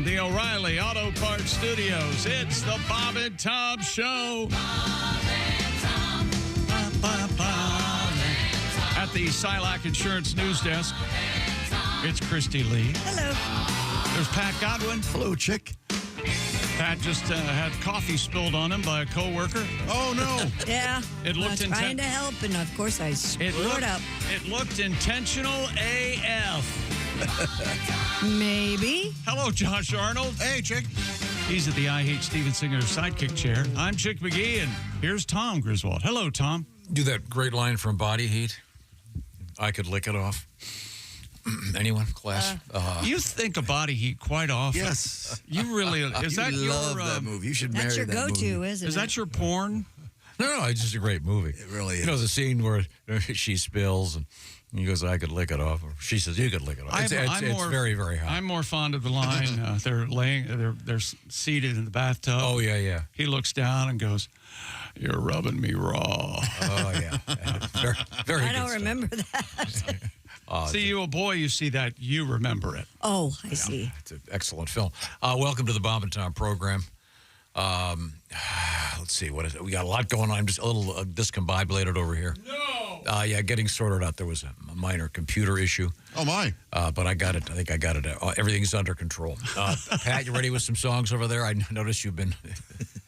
from the O'Reilly Auto Parts Studios, it's the Bob and Tom Show. Bob and Tom. At the Silac Insurance News Desk, it's Christy Lee. Hello. There's Pat Godwin. Hello, chick. Pat just had coffee spilled on him by a coworker. Oh, no. Yeah. It looked trying to help, and of course I screwed up. It looked intentional AF. Maybe. Hello, Josh Arnold. Hey, chick. He's at the I Hate Steven Singer sidekick chair. I'm Chick McGee, and here's Tom Griswold. Hello, Tom. Do that great line from Body Heat. I could lick it off. Anyone? Class? You think of Body Heat quite often. Yes. You really... Is that you your... love that movie. You should marry That's your that go-to, movie. isn't it? Is that your porn? No, it's just a great movie. It really is. You know, the scene where she spills and he goes, I could lick it off. Or she says, you could lick it off. It's very, very hot. I'm more fond of the line, they're seated in the bathtub. Oh, yeah. He looks down and goes, you're rubbing me raw. Oh, yeah. Very, very I good don't stuff. remember that. See, you a boy, you see that, you remember it. Oh, I see. It's an excellent film. Welcome to the Bob and Tom program. Let's see, what is it? We got a lot going on. I'm just a little discombobulated over here. No! Yeah, getting sorted out. There was a minor computer issue. Oh, my. But I got it. I think I got it. Everything's under control. Pat, you ready with some songs over there? I noticed you've been,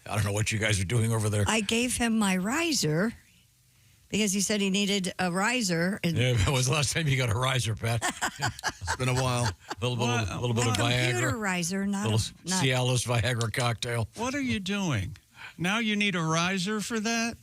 I don't know what you guys are doing over there. I gave him my riser because he said he needed a riser. And Yeah, when was the last time you got a riser, Pat? It's been a while. A little bit of computer Viagra. riser, not Little not. Cialis Viagra cocktail. What are you doing? Now you need a riser for that?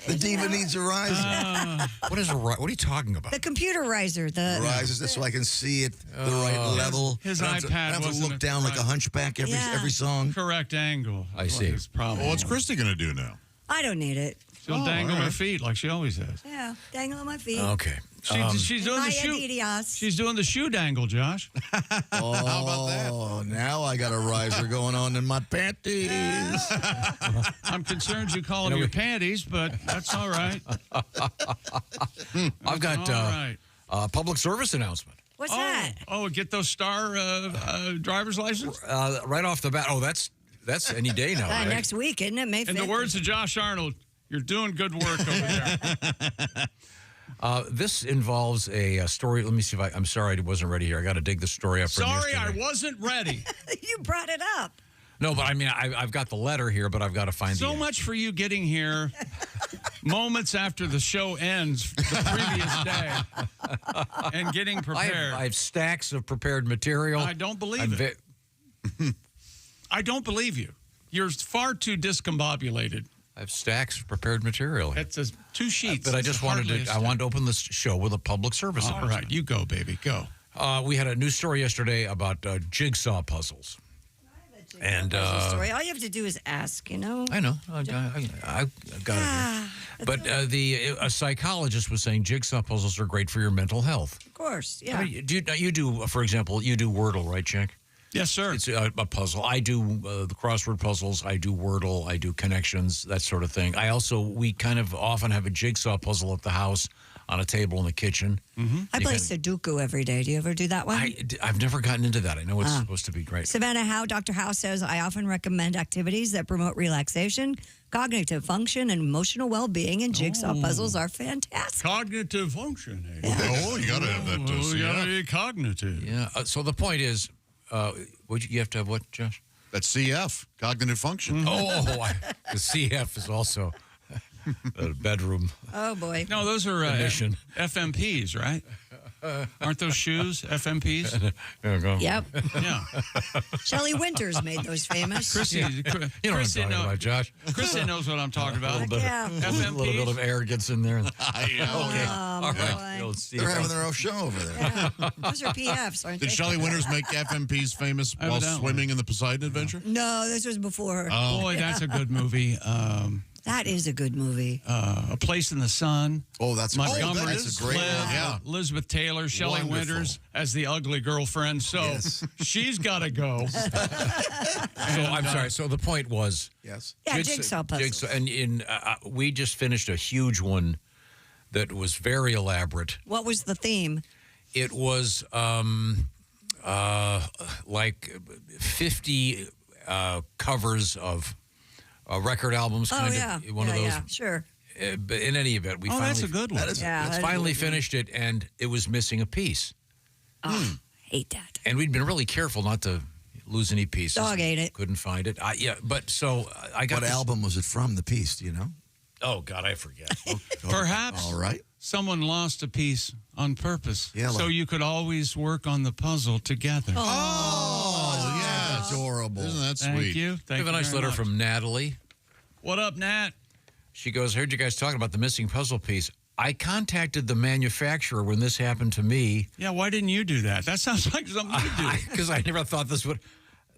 The diva needs a riser. What is what are you talking about? The computer riser. The Rises this so I can see it the right level. His I don't have to- iPad I don't have to wasn't look down like a hunchback every song. Correct angle. I see. His problem. Well, what's Christy going to do now? I don't need it. She'll dangle her feet like she always does. Yeah, dangle on my feet. Okay. She's doing the Hi, shoe. Adidas. She's doing the shoe dangle, Josh. Oh, how about that? Oh, now I got a riser going on in my panties. I'm concerned you call them your panties, but that's all right. I've got All right. public service announcement. What's that? Oh, get those star driver's license? Right off the bat. Oh, that's any day now. Right? Next week, isn't it? May 5th. In the words of Josh Arnold, you're doing good work over there. This involves a story. Let me see if I'm sorry I wasn't ready here. I got to dig the story up. Sorry, I yesterday. wasn't ready. You brought it up. No, but I mean, I've got the letter here, but I've got to find So much for you getting here moments after the show ends the previous day and getting prepared. I have stacks of prepared material. I don't believe it. I don't believe you. You're far too discombobulated. I have stacks of prepared material. That's 2 sheets. But I just wanted to open this show with a public service All announcement. right, you go, baby, go. We had a news story yesterday about jigsaw puzzles. And Story. All you have to do is ask, you know. I know, I got it. Here. But a psychologist was saying jigsaw puzzles are great for your mental health. Of course, yeah. I mean, you do, for example, you do Wordle, right, Chick? Yes, sir. It's a puzzle. I do the crossword puzzles. I do Wordle. I do connections, that sort of thing. We kind of often have a jigsaw puzzle at the house on a table in the kitchen. Mm-hmm. I play Sudoku every day. Do you ever do that one? I've never gotten into that. I know it's supposed to be great. Savannah Howe, Dr. Howe says, I often recommend activities that promote relaxation, cognitive function, and emotional well-being, and jigsaw puzzles are fantastic. Cognitive function. Oh, you got to have that. You got to be cognitive. Yeah. So the point is, you have to have what, Josh? That's CF, cognitive function. The CF is also a bedroom. Oh, boy. No, those are Mission. FMPs, right? Aren't those shoes FMPs? Yep. Yeah. Shelley Winters made those famous. Chrissy, You know what I'm Chrissy talking about, Josh. Chrissy knows what I'm talking about. Heck yeah. A little bit of air gets in there. I know. Okay. Oh, All boy. right. They're having their own show over there. Yeah. Those are PFs, aren't Did they? Shelley Winters make FMPs famous while Evidently. swimming in the Poseidon Adventure? No, this was before her. Boy, that's a good movie. That is a good movie. A Place in the Sun. Oh, that's Montgomery, that's a great one. Yeah. Elizabeth Taylor, Shelley Wonderful. Winters as the ugly girlfriend. So Yes. she's got to go. So I'm sorry. So the point was, Yes. Yeah, jigsaw puzzles. and we just finished a huge one that was very elaborate. What was the theme? It was like 50 covers of record albums. Oh, Kind yeah. of one of those. Yeah, sure. But in any event, we That's a good one. finally finished it, and it was missing a piece. Oh, hate that. And we'd been really careful not to lose any pieces. Dog ate it. Couldn't find it. But so I got What this- album was it from, the piece, do you know? Oh, God, I forget. Perhaps All right. someone lost a piece on purpose. Yeah, so like- you could always work on the puzzle together. Oh, yes. Adorable. Isn't that sweet? Thank you. We Thank have a you nice very letter much. from Natalie. What up, Nat? She goes, heard you guys talking about the missing puzzle piece. I contacted the manufacturer when this happened to me Yeah, why didn't you do that? That sounds like something you do. because I never thought this would.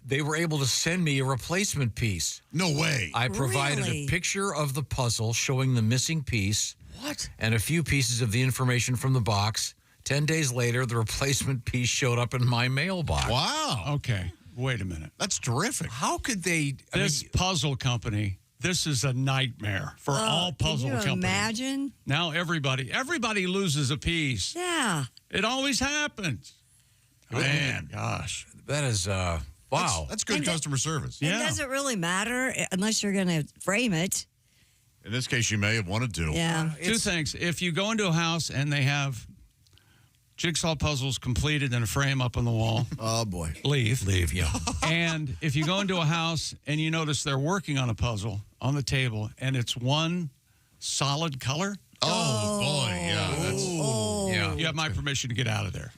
They were able to send me a replacement piece. No way. I provided Really? a picture of the puzzle showing the missing piece. What? And a few pieces of the information from the box. 10 days later, the replacement piece showed up in my mailbox. Wow. Okay, wait a minute. That's terrific. How could they? This puzzle company, this is a nightmare for all puzzle Can you companies. imagine? Now everybody loses a piece. Yeah. It always happens. Man, gosh. That is, wow. That's good And customer service. It Yeah. doesn't really matter unless you're going to frame it. In this case, you may have wanted to. Yeah. Two things. If you go into a house and they have jigsaw puzzles completed in a frame up on the wall, Oh, boy. leave. Leave, yeah. And if you go into a house and you notice they're working on a puzzle on the table and it's one solid color, Oh, boy. Yeah. That's, Yeah. you have my permission to get out of there.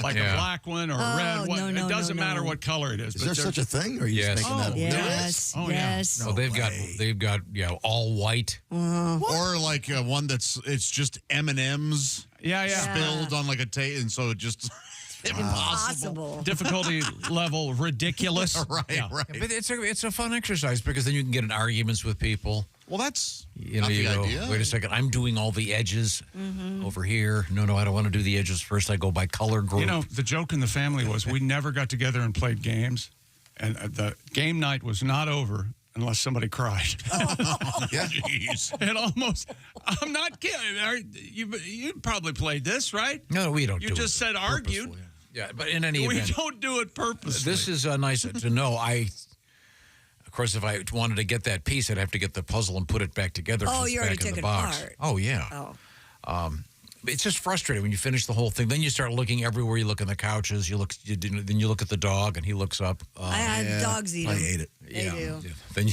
Like Yeah. a black one or a red one. no, It doesn't no, matter no. what color it is. Is but there there's- such a thing? Or are you Yes. just making that? Yes. Oh, yeah. yes. Oh, they've got all white. or like one it's just M&Ms Yeah, yeah. spilled on like a tape, and so it just Impossible. Difficulty level ridiculous. right, Yeah. right. But it's a fun exercise because then you can get in arguments with people. Well, that's You know, not you the go, idea. wait a second, I'm doing all the edges over here. No, I don't want to do the edges first. I go by color group. You know, the joke in the family was we never got together and played games, and the game night was not over unless somebody cried. Yeah. Jeez. It almost, I'm not kidding. You probably played this, right? no, we don't You do just it said argued. purposefully. Yeah, but in any We event, don't do it purposely. this is nice to know. Of course, if I wanted to get that piece, I'd have to get the puzzle and put it back together. 'cause Oh, it's you already back in took the it box. apart. Oh, yeah. Oh. It's just frustrating when you finish the whole thing. Then you start looking everywhere. You look in the couches. Then you look at the dog, and he looks up. I had dogs eat I them. ate it. They do.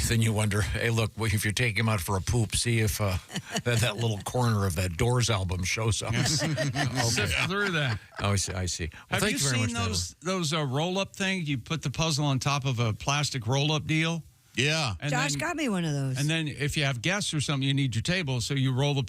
Then you wonder, hey, look, if you're taking him out for a poop, see if that little corner of that Doors album shows up. Sift through that. Oh, I see. Well, Have thank you very seen much, those roll-up things? You put the puzzle on top of a plastic roll-up deal. Yeah. And Josh then, got me one of those. And then if you have guests or something, you need your table. So you roll the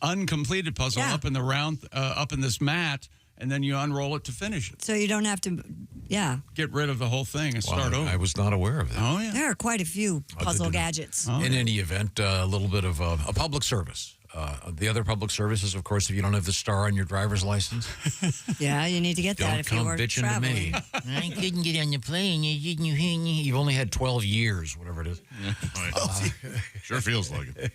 uncompleted puzzle Yeah. up in the round, up in this mat, and then you unroll it to finish it. so you don't have to, yeah. Get rid of the whole thing and Well, start over. I was not aware of that. Oh, yeah. There are quite a few puzzle gadgets. In any event, a little bit of a public service. The other public services, of course, if you don't have the star on your driver's license, Yeah, you need to get that don't if you come were bitching traveling. to me. I couldn't get on the plane. You've only had 12 years, whatever it is. Sure feels like it.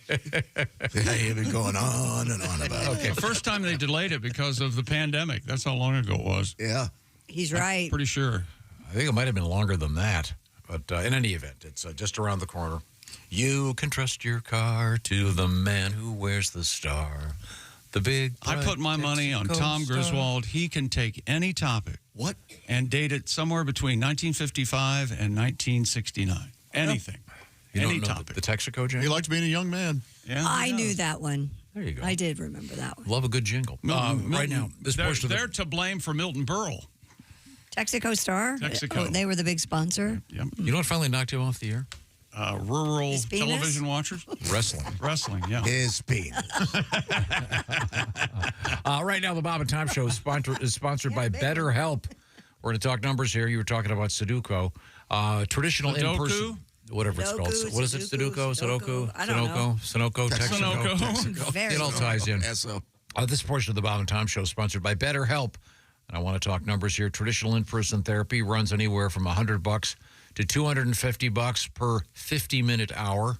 They've been going on and on about it. Okay. The first time they delayed it because of the pandemic. That's how long ago it was. Yeah. He's right. Pretty sure. I think it might have been longer than that. But in any event, it's just around the corner. You can trust your car to the man who wears the star. The big. I put my money on Tom Star. Griswold. He can take any topic What? and date it somewhere between 1955 and 1969. Anything. You don't Any know topic. the Texaco, James? He liked being a young man. Yeah, I he knew does. that one. There you go. I did remember that one. Love a good jingle. Right now, this they're, portion of they're to blame for Milton Berle. Texaco Star? Texaco. Oh, they were the big sponsor. Yep. You know what finally knocked him off the air? Rural His penis? television watchers. Wrestling. Wrestling, yeah. His penis. Right now, the Bob and Tom Show is sponsored by BetterHelp. We're going to talk numbers here. You were talking about Sudoku. Traditional Sudoku? in-person. Whatever it's called. Sudoku, What is it? Sudoku? Sudoku. I don't know. Sunoco? Texaco? Sunoco. Very It all ties in. SO. This portion of the Bob and Tom Show is sponsored by BetterHelp. And I want to talk numbers here. Traditional in-person therapy runs anywhere from $100 to $250 per 50-minute hour.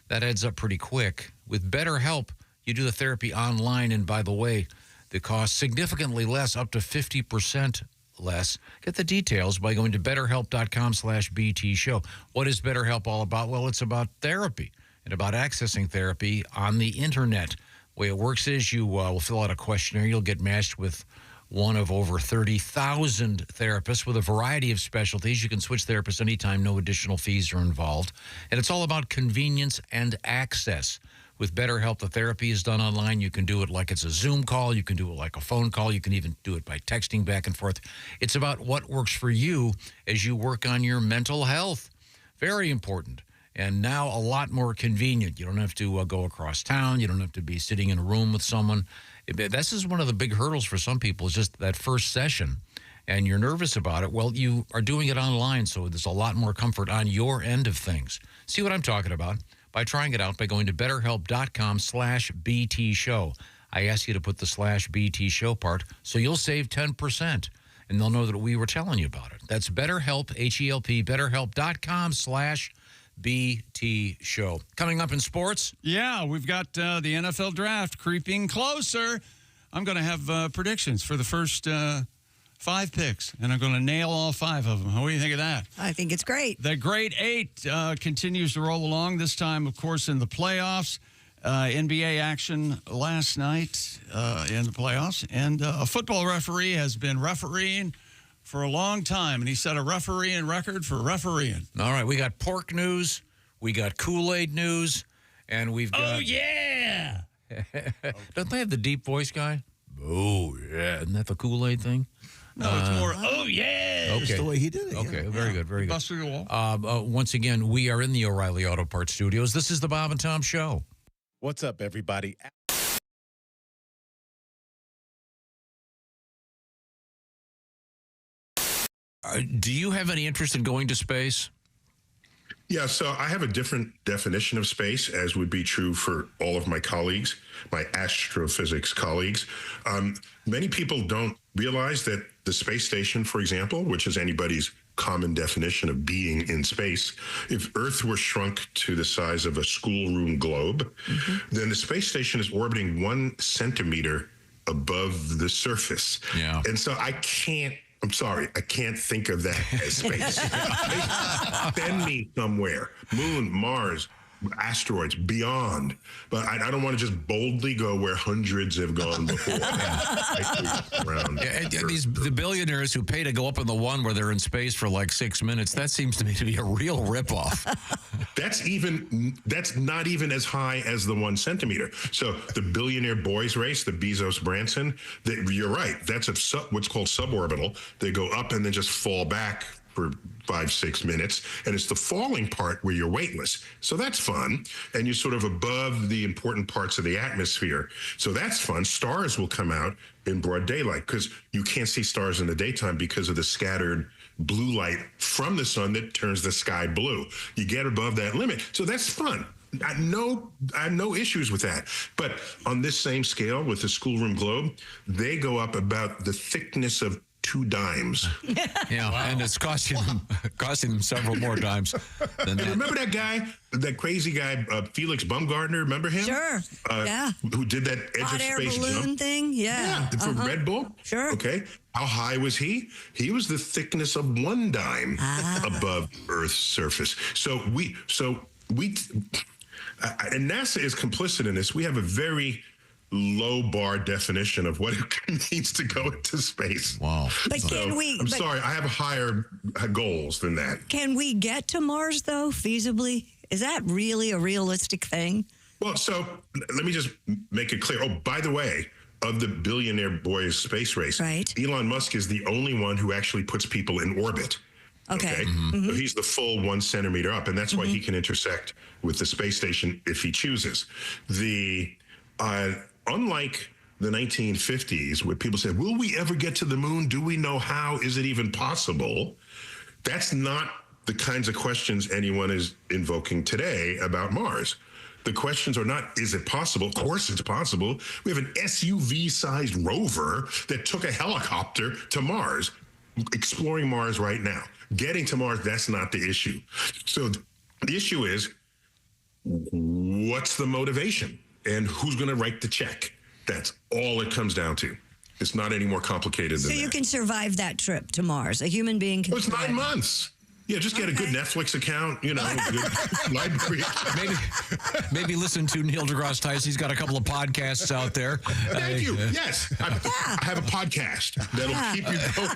That adds up pretty quick. With BetterHelp, you do the therapy online, and by the way, the cost significantly less, up to 50% less. Get the details by going to betterhelp.com/BT show. What is BetterHelp all about? Well, it's about therapy and about accessing therapy on the internet. The way it works is you will fill out a questionnaire. You'll get matched with one of over 30,000 therapists with a variety of specialties. You can switch therapists anytime. No additional fees are involved. And it's all about convenience and access. With BetterHelp, the therapy is done online. You can do it like it's a Zoom call. You can do it like a phone call. You can even do it by texting back and forth. It's about what works for you as you work on your mental health. Very important. And now a lot more convenient. You don't have to go across town. You don't have to be sitting in a room with someone. This is one of the big hurdles for some people, is just that first session. And you're nervous about it. Well, you are doing it online, so there's a lot more comfort on your end of things. See what I'm talking about? By trying it out by going to betterhelp.com/BT show. I ask you to put the /BT show part so you'll save 10%. And they'll know that we were telling you about it. That's BetterHelp, H-E-L-P, betterhelp.com/BT show. Coming up in sports. Yeah, we've got the NFL draft creeping closer. I'm going to have predictions for the first 5 picks, and I'm going to nail all 5 of them. What do you think of that? I think it's great. The Great 8 continues to roll along, this time, of course, in the playoffs. NBA action last night in the playoffs, and a football referee has been refereeing for a long time, and he set a refereeing record for refereeing. All right, we got pork news, we got Kool-Aid news, and we've got... Oh, yeah! Don't they have the deep voice guy? Oh, yeah. Isn't that the Kool-Aid thing? No, it's more, oh, yeah! Okay. Just the way he did it. Okay, very good, very good. Bust through the wall. Once again, we are in the O'Reilly Auto Parts Studios. This is the Bob and Tom Show. What's up, everybody? Do you have any interest in going to space? Yeah, so I have a different definition of space, as would be true for all of my colleagues, my astrophysics colleagues. Many people don't realize that the space station, for example, which is anybody's common definition of being in space, if Earth were shrunk to the size of a schoolroom globe, then the space station is orbiting 1 centimeter above the surface. Yeah. And so I'm sorry, I can't think of that as space. Send me somewhere. Moon, Mars, asteroids, beyond. But I don't want to just boldly go where hundreds have gone before. The billionaires who pay to go up in the one where they're in space for like 6 minutes, that seems to me to be a real ripoff. That's not even as high as the 1 centimeter. So the billionaire boys race, the Bezos-Branson, you're right. That's what's called suborbital. They go up and then just fall back for 5-6 minutes, and it's the falling part where you're weightless. So that's fun, and you're sort of above the important parts of the atmosphere. So that's fun. Stars will come out in broad daylight because you can't see stars in the daytime because of the scattered blue light from the sun that turns the sky blue. You get above that limit, so that's fun. I have no issues with that. But on this same scale with the schoolroom globe, they go up about the thickness of 2 dimes. Yeah, wow. And it's costing them several more dimes than that. Remember that guy, that crazy guy, Felix Baumgartner? Remember him? Sure. Yeah. Who did that edge Hot of air space balloon jump thing? Yeah. For Red Bull? Sure. Okay. How high was he? He was the thickness of 1 dime above Earth's surface. So we, and NASA is complicit in this. We have a very low bar definition of what it means to go into space. Wow. But I'm sorry, I have higher goals than that. Can we get to Mars, though, feasibly? Is that really a realistic thing? Well, so let me just make it clear. Oh, by the way, of the billionaire boys space race, right, Elon Musk is the only one who actually puts people in orbit. Okay. So he's the full 1 centimeter up, and that's why he can intersect with the space station if he chooses. Unlike the 1950s, where people said, will we ever get to the moon? Do we know how? Is it even possible? That's not the kinds of questions anyone is invoking today about Mars. The questions are not, is it possible? Of course it's possible. We have an SUV-sized rover that took a helicopter to Mars, exploring Mars right now. Getting to Mars, that's not the issue. So the issue is, what's the motivation? And who's going to write the check? That's all it comes down to. It's not any more complicated than So that. you can survive that trip to Mars. A human being can. Well, it's 9 months. Yeah, just get a good Netflix account, good library. Maybe listen to Neil deGrasse Tyson. He's got a couple of podcasts out there. Thank you. Yes. I have a podcast that'll keep you going.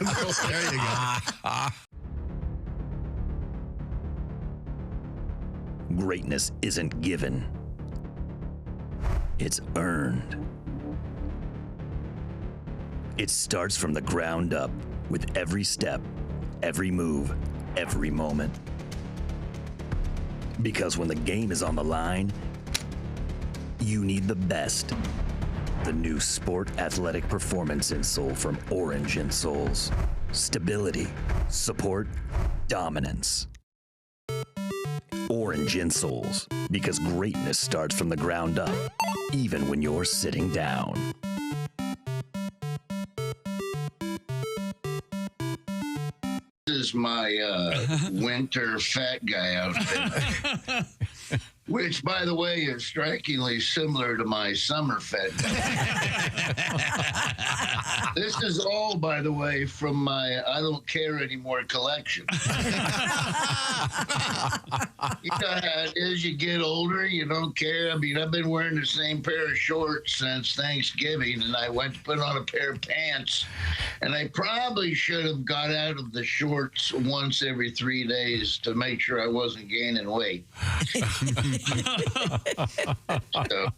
There you go. Greatness isn't given. It's earned. It starts from the ground up with every step, every move, every moment. Because when the game is on the line, you need the best. The new Sport Athletic Performance insole from Orange Insoles. Stability, support, dominance. Orange Insoles, because greatness starts from the ground up, even when you're sitting down. This is my winter fat guy outfit, which, by the way, is strikingly similar to my summer fat guy. This is all, by the way, from my I Don't Care Anymore collection. You know how it is, you get older, you don't care. I mean, I've been wearing the same pair of shorts since Thanksgiving, and I went to put on a pair of pants, and I probably should have got out of the shorts once every 3 days to make sure I wasn't gaining weight. So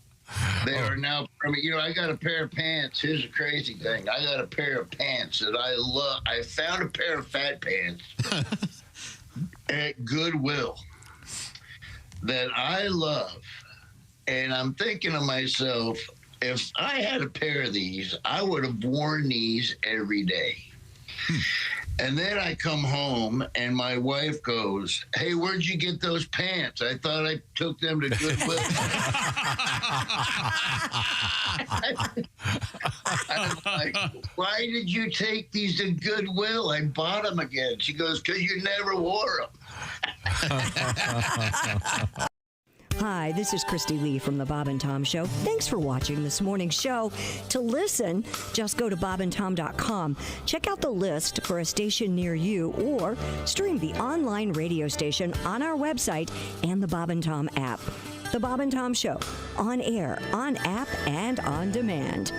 they are now, I got a pair of pants. Here's the crazy thing. I got a pair of pants that I love. I found a pair of fat pants at Goodwill that I love. And I'm thinking to myself, if I had a pair of these, I would have worn these every day. And then I come home and my wife goes, "Hey, where'd you get those pants? I thought I took them to Goodwill." I'm like, "Why did you take these to Goodwill? I bought them again." She goes, "'Cause you never wore them." Hi, this is Christy Lee from The Bob and Tom Show. Thanks for watching this morning's show. To listen, just go to bobandtom.com. Check out the list for a station near you or stream the online radio station on our website and the Bob and Tom app. The Bob and Tom Show, on air, on app, and on demand.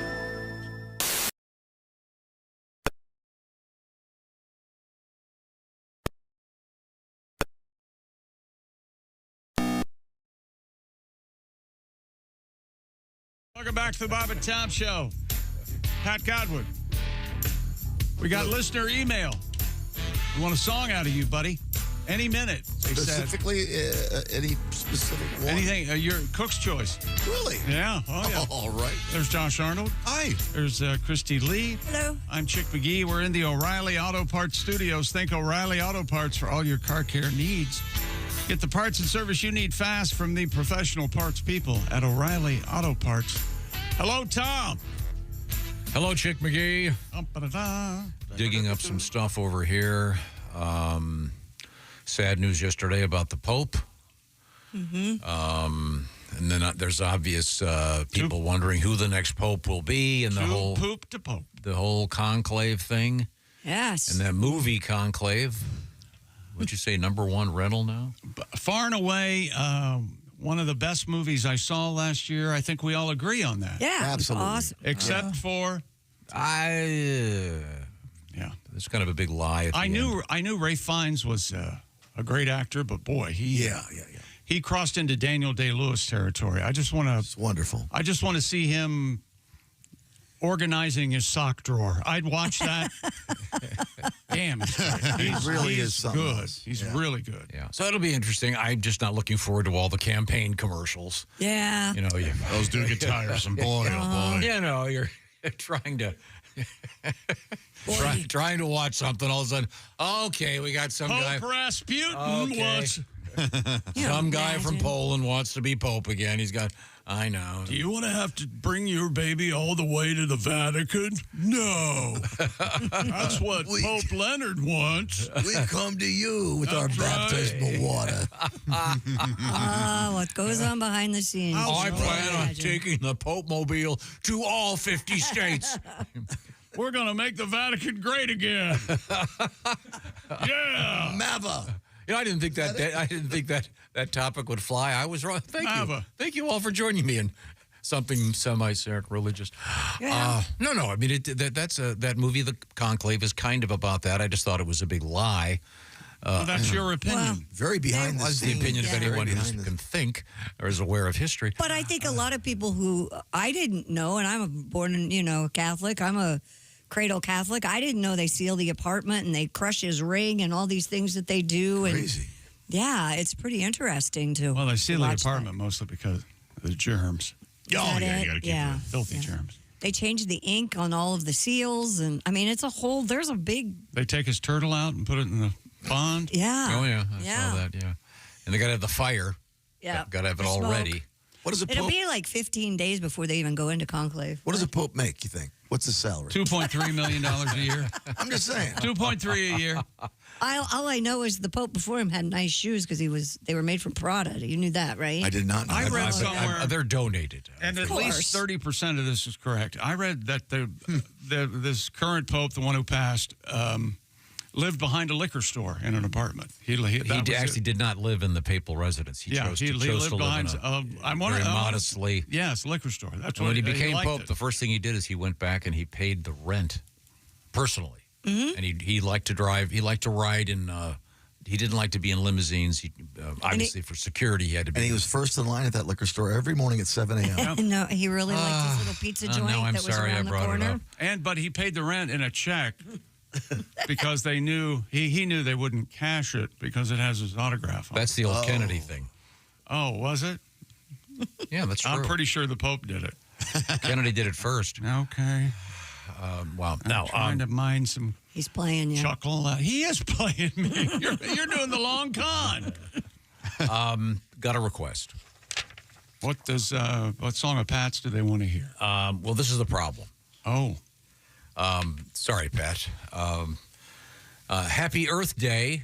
Welcome back to the Bob and Tom Show. Pat Godwin. We got listener email. We want a song out of you, buddy. Any minute. They Specifically, any specific one? Anything. Your cook's choice. Really? Yeah. Oh, yeah. All right. There's Josh Arnold. Hi. There's Christy Lee. Hello. I'm Chick McGee. We're in the O'Reilly Auto Parts studios. Think O'Reilly Auto Parts for all your car care needs. Get the parts and service you need fast from the professional parts people at O'Reilly Auto Parts. Hello, Tom. Hello, Chick McGee. Digging up some stuff over here. Sad news yesterday about the Pope. And then there's obvious people wondering who the next Pope will be, and the whole conclave thing. Yes. And that movie Conclave. What'd you say, number one rental now? Far and away, one of the best movies I saw last year. I think we all agree on that. Yeah, Absolutely. awesome. Except for, Yeah. It's kind of a big lie. At the I knew end. Ralph Fiennes was a great actor, but boy, he crossed into Daniel Day-Lewis territory. It's wonderful. I just want to see him organizing his sock drawer. I'd watch that. Damn, he really is something good. else. He's really good. Yeah, so it'll be interesting. I'm just not looking forward to all the campaign commercials. Yeah. You know, Those do get tiresome. Boy, oh boy. you know, you're trying to trying to watch something. All of a sudden, okay, we got some guy. Pope Rasputin wants. Some guy from Poland wants to be Pope again. He's got. I know. Do you want to have to bring your baby all the way to the Vatican? No. That's what Pope Leonard wants. We come to you with our baptismal water. What goes on behind the scenes? I plan on taking the Pope Mobile to all 50 states. We're going to make the Vatican great again. Yeah. Mava. You know, I didn't think that topic would fly. I was wrong. Thank you. Thank you all for joining me in something semi-religious. Yeah. No. I mean, that movie, The Conclave, is kind of about that. I just thought it was a big lie. Well, that's your opinion. Well, Very behind the That's the scenes. opinion of anyone who can think or is aware of history. But I think a lot of people who I didn't know, and I'm a born, Catholic. I'm a cradle Catholic. I didn't know they seal the apartment and they crush his ring and all these things that they do. And Crazy. yeah, it's pretty interesting to. Well, they seal the watch apartment mostly because of the germs, that. Is that yeah, it? you got to keep Yeah. filthy germs. They changed the ink on all of the seals, and I mean, it's a whole. There's a big. They take his turtle out and put it in the pond. Yeah. Oh, yeah. I Yeah. saw that, yeah. And they got to have the fire. Yeah. Got to have it The all smoke. ready. What does a It'll pope? be like 15 days before they even go into conclave. What does a pope make? You think? What's his salary? $2.3 million a year. I'm just saying. 2.3 a year. All I know is the Pope before him had nice shoes because they were made from Prada. You knew that, right? I did not know. I that. read somewhere, They're donated. and at course. least 30% of this is correct. I read that this current pope, the one who passed, lived behind a liquor store in an apartment. He Actually did not live in the papal residence. He chose he to lived live behind. very modestly. Yes, liquor store. That's And what when he became liked pope, it. the first thing he did is he went back and he paid the rent personally. Mm-hmm. And he liked to drive. He liked to ride in. He didn't like to be in limousines. He obviously for security he had to be. And he was first in line at that liquor store every morning at 7 a.m. No, he really liked his little pizza joint no, I'm that was sorry I around the brought it corner. up. But he paid the rent in a check because they knew he knew they wouldn't cash it because it has his autograph on it. That's the old Kennedy thing. Oh, was it? Yeah, that's true. I'm pretty sure the Pope did it. Kennedy did it first. Okay. Wow. I'm Now, trying to mind some He's playing you. chuckle. He is playing me. You're doing the long con. got a request. What song of Pat's do they want to hear? Well, this is the problem. Oh. Sorry, Pat. Happy Earth Day.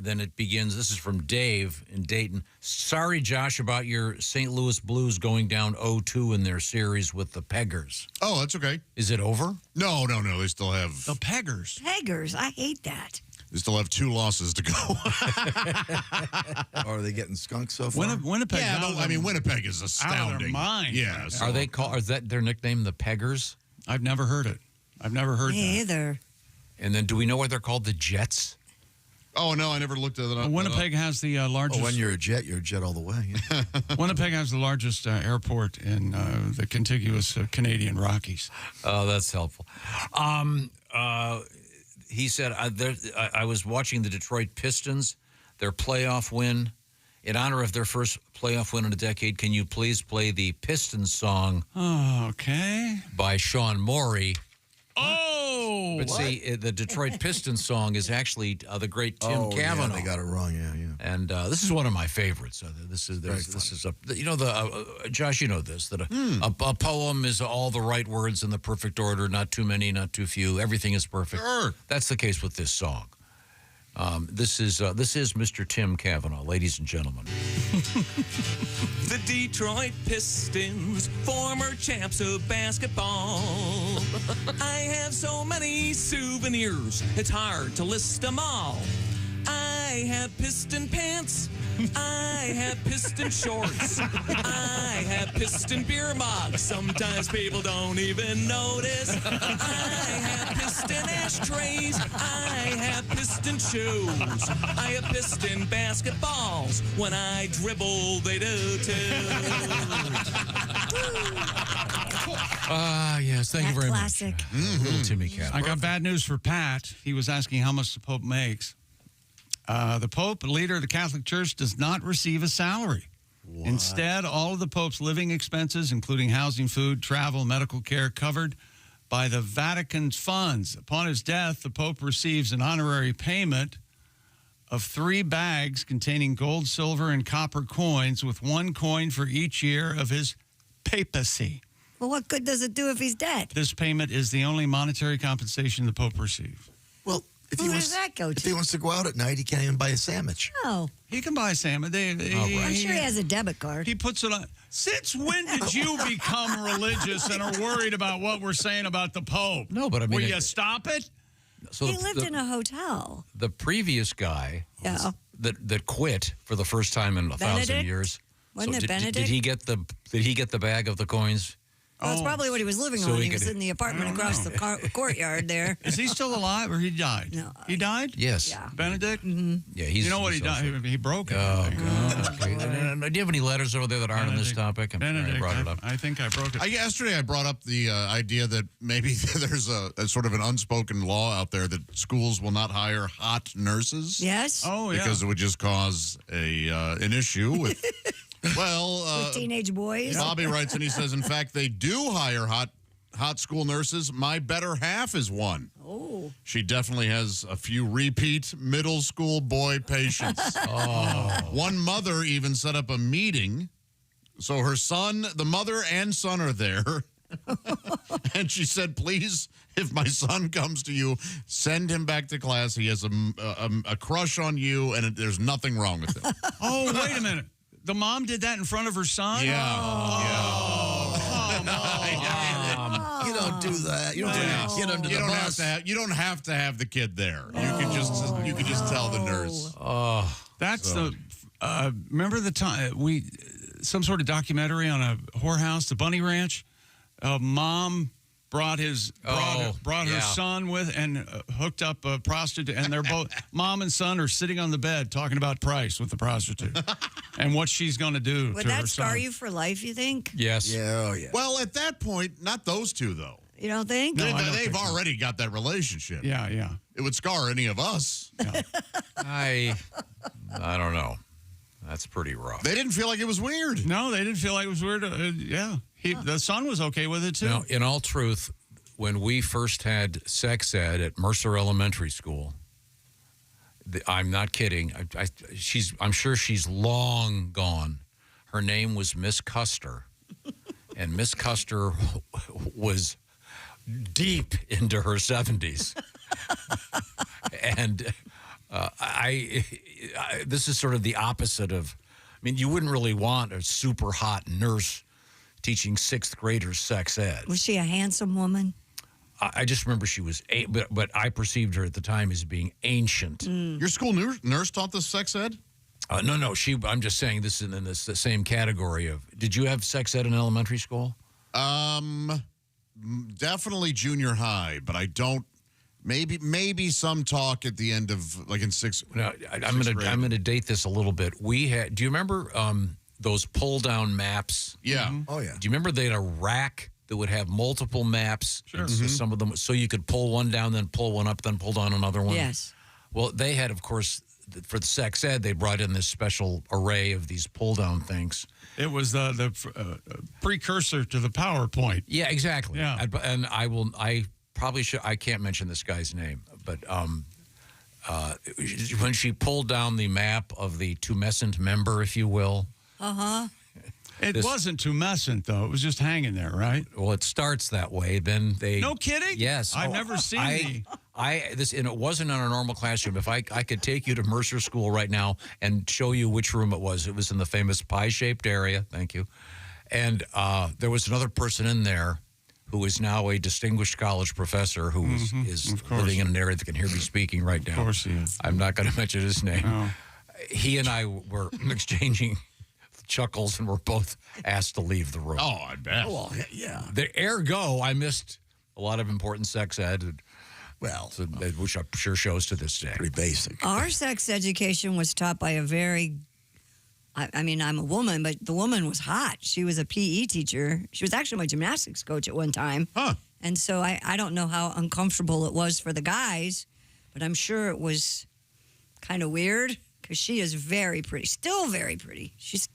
Then it begins. This is from Dave in Dayton. Sorry, Josh, about your St. Louis Blues going down 0-2 in their series with the Peggers. Oh, that's okay. Is it over? No. They still have The Peggers. Peggers, I hate that. they still have 2 losses to go. Are they getting skunked so far? Winnipeg. yeah, out of I mean their- Winnipeg is astounding. out of their mind. Yeah. So, Are they called? Is that their nickname, the Peggers? I've never heard it. I've never heard Me that. either. And then, do we know why they're called the Jets? Oh no, I never looked at it. Well, Winnipeg has the largest. Oh, when you're a jet all the way. Winnipeg has the largest airport in the contiguous Canadian Rockies. Oh, that's helpful. He said, I was watching the Detroit Pistons, their playoff win. In honor of their first playoff win in a decade, can you please play the Pistons song Oh, okay. by Sean Morey? Oh, But see, the Detroit Pistons song is actually the great Tim Cavanaugh. Yeah, they got it wrong. Yeah. And this is one of my favorites. This is Josh. You know this that a poem is all the right words in the perfect order, not too many, not too few. Everything is perfect. Sure. That's the case with this song. This is Mr. Tim Cavanaugh, ladies and gentlemen. The Detroit Pistons, former champs of basketball. I have so many souvenirs, it's hard to list them all. I have piston pants. I have piston shorts. I have piston beer mugs. Sometimes people don't even notice. I have piston ashtrays. I have piston shoes. I have piston basketballs. When I dribble, they do too. Yes, thank you very Classic. much. Little Timmy Cavanaugh. I got bad news for Pat. He was asking how much the Pope makes. The Pope, leader of the Catholic Church, does not receive a salary. What? Instead, all of the Pope's living expenses, including housing, food, travel, medical care, covered by the Vatican's funds. Upon his death, the Pope receives an honorary payment of 3 bags containing gold, silver, and copper coins, with 1 coin for each year of his papacy. Well, what good does it do if he's dead? This payment is the only monetary compensation the Pope receives. Well, Who does that go If to? he wants to go out at night, he can't even buy a sandwich. Oh, He can buy salmon. I'm sure he has a debit card. He puts it on. Since when did you become religious and are worried about what we're saying about the Pope? No, but I mean, will you stop it? So He lived in a hotel. the previous guy Yeah. that quit for the first time in 1,000 Benedict? years. Wasn't it did Benedict? he get the bag of the coins? Well, that's probably what he was living So on. he He was could- in the apartment across the courtyard there. Is he still alive or he died? No. He died? Yes. Yeah. Benedict? Yeah, he's. You know what he he's also- died? He broke it. Oh, I think. God. Okay. Do you have any letters over there that aren't on this topic? I'm sorry Benedict, I brought it up. I think I broke it. Yesterday, I brought up the idea that maybe there's a sort of an unspoken law out there that schools will not hire hot nurses. Yes? Oh, yeah. Because it would just cause an issue with. With teenage boys? Bobby writes and he says, in fact, they do hire hot school nurses. My better half is one. Oh. She definitely has a few repeat middle school boy patients. One mother even set up a meeting. So her son, the mother and son are there. And she said, please, if my son comes to you, send him back to class. He has a crush on you, and there's nothing wrong with him. Oh, wait a minute. The mom did that in front of her son? Yeah. Come on. You don't do that. You don't take a kid under the bus. You don't have to have the kid there. You can just tell the nurse. That's remember the time some sort of documentary on a whorehouse, the Bunny Ranch? Mom brought her son with and hooked up a prostitute, and they're both mom and son are sitting on the bed talking about price with the prostitute and what she's going to do Would to that her scar son. you for life, you think? Yes. Yeah, oh, yeah. Well, at that point, not those two, though. You don't think? No, I don't They've think so. already got that relationship. Yeah. It would scar any of us. I don't know. That's pretty rough. They didn't feel like it was weird. No, they didn't feel like it was weird. The son was okay with it, too. Now, in all truth, when we first had sex ed at Mercer Elementary School, I'm not kidding. I'm sure she's long gone. Her name was Miss Custer, and Miss Custer was deep into her 70s, and this is sort of the opposite of. I mean, you wouldn't really want a super hot nurse teaching sixth graders sex ed. Was she a handsome woman? I just remember she was, but I perceived her at the time as being ancient. Your school nurse taught this sex ed? No. I'm just saying this is in the same category of. Did you have sex ed in elementary school? Definitely junior high, but I don't. Maybe some talk at the end of in sixth. No, I'm gonna date this a little bit. We had. Do you remember those pull down maps? Yeah. Mm-hmm. Oh, yeah. Do you remember they had a rack that would have multiple maps? Sure. So some of them, so you could pull one down, then pull one up, then pull down another one. Yes. Well, they had, of course, for the sex ed, they brought in this special array of these pull down things. It was the precursor to the PowerPoint. Yeah, exactly. Yeah. And I probably should. I can't mention this guy's name, but when she pulled down the map of the tumescent member, if you will. Uh-huh. Wasn't tumescent, though. It was just hanging there, right? Well, it starts that way. Then they. No kidding? Yes. I've never seen and it wasn't in a normal classroom. If I could take you to Mercer School right now and show you which room it was in the famous pie-shaped area. Thank you. And there was another person in there who is now a distinguished college professor who is living in an area that can hear me speaking right now. Of course he is. I'm not going to mention his name. No. He and I were exchanging chuckles and were both asked to leave the room. Oh, I bet. Well, yeah. Ergo, I missed a lot of important sex ed. Well, Which I'm sure shows to this day. pretty basic. Our sex education was taught by a very, I mean, I'm a woman, but the woman was hot. She was a PE teacher. She was actually my gymnastics coach at one time. Huh. And so I don't know how uncomfortable it was for the guys, but I'm sure it was kind of weird because she is very pretty, still very pretty. She's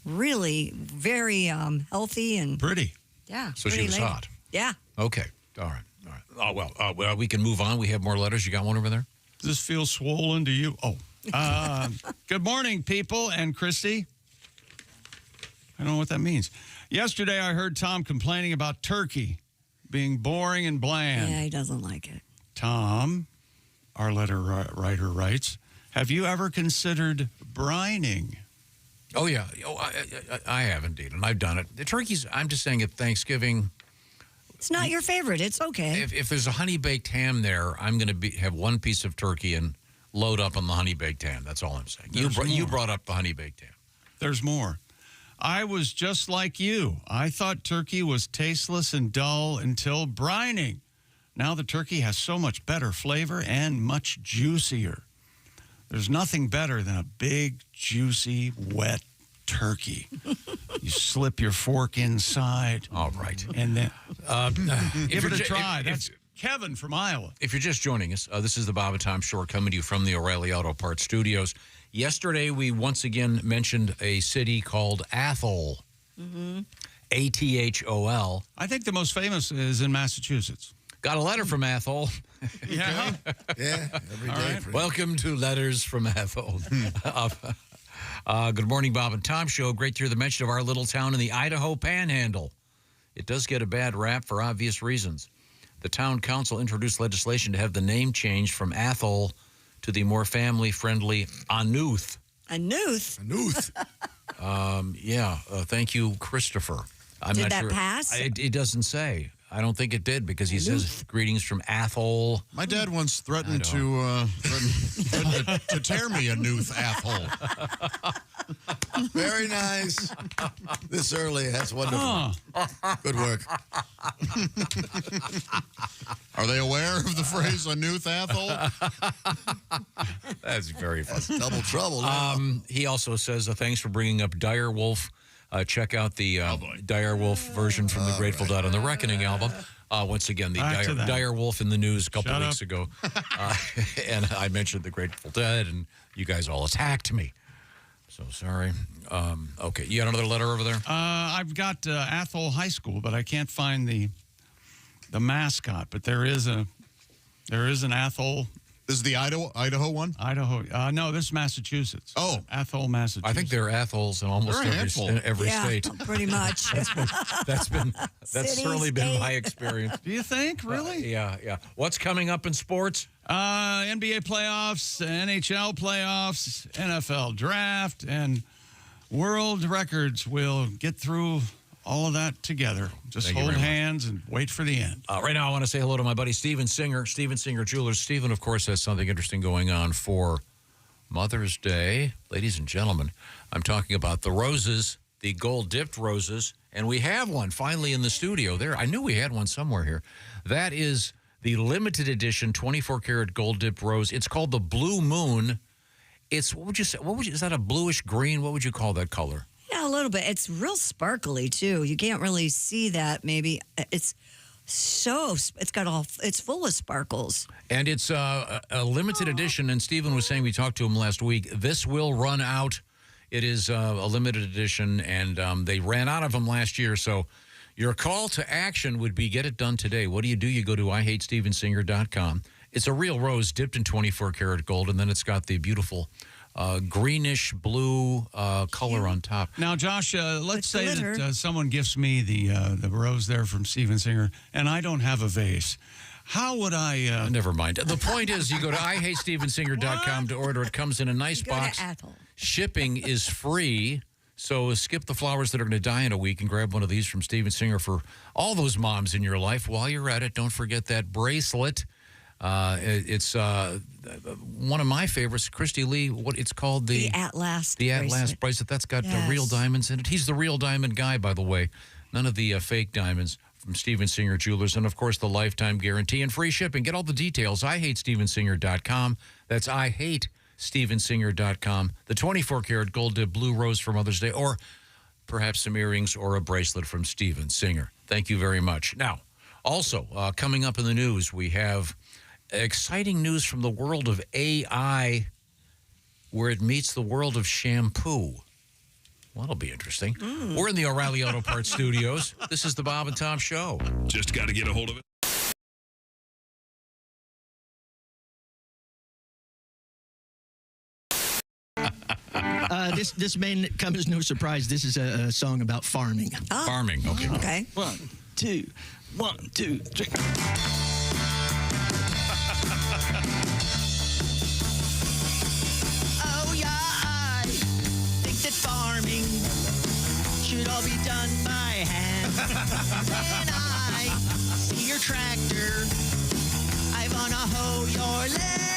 really very healthy and Pretty. yeah. So she pretty was lady. hot. Yeah. Okay. All right. Oh, well, we can move on. We have more letters. You got one over there? Does this feel swollen to you? Oh. Good morning, people, and Christy. I don't know what that means. Yesterday, I heard Tom complaining about turkey being boring and bland. Yeah, he doesn't like it. Tom, our letter writer writes, have you ever considered brining? Oh, yeah. Oh, I have indeed, and I've done it. The turkeys, I'm just saying at Thanksgiving. It's not your favorite. It's okay. If there's a honey-baked ham there, I'm going to have one piece of turkey and load up on the honey-baked ham. That's all I'm saying. You brought up the honey-baked ham. There's more. I was just like you. I thought turkey was tasteless and dull until brining. Now the turkey has so much better flavor and much juicier. There's nothing better than a big, juicy, wet turkey. You slip your fork inside. All right. And then give it a try. That's Kevin from Iowa. If you're just joining us, this is the Bob and Tom Show coming to you from the O'Reilly Auto Parts Studios. Yesterday, we once again mentioned a city called Athol. Mm-hmm. Athol. I think the most famous is in Massachusetts. Got a letter from Athol. Yeah. Yeah, every day. Right. Welcome to Letters from Athol. Good morning, Bob and Tom Show. Great to hear the mention of our little town in the Idaho Panhandle. It does get a bad rap for obvious reasons. The town council introduced legislation to have the name changed from Athol to the more family-friendly Anuth. Anuth? Anuth. Thank you, Christopher. I'm Did not that sure. pass? It doesn't say. I don't think it did because he says greetings from Athol. My dad once threatened to tear me a Nuth Athol. Very nice. This early. That's wonderful. Good work. Are they aware of the phrase a Nuth Athol? That's very funny. That's double trouble. Now. He also says, thanks for bringing up Dire Wolf. Check out the Dire Wolf version from the Grateful Dead on the Reckoning album. Once again, the Dire Wolf in the news a couple weeks ago. And I mentioned the Grateful Dead, and you guys all attacked me. So sorry. Okay, you got another letter over there? I've got Athol High School, but I can't find the mascot. But there is an Athol. This is the Idaho one? Idaho. No, this is Massachusetts. Oh. Athol, Massachusetts. I think there are Athols in almost every state. Pretty much. That's certainly been my experience. Do you think? Really? Yeah. What's coming up in sports? NBA playoffs, NHL playoffs, NFL draft, and world records. We'll get through all of that together. Just hold hands and wait for the end. Right now, I want to say hello to my buddy Steven Singer, Steven Singer Jewelers. Steven, of course, has something interesting going on for Mother's Day. Ladies and gentlemen, I'm talking about the roses, the gold-dipped roses, and we have one finally in the studio there. I knew we had one somewhere here. That is the limited edition 24-karat gold-dipped rose. It's called the Blue Moon. It's, what would you say? Is that a bluish green? What would you call that color? Yeah, a little bit. It's real sparkly, too. You can't really see that, maybe. It's full of sparkles. And it's a limited edition, and Stephen was saying, we talked to him last week, this will run out. It is a limited edition, and they ran out of them last year, so your call to action would be get it done today. What do? You go to IHateStevenSinger.com. It's a real rose dipped in 24-karat gold, and then it's got the beautiful greenish blue color on top. Now, Josh, let's say that someone gifts me the rose there from Steven Singer, and I don't have a vase. How would I... Never mind. The point is, you go to IHateStevenSinger.com to order. It comes in a nice box. Shipping is free, so skip the flowers that are going to die in a week and grab one of these from Steven Singer for all those moms in your life. While you're at it, don't forget that bracelet. It's one of my favorites, Christy Lee. What it's called, the Atlas. The Atlas bracelet. That's got real diamonds in it. He's the real diamond guy, by the way. None of the fake diamonds from Steven Singer Jewelers, and of course the lifetime guarantee and free shipping. Get all the details. IHateStevenSinger.com. That's IHateStevenSinger.com. The 24-karat gold dip blue rose for Mother's Day, or perhaps some earrings or a bracelet from Steven Singer. Thank you very much. Now, also coming up in the news, we have exciting news from the world of AI where it meets the world of shampoo. Well, that'll be interesting. We're in the O'Reilly Auto Parts Studios. This is the Bob and Tom Show. Just got to get a hold of it. This may come as no surprise. This is a song about farming. Farming, okay. Okay. 1, 2, 1, 2, 3. I see your tractor, I wanna hoe your land.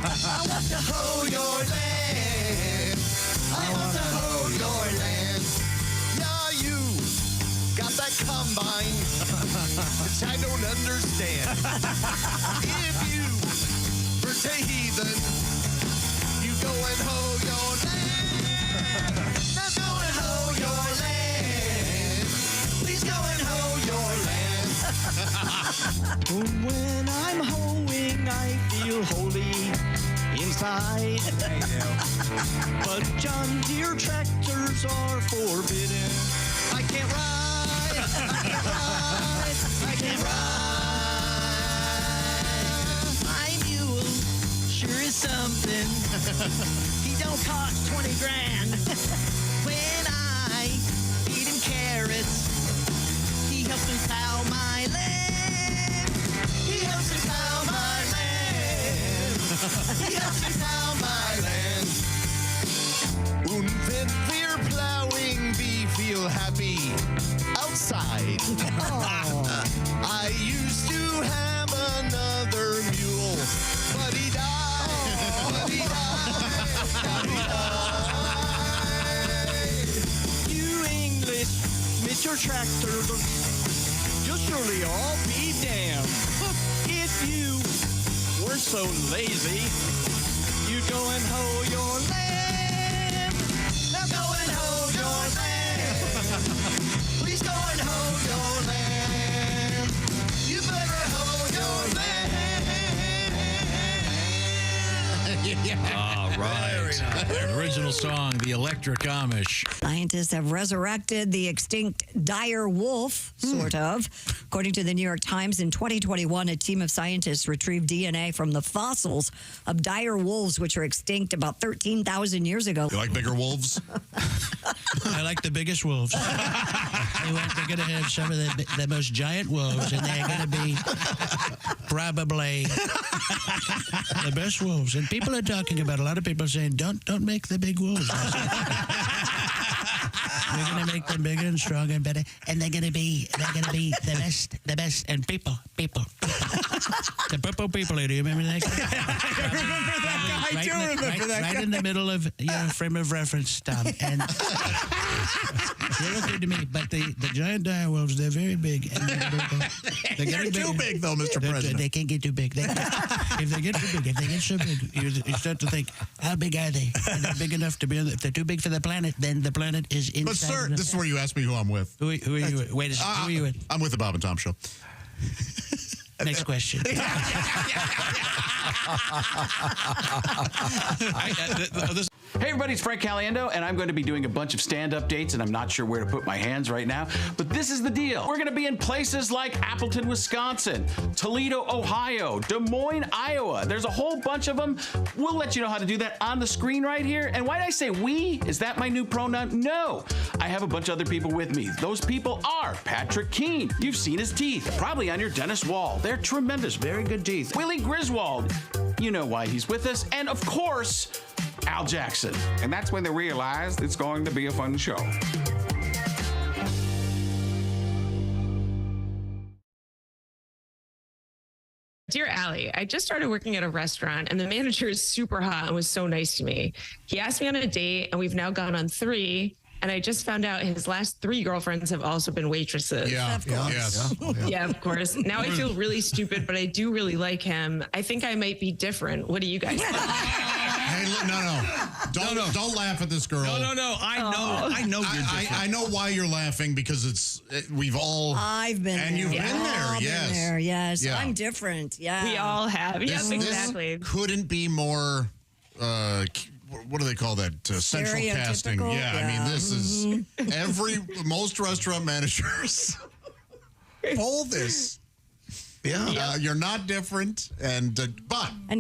I want to hoe your land. I want to hoe your land. Yeah, you got that combine, which I don't understand. If you were a heathen, you go and hoe your land. Now go and hoe your land. Please go and hoe your land. When I'm hoeing, I feel holy inside. But John Deere tractors are forbidden. I can't ride. I can't ride. I can't ride. My mule sure is something. He don't cost 20 grand. When I feed him carrots, he helps me plow my land. He helps me plow my land. He helps me plow my land. Und wenn wir plowing, we feel happy outside. I used to have another mule, but he died. But he died. But he died. You English, with your tractor, you'll surely all be damned. If you were so lazy, you'd go and hoe your land. Now go and hoe your land. Please go and hoe your land. You better hoe your land. All right. The original song, The Electric Amish. Scientists have resurrected the extinct dire wolf, sort of. According to the New York Times, in 2021, a team of scientists retrieved DNA from the fossils of dire wolves, which were extinct about 13,000 years ago. You like bigger wolves? I like the biggest wolves. They're going to have some of the most giant wolves, and they're going to be probably the best wolves. And people are talking about, a lot of people saying, don't make the big wolves. We're going to make them bigger and stronger and better, and they're going to be the best. And people. The purple people, do you remember that guy? I do remember that guy. Right in the middle of your frame of reference, Tom. And they're looking to me, but the giant dire wolves, they're very big. And They're too big, though, Mr. President. They can't get too big. If they get too big, if they get so big, you start to think, how big are they? Are they big enough to be if they're too big for the planet, then the planet is inside. But, sir, this is where you ask me who I'm with. Who are you with? Wait a second. Who are you with? I'm with the Bob and Tom Show. Next question. Hey everybody, it's Frank Caliendo, and I'm going to be doing a bunch of stand-up dates, and I'm not sure where to put my hands right now, but this is the deal. We're going to be in places like Appleton, Wisconsin, Toledo, Ohio, Des Moines, Iowa. There's a whole bunch of them. We'll let you know how to do that on the screen right here. And why did I say we? Is that my new pronoun? No. I have a bunch of other people with me. Those people are Patrick Keene. You've seen his teeth, probably on your dentist wall. They're tremendous, very good teeth. Willie Griswold. You know why he's with us. And of course, Al Jackson. And that's when they realized it's going to be a fun show. Dear Allie, I just started working at a restaurant and the manager is super hot and was so nice to me. He asked me on a date and we've now gone on 3. And I just found out his last 3 girlfriends have also been waitresses. Yeah, of course. Yes. Yeah, of course. Now I feel really stupid, but I do really like him. I think I might be different. What do you guys think? Hey, don't laugh at this girl. No. I know you're different. I know why you're laughing because we've all. I've been and there. you've been there. Yes. Been there, yes. Yeah. I'm different. Yeah. We all have. Yes, exactly. This couldn't be more. What do they call that? Central casting. Yeah, I mean, this is most restaurant managers pull this. Yeah, you're not different, and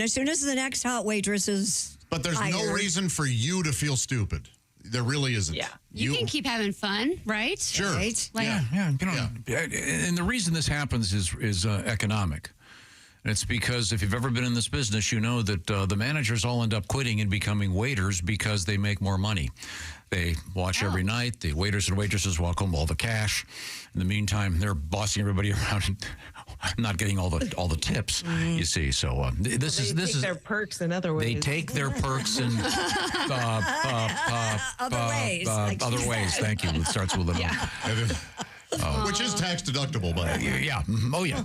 as soon as the next hot waitress is but there's hired, no reason for you to feel stupid. There really isn't. Yeah, you can keep having fun, right? Sure. Right? And the reason this happens is economic. And it's because if you've ever been in this business, you know that the managers all end up quitting and becoming waiters because they make more money. They watch every night. The waiters and waitresses walk home with all the cash. In the meantime, they're bossing everybody around and not getting all the tips. You see, so this is their perks in other ways. They take their perks in Other ways. Other ways. Thank you. It starts with an which is tax deductible, but yeah. Oh yeah.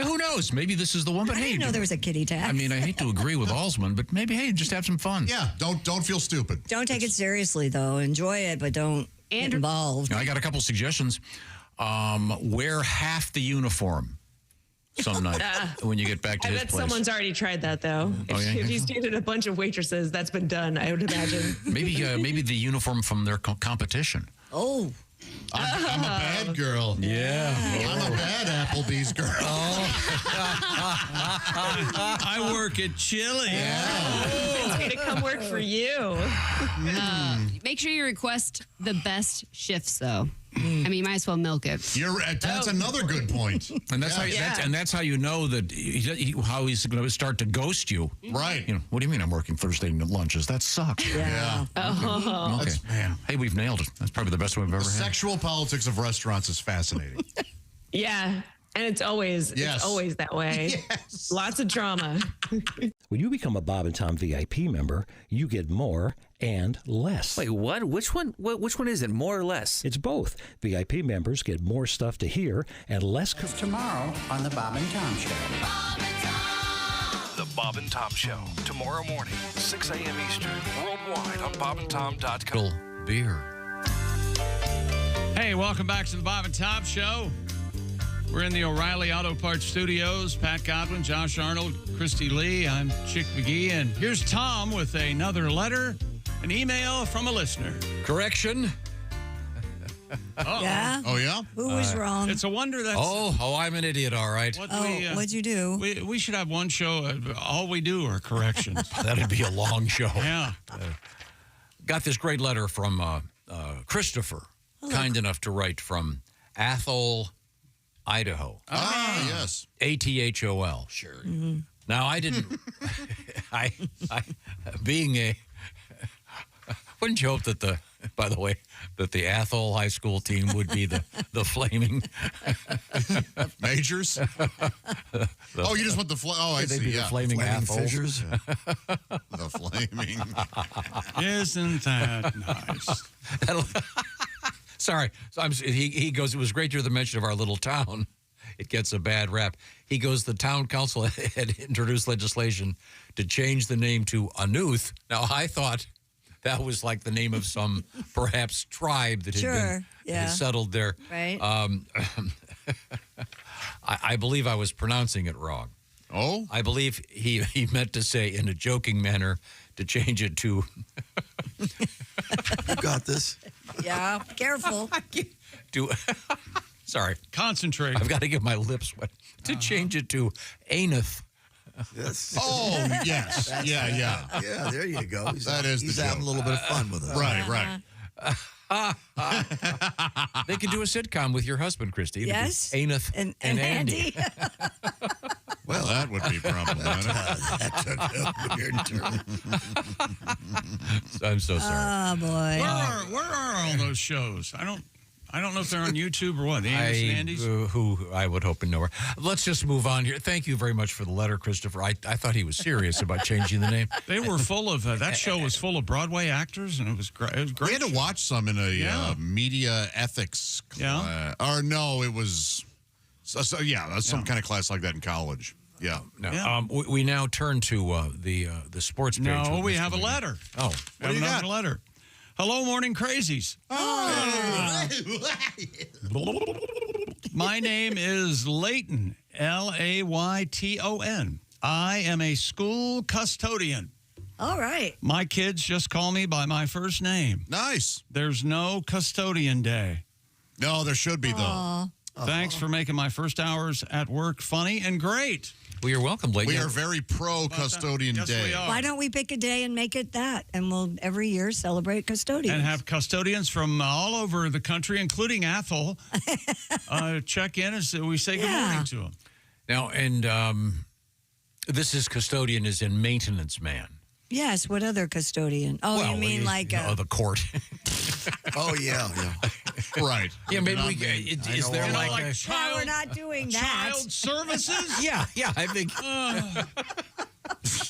Who knows? Maybe this is the one. But I hey, didn't know there was a kiddie tax. I mean, I hate to agree with Alsman, but maybe hey, just have some fun. Yeah. Don't feel stupid. Don't take it seriously, though. Enjoy it, but don't get involved. I got a couple suggestions. Wear half the uniform some night when you get back to I his bet place. someone's already tried that, though. If he's dated a bunch of waitresses, that's been done, I would imagine. Maybe the uniform from their competition. Oh. I'm a bad girl. Yeah. I'm a bad Applebee's girl. I work at Chili. It's going to come work for you. Make sure you request the best shifts, though. I mean, you might as well milk it. That's another good point. And that's how you know that how he's going to start to ghost you. Right. You know, what do you mean I'm working Thursday lunches? That sucks. Yeah. Okay. Man. Hey, we've nailed it. That's probably the best one we've ever had. Sexual politics of restaurants is fascinating. Yeah. And it's always that way. Yes. Lots of drama. When you become a Bob and Tom VIP member, you get more and less. Wait, what? Which one? Which one is it? More or less? It's both. VIP members get more stuff to hear and less. Tomorrow on the Bob and Tom Show. The Bob and Tom Show. Tomorrow morning, 6 a.m. Eastern. Worldwide on bobandtom.com. Beer. Hey, welcome back to the Bob and Tom Show. We're in the O'Reilly Auto Parts Studios. Pat Godwin, Josh Arnold, Christy Lee. I'm Chick McGee. And here's Tom with another letter, an email from a listener. Correction. Yeah? Oh, yeah? Who was wrong? It's a wonder that's... Oh, I'm an idiot, all right. What'd you do? We should have one show. All we do are corrections. That'd be a long show. Yeah. Got this great letter from Christopher, kind enough to write from Athol, Idaho. Yes. ATHOL. Sure. Mm-hmm. Now, I didn't... I being a... Wouldn't you hope that by the way, that the Athol High School team would be the Flaming... Majors? You just want the... I see. They'd be the Flaming Athols. The Flaming... Isn't that nice? Sorry. He goes, it was great to hear the mention of our little town. It gets a bad rap. He goes, the town council had introduced legislation to change the name to Anuth. Now, I thought that was like the name of some, perhaps, tribe that had settled there. Right. I believe I was pronouncing it wrong. Oh? I believe he meant to say in a joking manner to change it to... You got this. Yeah, careful. Sorry. Concentrate. I've got to get my lips wet. To change it to Aneth. Yes. Oh, yes. Yeah. Yeah, there you go. He's He's having a little bit of fun with us. Right. They could do a sitcom with your husband, Christy. Yes. Aneth and Andy. Well, that would be problematic. That took a weird turn. I'm so sorry. Oh, boy. Where are all those shows? I don't know if they're on YouTube or what. The Andes and Andes? Who I would hope and nowhere. Let's just move on here. Thank you very much for the letter, Christopher. I thought he was serious about changing the name. They were full of that show was full of Broadway actors, and it was great. It was great. We had to watch some in a media ethics class. Yeah. Or no, it was some kind of class like that in college. Yeah. No. We now turn to the sports page. No, we have a letter. Oh, we have another letter. Hello, Morning Crazies. My name is Layton, Layton. I am a school custodian. All right. My kids just call me by my first name. Nice. There's no custodian day. No, there should be, though. Thanks for making my first hours at work funny and great. Well, you're welcome, Layton. We are very pro-custodian day. We are. Why don't we pick a day and make it that? And we'll every year celebrate custodians. And have custodians from all over the country, including Athol, check in as we say good morning to them. Now, and this is custodian is in maintenance man. Yes, what other custodian? Oh, Well, you mean like the court? Oh, yeah. Right. Yeah, maybe is there like a no, we're not doing that. Child services? Yeah, I think.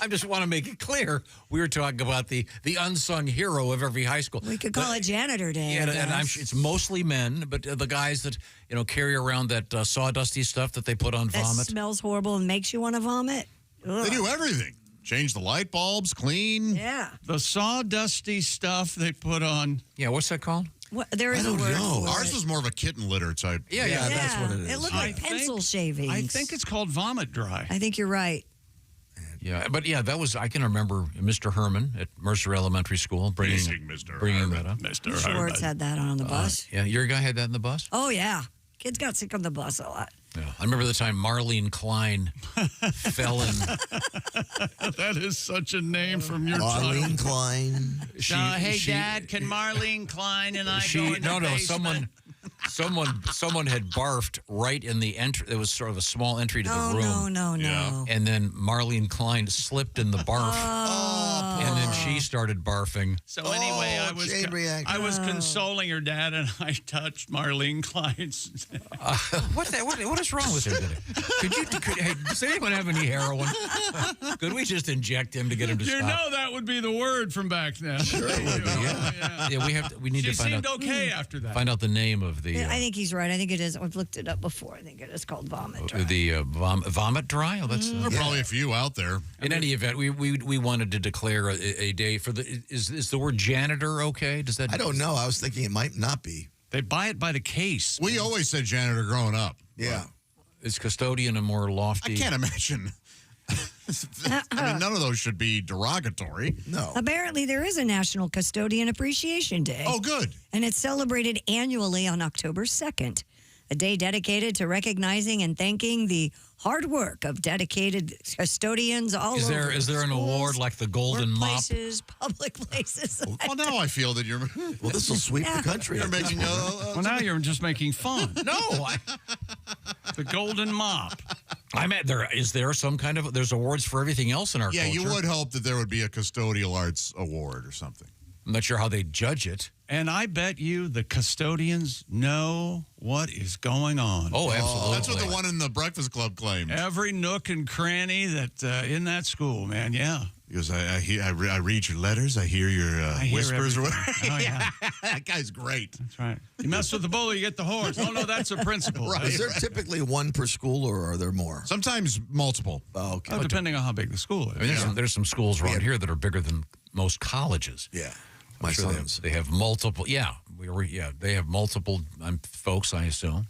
I just want to make it clear. We were talking about the unsung hero of every high school. We could call it janitor day. Yeah, and I'm sure it's mostly men, but the guys that carry around that sawdusty stuff that they put on that vomit. smells horrible and makes you want to vomit. Ugh. They do everything. Change the light bulbs, clean. Yeah. The sawdusty stuff they put on. Yeah, what's that called? What, there is a word for Ours it. was more of a kitten litter type. Yeah, that's what it is. It looked like pencil shavings. I think it's called vomit dry. I think you're right. Yeah, but that was, I can remember Mr. Herman at Mercer Elementary School bringing that up. Mr. Schwartz had that on the bus. Yeah, your guy had that in the bus? Oh, yeah. Kids got sick on the bus a lot. Yeah. I remember the time Marlene Klein fell in. That is such a name from your Marlene child. Klein. Hey, Dad, can Marlene Klein and I go in the basement? Someone had barfed right in the entry. There was sort of a small entry to the room. No. And then Marlene Klein slipped in the barf. And then she started barfing. So anyway, I was consoling her dad, and I touched Marlene Klein's. What is wrong with her today? Hey, does anyone have any heroin? Could we just inject him to get him to You stop? know that would be the word from back then. Sure it would be, yeah. Yeah, we need to find out. She seemed okay after that. Find out the name of the. I think he's right. I think it is. I've looked it up before. I think it is called vomit dry. The vomit dry. Oh, that's There are probably a few out there. In any event, we wanted to declare a day for the. Is the word janitor okay? Does that? I don't know. I was thinking it might not be. They buy it by the case. We always said janitor growing up. Yeah. Is custodian a more lofty? I can't imagine. I mean, none of those should be derogatory. No. Apparently, there is a National Custodian Appreciation Day. Oh, good. And it's celebrated annually on October 2nd, a day dedicated to recognizing and thanking the hard work of dedicated custodians all over. Is there an schools, award like the Golden Mop? Workplaces, public places. Well, now I feel that you're. Well, this will sweep the country. You're making. Well, now you're just making fun. No. The Golden Mop. I meant is there some kind of there's awards for everything else in our Yeah, culture? you would hope that there would be a custodial arts award or something. I'm not sure how they judge it. And I bet you the custodians know what is going on. Oh, absolutely. That's what the one in the Breakfast Club claimed. Every nook and cranny that in that school, man. Yeah. Because I read your letters, I hear your whispers or whatever. Oh, yeah. That guy's great. That's right. You mess with the bull, you get the horse. Oh, no, that's a principle. Right. Is there typically one per school, or are there more? Sometimes multiple. Oh, okay. Oh, depending on how big the school is. I mean, there's some schools around here that are bigger than most colleges. Yeah. I'm My sure son's. they have multiple. Yeah, they have multiple folks, I assume.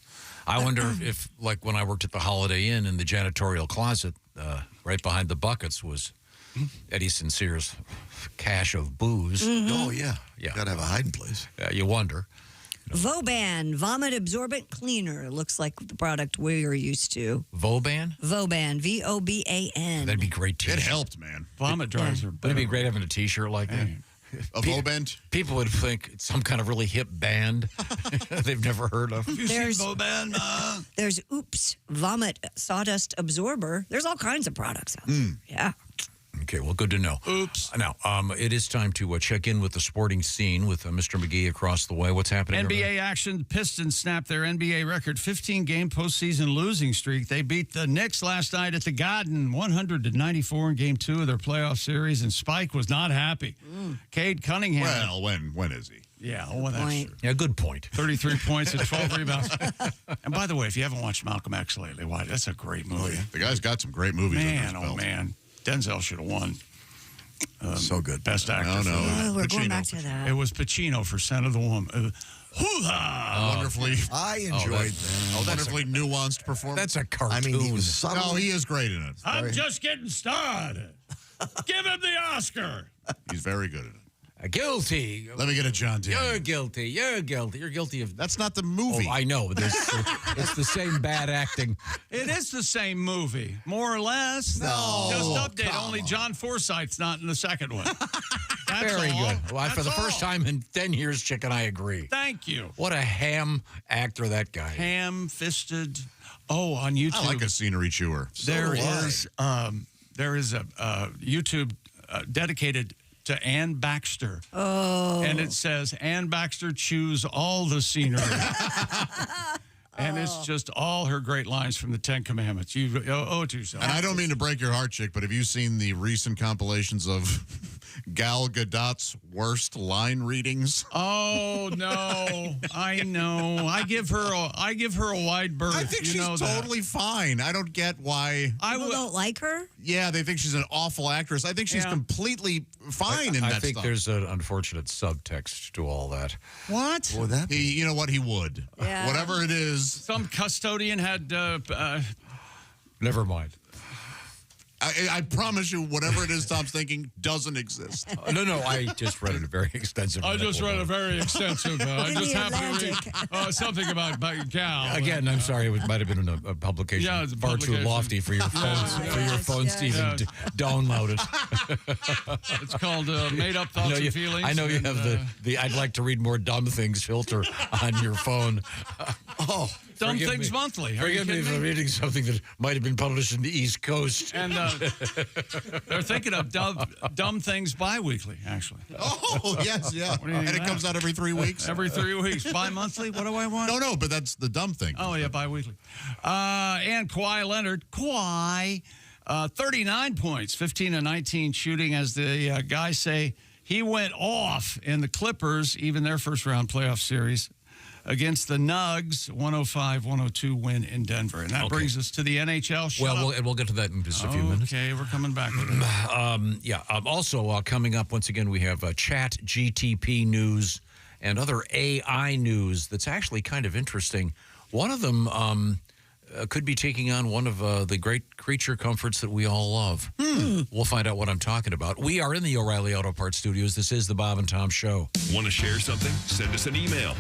I wonder if, like, when I worked at the Holiday Inn in the janitorial closet, right behind the buckets was Eddie Sincere's cache of booze. Oh, yeah. Yeah. Got to have a hiding place. You wonder. Voban, Vomit Absorbent Cleaner. Looks like the product we're used to. Voban? Voban, V-O-B-A-N. That'd be great t-shirt. It helped, man. Vomit dries are better. Wouldn't it be great having a t-shirt like that? A Vobent? People would think it's some kind of really hip band they've never heard of. You There's- seen Boban? There's Oops Vomit Sawdust Absorber. There's all kinds of products out there. Yeah. Okay, well, good to know. Oops. Now, it is time to check in with the sporting scene with Mr. McGee across the way. What's happening? NBA action. Pistons snapped their NBA record 15-game postseason losing streak. They beat the Knicks last night at the Garden, 100-94 in Game 2 of their playoff series, and Spike was not happy. Cade Cunningham. Well, when is he? Yeah, well, that's true. Yeah, good point. 33 points and 12 rebounds. And by the way, if you haven't watched Malcolm X lately, why? That's a great movie. The guy's got some great movies under his Man, belt. oh, man. Denzel should have won. So good. Best actor. No, Oh, we're going Pacino. back to that. It was Pacino for Scent of the Woman. Hoo-ha! Wonderfully. I enjoyed that. Wonderfully nuanced performance. That's a cartoon. I mean, he was subtle. No, he is great in it. I'm just getting started. Give him the Oscar. He's very good at it. Guilty. Let me get a John Deere. You're guilty. You're guilty. You're guilty of. That's not the movie. Oh, I know. But it's the same bad acting. It is the same movie, more or less. No. Just update. come Only on. John Forsythe's not in the second one. That's Very all. good. Well, for the That's first all. time in 10 years, Chicken, I agree. Thank you. What a ham actor that guy is. Ham-fisted, Oh, on YouTube. I like a scenery chewer. There is a YouTube dedicated to Ann Baxter. Oh. And it says, Ann Baxter chews all the scenery. And it's just all her great lines from the Ten Commandments. You owe it to yourself. And I don't mean to break your heart, chick, but have you seen the recent compilations of Gal Gadot's worst line readings? Oh no, I know. I give her a wide berth. I think she's totally fine. I don't get why. People don't like her? Yeah, they think she's an awful actress. I think she's completely fine in that I think stuff. there's an unfortunate subtext to all that. What? Would that be? You know what? He would. Yeah. Whatever it is. Some custodian had. Never mind. I promise you, whatever it is Tom's thinking doesn't exist. No, I just read a very extensive. I just read a very extensive. I In just the happened to read something about Gal. Again, I'm sorry, it might have been a publication it's a far too publication. lofty for your phones to even download it. It's called Made Up Thoughts and Feelings. I know you have the I'd like to read more dumb things filter on your phone. Dumb Forgive Things me. Monthly. Are Forgive you me kidding for reading something that might have been published in the East Coast. And they're thinking of dumb Things bi-weekly, actually. Oh, yes, yeah. What do you think And of it comes that? out every 3 weeks? Every 3 weeks. Bi-monthly? What do I want? No, but that's the dumb thing. Oh, yeah, bi-weekly. And Kawhi Leonard. 39 points, 15 and 19 shooting, as the guys say. He went off in the Clippers, even their first-round playoff series, against the Nugs, 105-102 win in Denver. And that brings us to the NHL. We'll get to that in just a few minutes. Okay, we're coming back with it. Also, coming up, once again, we have Chat GTP news and other AI news that's actually kind of interesting. One of them could be taking on one of the great creature comforts that we all love. We'll find out what I'm talking about. We are in the O'Reilly Auto Parts Studios. This is the Bob and Tom Show. Want to share something? Send us an email.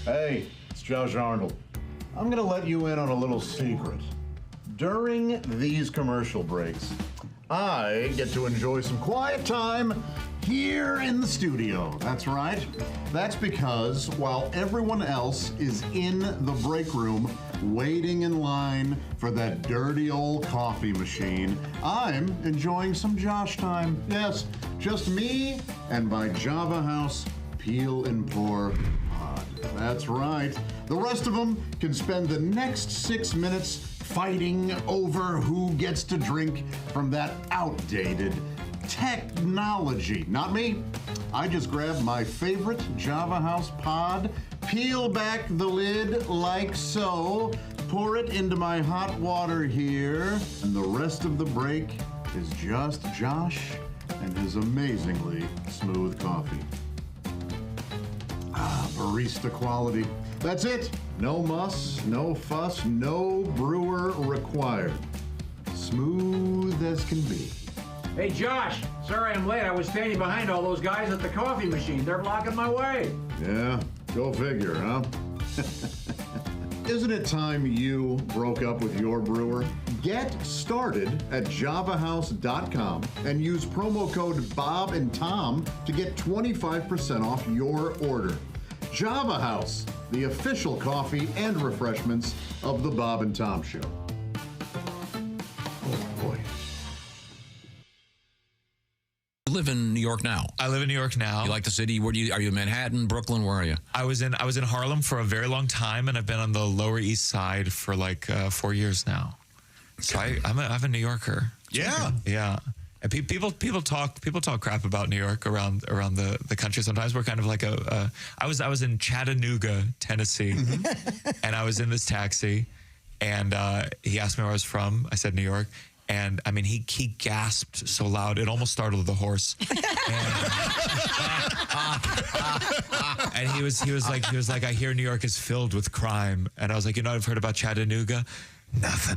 Hey, it's Josh Arnold. I'm going to let you in on a little secret. During these commercial breaks, I get to enjoy some quiet time here in the studio. That's right. That's because while everyone else is in the break room waiting in line for that dirty old coffee machine, I'm enjoying some Josh time. Yes, just me and my Java House Peel and Pour pod. That's right. The rest of them can spend the next 6 minutes fighting over who gets to drink from that outdated technology. Not me. I just grab my favorite Java House pod, peel back the lid like so, pour it into my hot water here, and the rest of the break is just Josh and his amazingly smooth coffee. Barista quality. That's it. No muss, no fuss, no brewer required. Smooth as can be. Hey, Josh. Sorry I'm late. I was standing behind all those guys at the coffee machine. They're blocking my way. Yeah, go figure, huh? Isn't it time you broke up with your brewer? Get started at javahouse.com and use promo code Bob and Tom to get 25% off your order. Java House, the official coffee and refreshments of the Bob and Tom Show. Oh, boy. You live in New York now. I live in New York now. You like the city? Are you in Manhattan, Brooklyn? Where are you? I was in Harlem for a very long time, and I've been on the Lower East Side for like 4 years now. So I'm a New Yorker. Yeah. Yeah. And people talk crap about New York around the country. Sometimes we're kind of like I was in Chattanooga, Tennessee, and I was in this taxi, and he asked me where I was from. I said New York, and I mean he gasped so loud it almost startled the horse. And he was like I hear New York is filled with crime, and I was like, I've heard about Chattanooga. Nothing.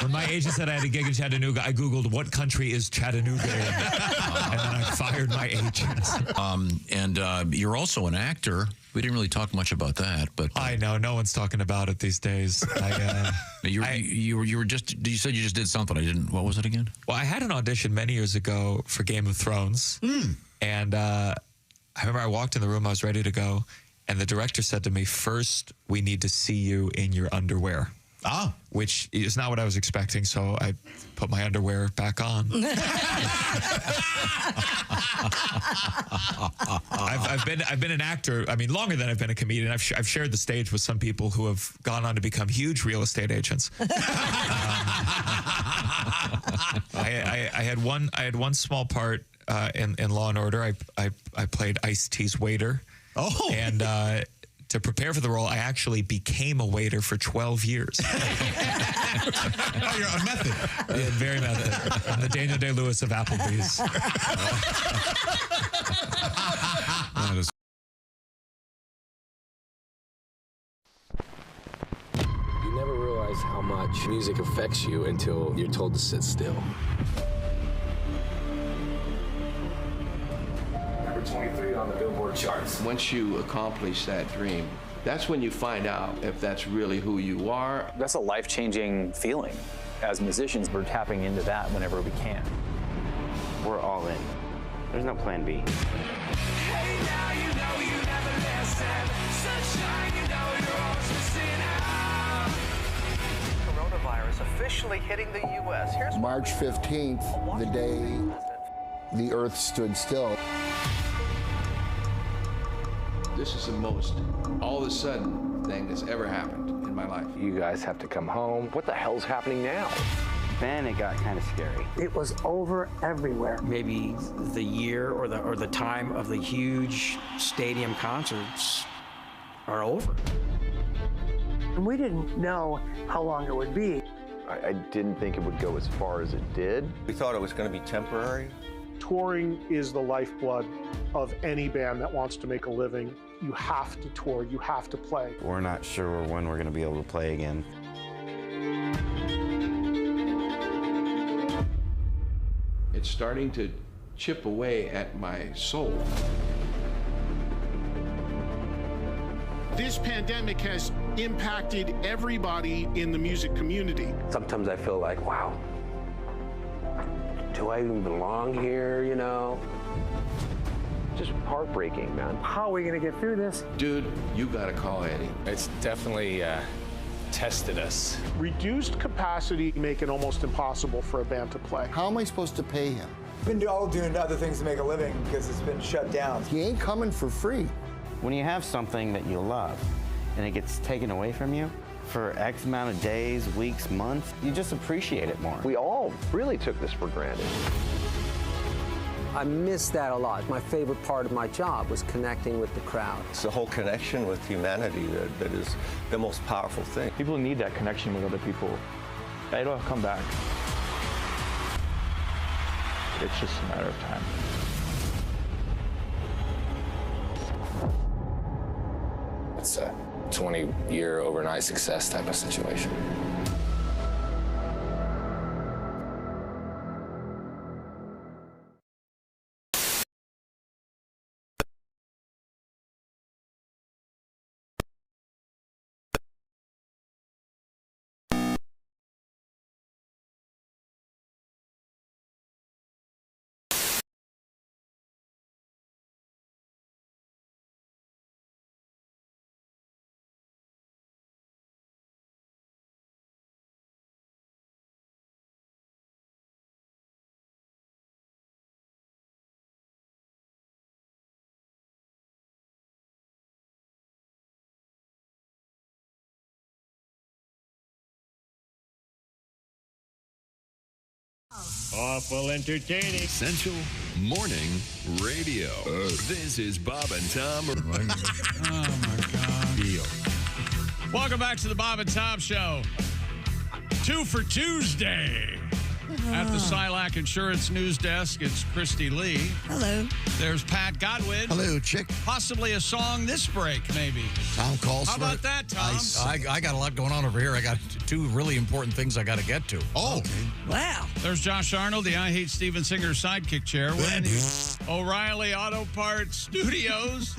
When my agent said I had a gig in Chattanooga, I Googled what country is Chattanooga in, and then I fired my agent. And you're also an actor. We didn't really talk much about that, but I know no one's talking about it these days. You said you just did something. I didn't. What was it again? Well, I had an audition many years ago for Game of Thrones. And I remember I walked in the room, I was ready to go, and the director said to me, first, we need to see you in your underwear. Ah. Which is not what I was expecting, so I put my underwear back on. I've been an actor, I mean, longer than I've been a comedian. I've shared the stage with some people who have gone on to become huge real estate agents. I had one small part in Law and Order. I played Ice-T's waiter. Oh. And to prepare for the role, I actually became a waiter for 12 years. Oh, you're a method. Yeah, very method. I'm the Daniel Day-Lewis of Applebee's. That is. You never realize how much music affects you until you're told to sit still. Number 23 on the Billboard charts. Once you accomplish that dream, that's when you find out if that's really who you are. That's a life-changing feeling. As musicians, we're tapping into that whenever we can. We're all in. There's no plan B. Hey, now you know you never listen. Sunshine, you know you're always missing out. Coronavirus officially hitting the U.S. Here's March 15th, the day the Earth stood still. This is the most all of a sudden thing that's ever happened in my life. You guys have to come home. What the hell's happening now? Then it got kind of scary. It was over everywhere. Maybe the year or the time of the huge stadium concerts are over. And we didn't know how long it would be. I didn't think it would go as far as it did. We thought it was going to be temporary. Touring is the lifeblood of any band that wants to make a living. You have to tour, you have to play. We're not sure when we're going to be able to play again. It's starting to chip away at my soul. This pandemic has impacted everybody in the music community. Sometimes I feel like, wow, do I even belong here, you know? Just heartbreaking, man. How are we going to get through this? Dude, you got to call Eddie. It's definitely tested us. Reduced capacity make it almost impossible for a band to play. How am I supposed to pay him? Been all doing other things to make a living because it's been shut down. He ain't coming for free. When you have something that you love and it gets taken away from you for X amount of days, weeks, months, you just appreciate it more. We all really took this for granted. I miss that a lot. My favorite part of my job was connecting with the crowd. It's the whole connection with humanity that is the most powerful thing. People need that connection with other people. It'll come back. It's just a matter of time. It's a 20-year overnight success type of situation. Awful entertaining. Essential Morning Radio. This is Bob and Tom. Oh, my God. Deal. Welcome back to the Bob and Tom Show. 2 for Tuesday. At the Silac Insurance News Desk, it's Christy Lee. Hello. There's Pat Godwin. Hello, chick. Possibly a song this break, maybe. Tom calls. How about that, Tom? I got a lot going on over here. I got 2 really important things I got to get to. Oh. Okay. Wow. There's Josh Arnold, the I Hate Steven Singer sidekick chair. We're in the O'Reilly Auto Parts Studios.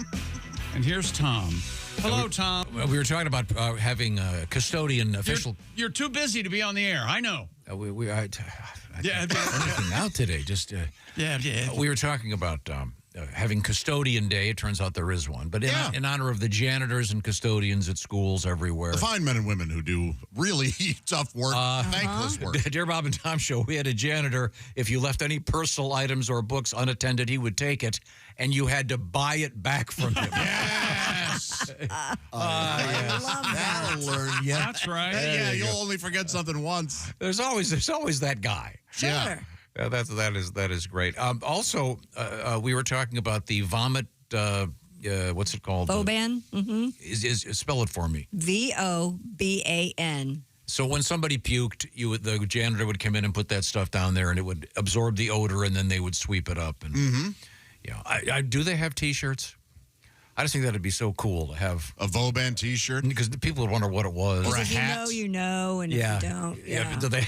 And here's Tom. Hello, Tom. We were talking about having a custodian official. You're too busy to be on the air. I know. I anything out today. Just yeah. We were talking about having custodian day. It turns out there is one, but in honor of the janitors and custodians at schools everywhere. The fine men and women who do really tough work, thankless work. Dear Bob and Tom Show, we had a janitor. If you left any personal items or books unattended, he would take it, and you had to buy it back from him. Yes. Yes. That'll learn you. That's right. Yeah, you'll only forget something once. There's always that guy. Sure. Yeah. That is great. Also, we were talking about the vomit. What's it called? Voban. Is spell it for me. VOBAN. So when somebody puked, the janitor would come in and put that stuff down there, and it would absorb the odor, and then they would sweep it up. And do they have T-shirts? I just think that'd be so cool to have a Voban T-shirt because the people would wonder what it was. Or a If hat. you know, and if you don't, Do they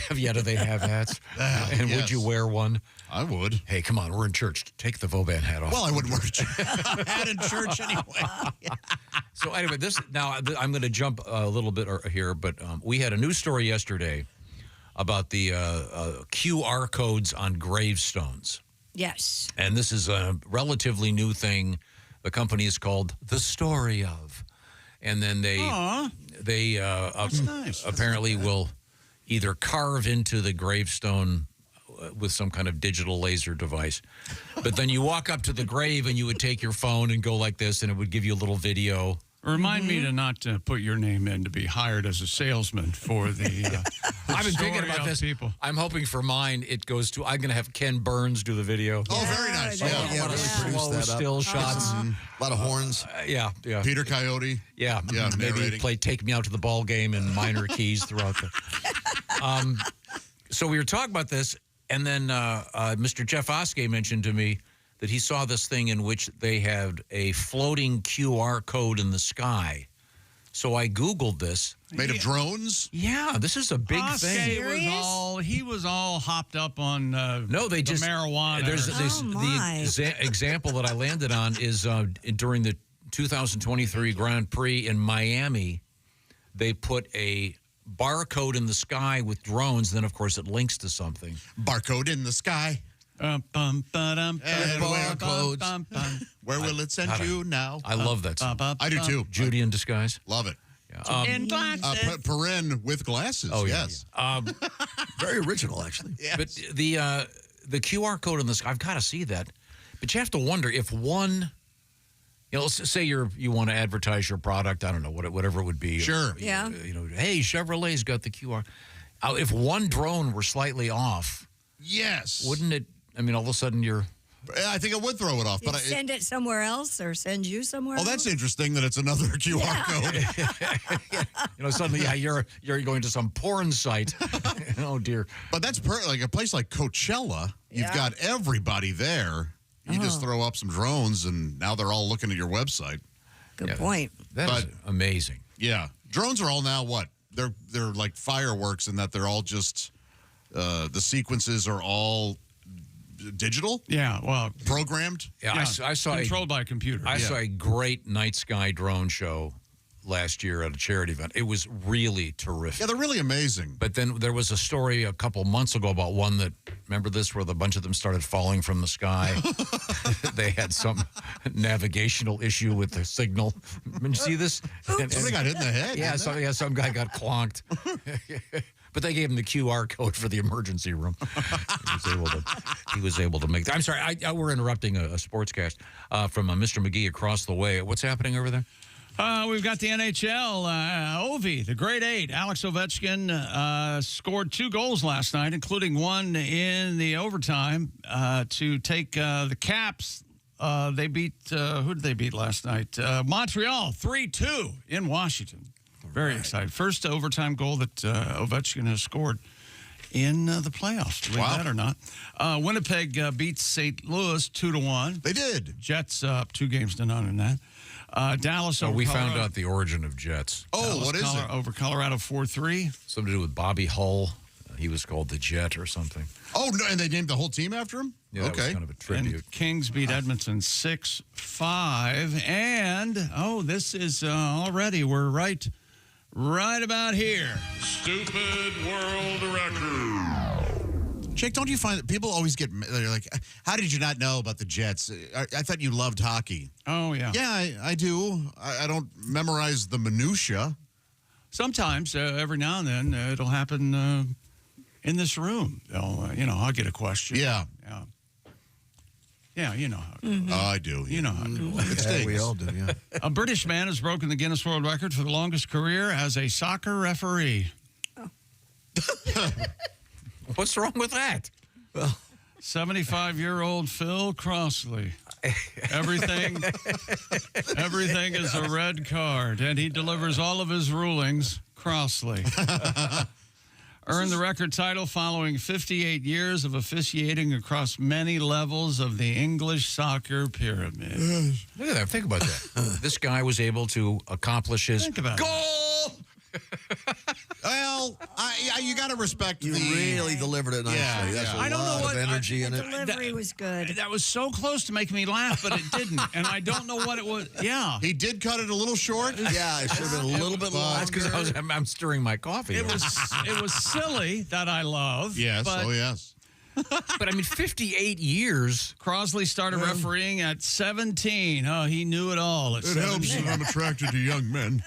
have hats? And would you wear one? I would. Hey, come on, we're in church. Take the Voban hat off. Well, I wouldn't wear a hat in church anyway. So anyway, I'm going to jump a little bit here, but we had a news story yesterday about the QR codes on gravestones. Yes. And this is a relatively new thing. The company is called The Story Of. And then they nice. apparently will either carve into the gravestone with some kind of digital laser device. But then you walk up to the grave and you would take your phone and go like this, and it would give you a little video. Remind me to not put your name in to be hired as a salesman for the. I've been thinking about this. People. I'm hoping for mine. It goes to. I'm going to have Ken Burns do the video. Oh, very nice. Really slow still shots. A lot of horns. Yeah. Peter Coyote. Yeah. Maybe narrating. play "Take Me Out to the Ball Game" in minor keys throughout the. So we were talking about this, and then Mr. Jeff Oskey mentioned to me that he saw this thing in which they had a floating QR code in the sky. So I Googled this. Made of drones? Yeah, this is a big thing. He was all hopped up on marijuana. The example that I landed on is during the 2023 Grand Prix in Miami, they put a barcode in the sky with drones. Then, of course, it links to something. Barcode in the sky. Barcodes. Where will it send you now? I love that song. I do too. Judy in Disguise. Love it. Yeah. In glasses. Perrin with glasses. Oh, yes. Very original, actually. Yes. But the QR code in this, I've got to see that. But you have to wonder if one, let's say you want to advertise your product. I don't know whatever it would be. Sure. Yeah. Hey, Chevrolet's got the QR. If one drone were slightly off. Yes. Wouldn't it? I mean, all of a sudden you're. I think it would throw it off. But Send it somewhere else or send you somewhere else? Oh, that's interesting that it's another QR code. Suddenly, you're going to some porn site. Oh, dear. But that's like a place like Coachella. You've got everybody there. You just throw up some drones, and now they're all looking at your website. Good point. That's amazing. Yeah. Drones are all now what? They're like fireworks in that they're all just... the sequences are all digital? Yeah, well... Programmed? Yeah, I saw controlled by a computer. I saw a great night sky drone show last year at a charity event. It was really terrific. Yeah, they're really amazing. But then there was a story a couple months ago about one that, remember this, where a bunch of them started falling from the sky? They had some navigational issue with the signal. Did you see this? Somebody got hit in the head. Yeah, some guy got clonked. But they gave him the QR code for the emergency room. He was able to make that. I'm sorry, we're interrupting a sportscast from Mr. McGee across the way. What's happening over there? We've got the NHL. Ovi, the grade 8. Alex Ovechkin scored 2 goals last night, including one in the overtime to take the Caps. They beat, who did they beat last night? Montreal, 3-2 in Washington. Very excited. First overtime goal that Ovechkin has scored in the playoffs. Believe that or not. Winnipeg beats St. Louis 2-1. They did. Jets up 2-0 in that. Dallas over we Colorado. found out the origin of Jets. Oh, Dallas, what is it? Over Colorado 4-3. Something to do with Bobby Hull. He was called the Jet or something. Oh, no, and they named the whole team after him? Yeah, that was kind of a tribute. And Kings beat Edmonton 6-5. And, this is already, we're right about here. Stupid world record. Jake, don't you find that people always they're like, how did you not know about the Jets? I thought you loved hockey. Oh, yeah. Yeah, I do. I don't memorize the minutia. Sometimes, every now and then, it'll happen in this room. I'll get a question. Yeah. Yeah. Yeah, you know how it goes. Oh, I do. You know how it goes. Yeah, we all do, yeah. A British man has broken the Guinness World Record for the longest career as a soccer referee. What's wrong with that? Well, 75-year-old Phil Crossley. Everything is a red card, and he delivers all of his rulings. Crossley earned the record title following 58 years of officiating across many levels of the English soccer pyramid. Look at that. Think about that. This guy was able to accomplish his goal. Well, you got to respect you really delivered it nicely. Yeah, That's a I don't know lot what of energy in The it. delivery was good. That was so close to making me laugh, but it didn't. And I don't know what it was. Yeah. He did cut it a little short. Yeah, it should have been a little bit longer. That's because I'm stirring my coffee. It was silly that I love. Yes, but, yes. But, 58 years. Crossley started refereeing at 17. Oh, he knew it all at 17. It helps that I'm attracted to young men.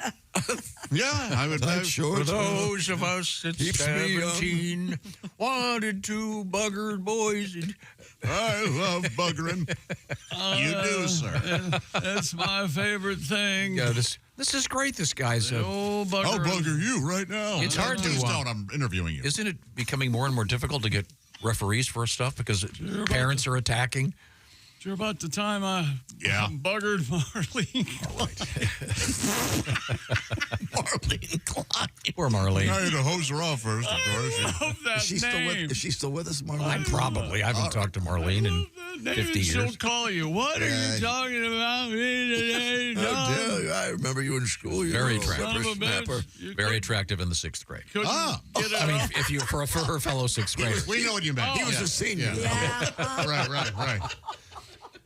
Yeah, I would. For those of us at 17 wanted to bugger boys. I love buggering. You do, sir. That's my favorite thing. Yeah, this is great. This guy's. Oh, bugger. I'll bugger you right now. It's hard to. Please don't. I'm interviewing you. Isn't it becoming more and more difficult to get referees for stuff because parents are attacking? You're about the time I buggered Marlene Marlene Klein. Poor Marlene. I had to hose her off first, of course. I love that name. Is she still with us, Marlene? I haven't talked to Marlene in 50 years. She'll call you. What are you talking about me today, John? I remember you in school. Very attractive. Very attractive in the 6th grade. If you for her fellow 6th graders. We know what you meant. He was a senior. Yeah. Right.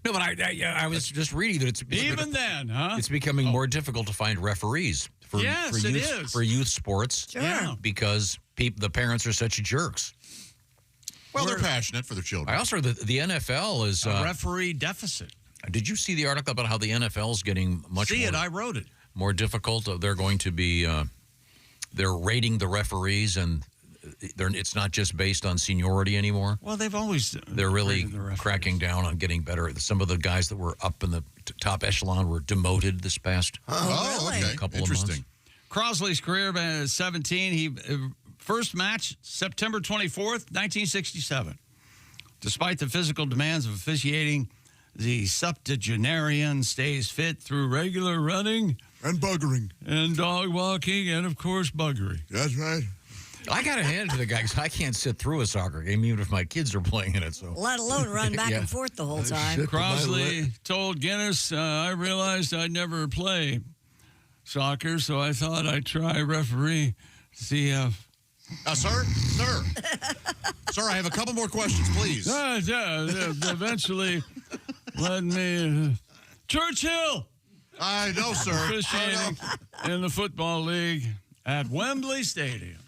No, but I was just reading that it's even then, huh? It's becoming more difficult to find referees for youth sports. Sure. Yeah. Because the parents are such jerks. Well, they're passionate for their children. I also heard that the NFL is a referee deficit. Did you see the article about how the NFL is getting much more? I wrote it. More difficult. They're going to be. They're rating the referees, and it's not just based on seniority anymore. Well, they've always. They're really cracking down on getting better. Some of the guys that were up in the top echelon were demoted this past okay. couple Interesting. of months. Crossley's career at 17. He first match September 24th, 1967. Despite the physical demands of officiating, the septuagenarian stays fit through regular running and buggering and dog walking and, of course, buggery. That's right. I got to hand it to the guy because I can't sit through a soccer game even if my kids are playing in it. So, let alone run back and forth the whole time. Crossley told Guinness, I realized I'd never play soccer, so I thought I'd try referee to see how... Sir, I have a couple more questions, please. Eventually led me Churchill. I know, sir. Officiating in the Football League at Wembley Stadium.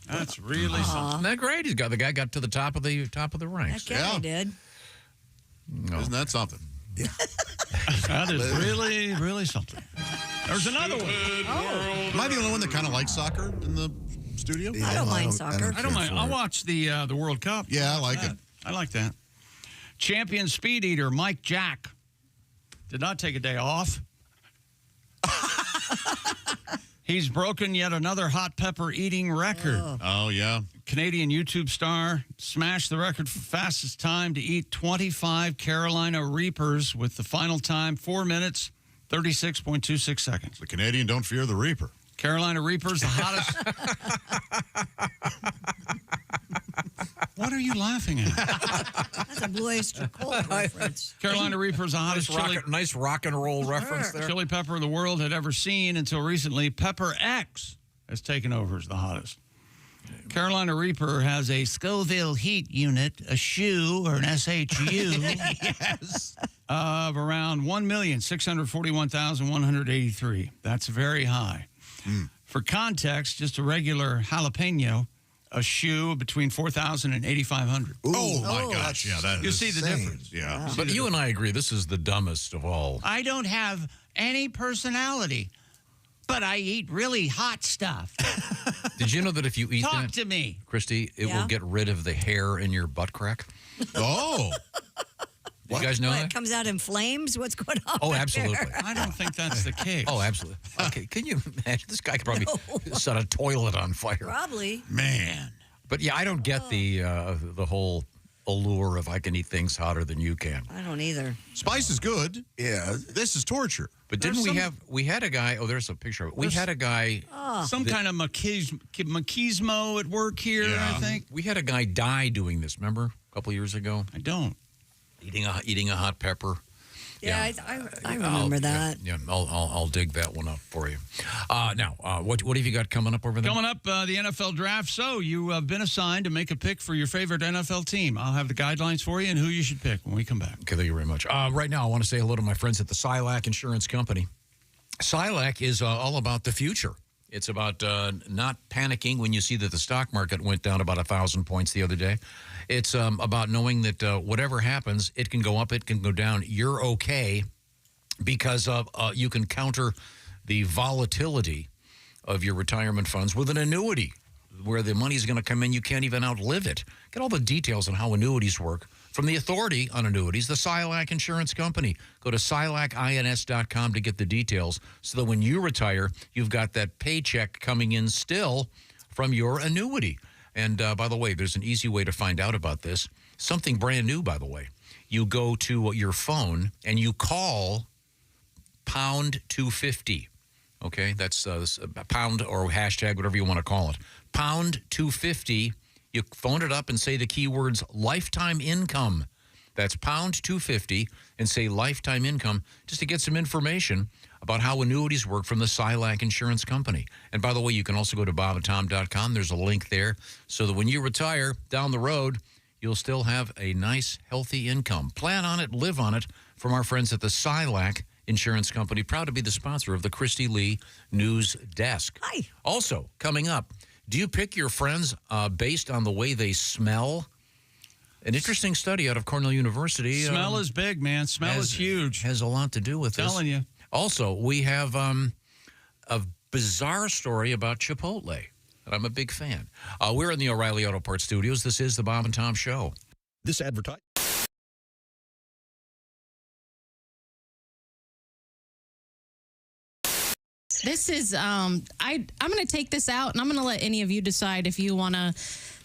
That's really something. Isn't that great? The guy got to the top of the ranks. He did. No. Isn't that something? Yeah. That is really, really something. There's another one. Am I the only one that kind of likes soccer in the studio? Yeah, I don't mind soccer. I don't mind. I'll watch the World Cup. Yeah, I like it. I like that. Champion speed eater Mike Jack did not take a day off. He's broken yet another hot pepper eating record. Oh, yeah. Canadian YouTube star smashed the record for fastest time to eat 25 Carolina Reapers with the final time 4 minutes, 36.26 seconds. The Canadian don't fear the Reaper. Carolina Reapers, the hottest. What are you laughing at? That's a Blue Oyster Cult reference. Carolina Reapers, the hottest nice rock and roll reference there. Chili pepper the world had ever seen until recently. Pepper X has taken over as the hottest. Carolina Reaper has a Scoville heat unit, a SHU or an SHU, yes, of around 1,641,183. That's very high. For context, just a regular jalapeno a shoe between $4,000 and $8,500. Oh, my gosh. Yeah, that You is see the insane. difference. Yeah. But you and I agree this is the dumbest of all. I don't have any personality, but I eat really hot stuff. Did you know that if you eat Talk that, to me. Christy, it will get rid of the hair in your butt crack? Oh. You guys know What, that? it comes out in flames? What's going on? Oh, back absolutely. there? I don't think that's the case. Oh, absolutely. Okay, can you imagine? This guy could probably set a toilet on fire. Probably. Man. But yeah, I don't get the whole allure of I can eat things hotter than you can. I don't either. Spice is good. Yeah. This is torture. But didn't we had a guy, there's a picture of it. We had a guy. Some kind of machismo at work here, I think. We had a guy die doing this, remember? A couple years ago. I don't. Eating a hot pepper. Yeah, I remember that. Yeah, I'll dig that one up for you. Now, what have you got coming up over there? Coming up, the NFL draft. So you have been assigned to make a pick for your favorite NFL team. I'll have the guidelines for you and who you should pick when we come back. Okay, thank you very much. Right now, I want to say hello to my friends at the Silac Insurance Company. Silac is all about the future. It's about not panicking when you see that the stock market went down about 1,000 points the other day. It's about knowing that whatever happens, it can go up, it can go down. You're okay because you can counter the volatility of your retirement funds with an annuity where the money's going to come in. You can't even outlive it. Get all the details on how annuities work from the authority on annuities, the Silac Insurance Company. Go to silacins.com to get the details so that when you retire, you've got that paycheck coming in still from your annuity. And by the way, there's an easy way to find out about this. Something brand new, by the way. You go to your phone and you call pound 250. Okay, that's pound or hashtag, whatever you want to call it. Pound 250. You phone it up and say the keywords lifetime income. That's pound 250 and say lifetime income just to get some information about how annuities work from the Silac Insurance Company. And by the way, you can also go to bobandtom.com. There's a link there so that when you retire down the road, you'll still have a nice, healthy income. Plan on it, live on it from our friends at the Silac Insurance Company. Proud to be the sponsor of the Christy Lee News Desk. Hi. Also, coming up, do you pick your friends based on the way they smell? An interesting study out of Cornell University. Smell is big, man. Smell is huge. Has a lot to do with this. Telling you. Also, we have a bizarre story about Chipotle that I'm a big fan. We're in the O'Reilly Auto Parts Studios. This is the Bob and Tom Show. This advertisement. This is, I'm going to take this out, and I'm going to let any of you decide if you want to.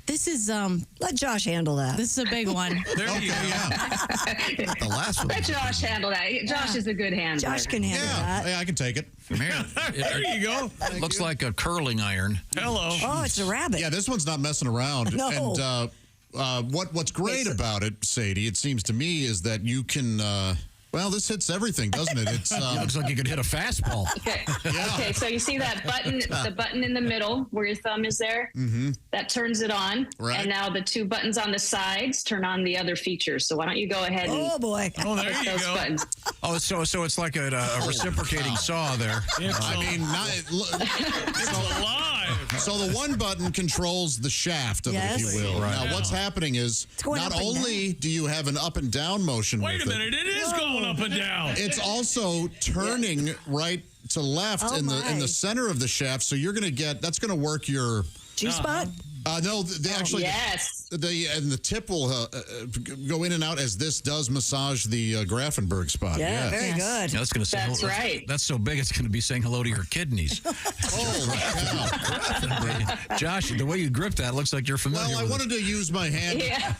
This is, let Josh handle that. This is a big one. There you go. The last one. Let Josh handle that. Josh is a good handler. Josh can handle that. Yeah, I can take it. There you go. It looks like a curling iron. Hello. Oh, it's a rabbit. Yeah, this one's not messing around. No. And what's great about it, Sadie, it seems to me, is that you can. Well, this hits everything, doesn't it? It's it looks like you could hit a fastball. Okay. Yeah. Okay, so you see that button, the button in the middle where your thumb is there? Mm-hmm. That turns it on. Right. And now the two buttons on the sides turn on the other features. So why don't you go ahead and Oh, boy. Oh, there push you those go. buttons. Oh, so it's like a reciprocating saw there. I mean, It's alive. so the one button controls the shaft of it, if you will. Right. Now, what's happening is going not up and only do you have an up and down motion Wait with a minute. It is going up and down. it's also turning right to left Oh, in my. the center of the shaft. So you're going to get that's going to work your. G-spot? No, they actually. Yes. The tip will go in and out as this does massage the Grafenberg spot. Yeah, very good. Yeah, that's going to say That's right. That's so big it's going to be saying hello to your kidneys. Josh, the way you grip that looks like you're familiar. Well, I with wanted to use my hand. Yeah.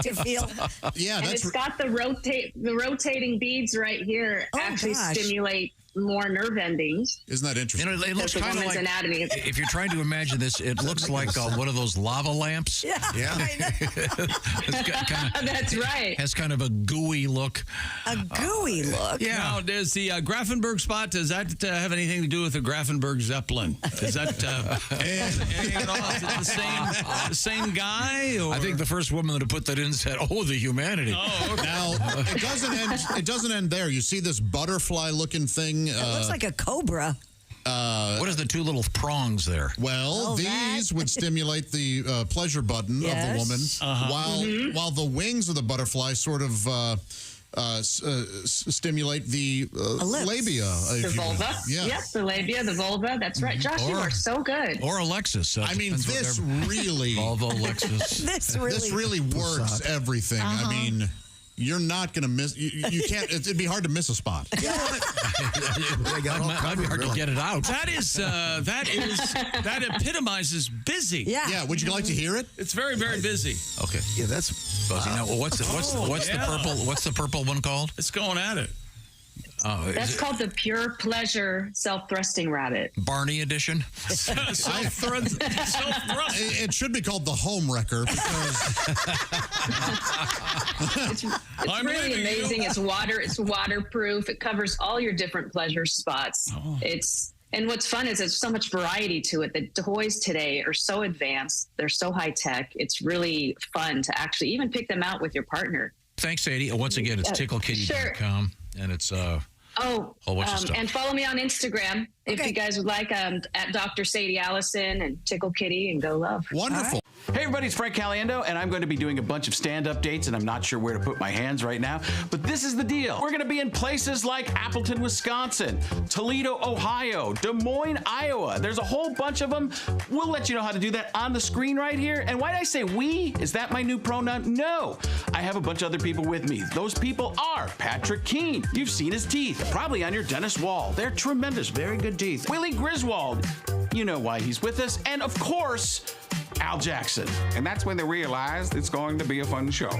To feel. Yeah, And that's it's got the rotating beads right here actually gosh. stimulate more nerve endings. isn't that interesting? You know, it looks That's a kind of woman's like, anatomy. if you're trying to imagine this, it looks like one of those lava lamps. Yeah. It's got That's right. has kind of a gooey look. A gooey look. Yeah. Now, does the Grafenberg spot, does that have anything to do with the Grafenberg Zeppelin? Is that anything at all? Is it the same guy? Or? I think the first woman that put that in said, "Oh, the humanity." Oh, okay. Now it doesn't end. It doesn't end there. You see this butterfly-looking thing. It looks like a cobra. What is the two little prongs there? Well, these would stimulate the pleasure button of the woman, while the wings of the butterfly sort of stimulate the labia. The vulva. Yeah. Yep, the labia, the vulva. That's right. Josh, you are so good. Or Alexis. I mean, this really... Vulva, Alexis. This really works everything. I mean... You're not going to miss. You can't. It'd be hard to miss a spot. Might be hard to get it out. That epitomizes busy. Yeah. Would you like to hear it? It's very, very busy. Okay. Yeah, that's fuzzy. Now, what's the purple? What's the purple one called? It's going at it. That's called the Pure Pleasure Self-Thrusting Rabbit. Barney edition? Self-thrust. It should be called the Home Wrecker because It's really amazing. It's waterproof. It covers all your different pleasure spots. And what's fun is there's so much variety to it. The toys today are so advanced. They're so high tech. It's really fun to actually even pick them out with your partner. Thanks, Sadie. Once again, it's ticklekitty.com, and it's a whole bunch of stuff. And follow me on Instagram if you guys would like, at Dr. Sadie Allison and Tickle Kitty and Go Love. Wonderful. Hey everybody, it's Frank Caliendo, and I'm going to be doing a bunch of stand-up dates, and I'm not sure where to put my hands right now, but this is the deal. We're going to be in places like Appleton, Wisconsin, Toledo, Ohio, Des Moines, Iowa. There's a whole bunch of them. We'll let you know how to do that on the screen right here. And why did I say we? Is that my new pronoun? No. I have a bunch of other people with me. Those people are Patrick Keene. You've seen his teeth, probably on your dentist wall. They're tremendous, very good teeth. Willie Griswold. You know why he's with us. And of course, Al Jackson. And that's when they realized it's going to be a fun show.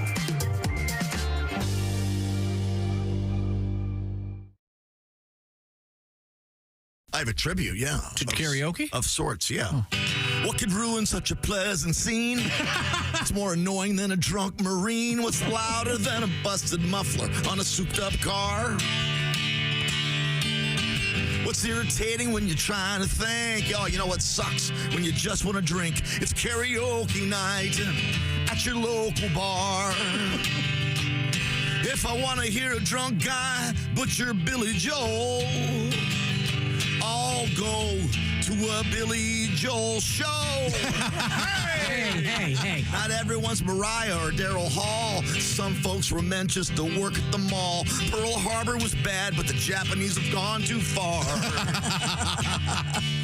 I have a tribute, yeah. To karaoke? Of sorts, yeah. What could ruin such a pleasant scene? It's more annoying than a drunk Marine. What's louder than a busted muffler on a souped-up car? What's irritating when you're trying to think? Oh, you know what sucks? When you just want to drink. It's karaoke night at your local bar. If I want to hear a drunk guy butcher Billy Joel, I'll go to a Billy Joel show. Hey. Not everyone's Mariah or Daryl Hall. Some folks were meant just to work at the mall. Pearl Harbor was bad, but the Japanese have gone too far.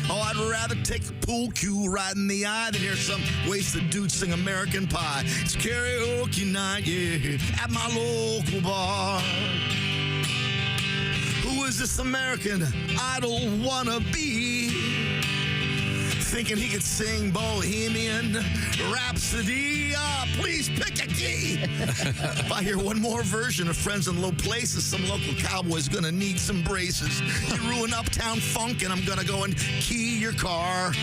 Oh, I'd rather take a pool cue right in the eye than hear some wasted dude sing American Pie. It's karaoke night, yeah, at my local bar. Who is this American Idol wannabe? Thinking he could sing Bohemian Rhapsody. Please pick a key. If I hear one more version of Friends in Low Places, some local cowboy's gonna need some braces. You ruin Uptown Funk and I'm gonna go and key your car.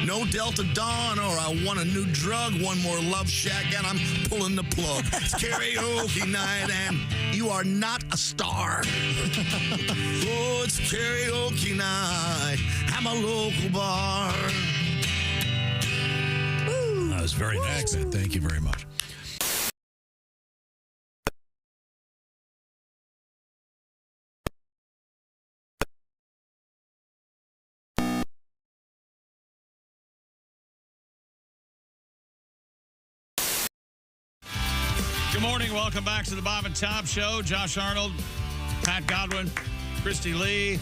No Delta Dawn or I want a new drug. One more Love Shack and I'm pulling the plug. It's karaoke night and you are not a star. Oh, it's karaoke night at my local bar. That was very nice. Thank you very much. Good morning. Welcome back to the Bob and Tom Show. Josh Arnold, Pat Godwin, Christy Lee.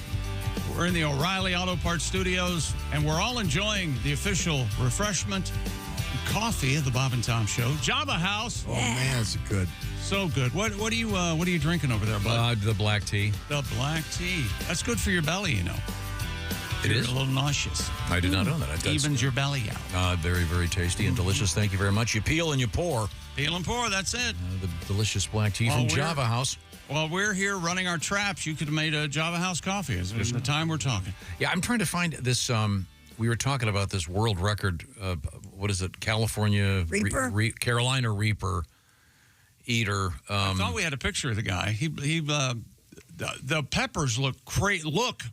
We're in the O'Reilly Auto Parts Studios, and we're all enjoying the official refreshment and coffee of the Bob and Tom Show. Java House. Oh, man, it's good. So good. What are you drinking over there, bud? The black tea. The black tea. That's good for your belly, you know. It is? A little nauseous. I did not know that. It evens your belly out. Very, very tasty and delicious. Thank you very much. You peel and you pour. Peel and pour, that's it. The delicious black tea from Java House. While we're here running our traps, you could have made a Java House coffee. Is the time we're talking. Yeah, I'm trying to find this. We were talking about this world record. What is it? California Reaper? Carolina Reaper eater. I thought we had a picture of the guy. The peppers look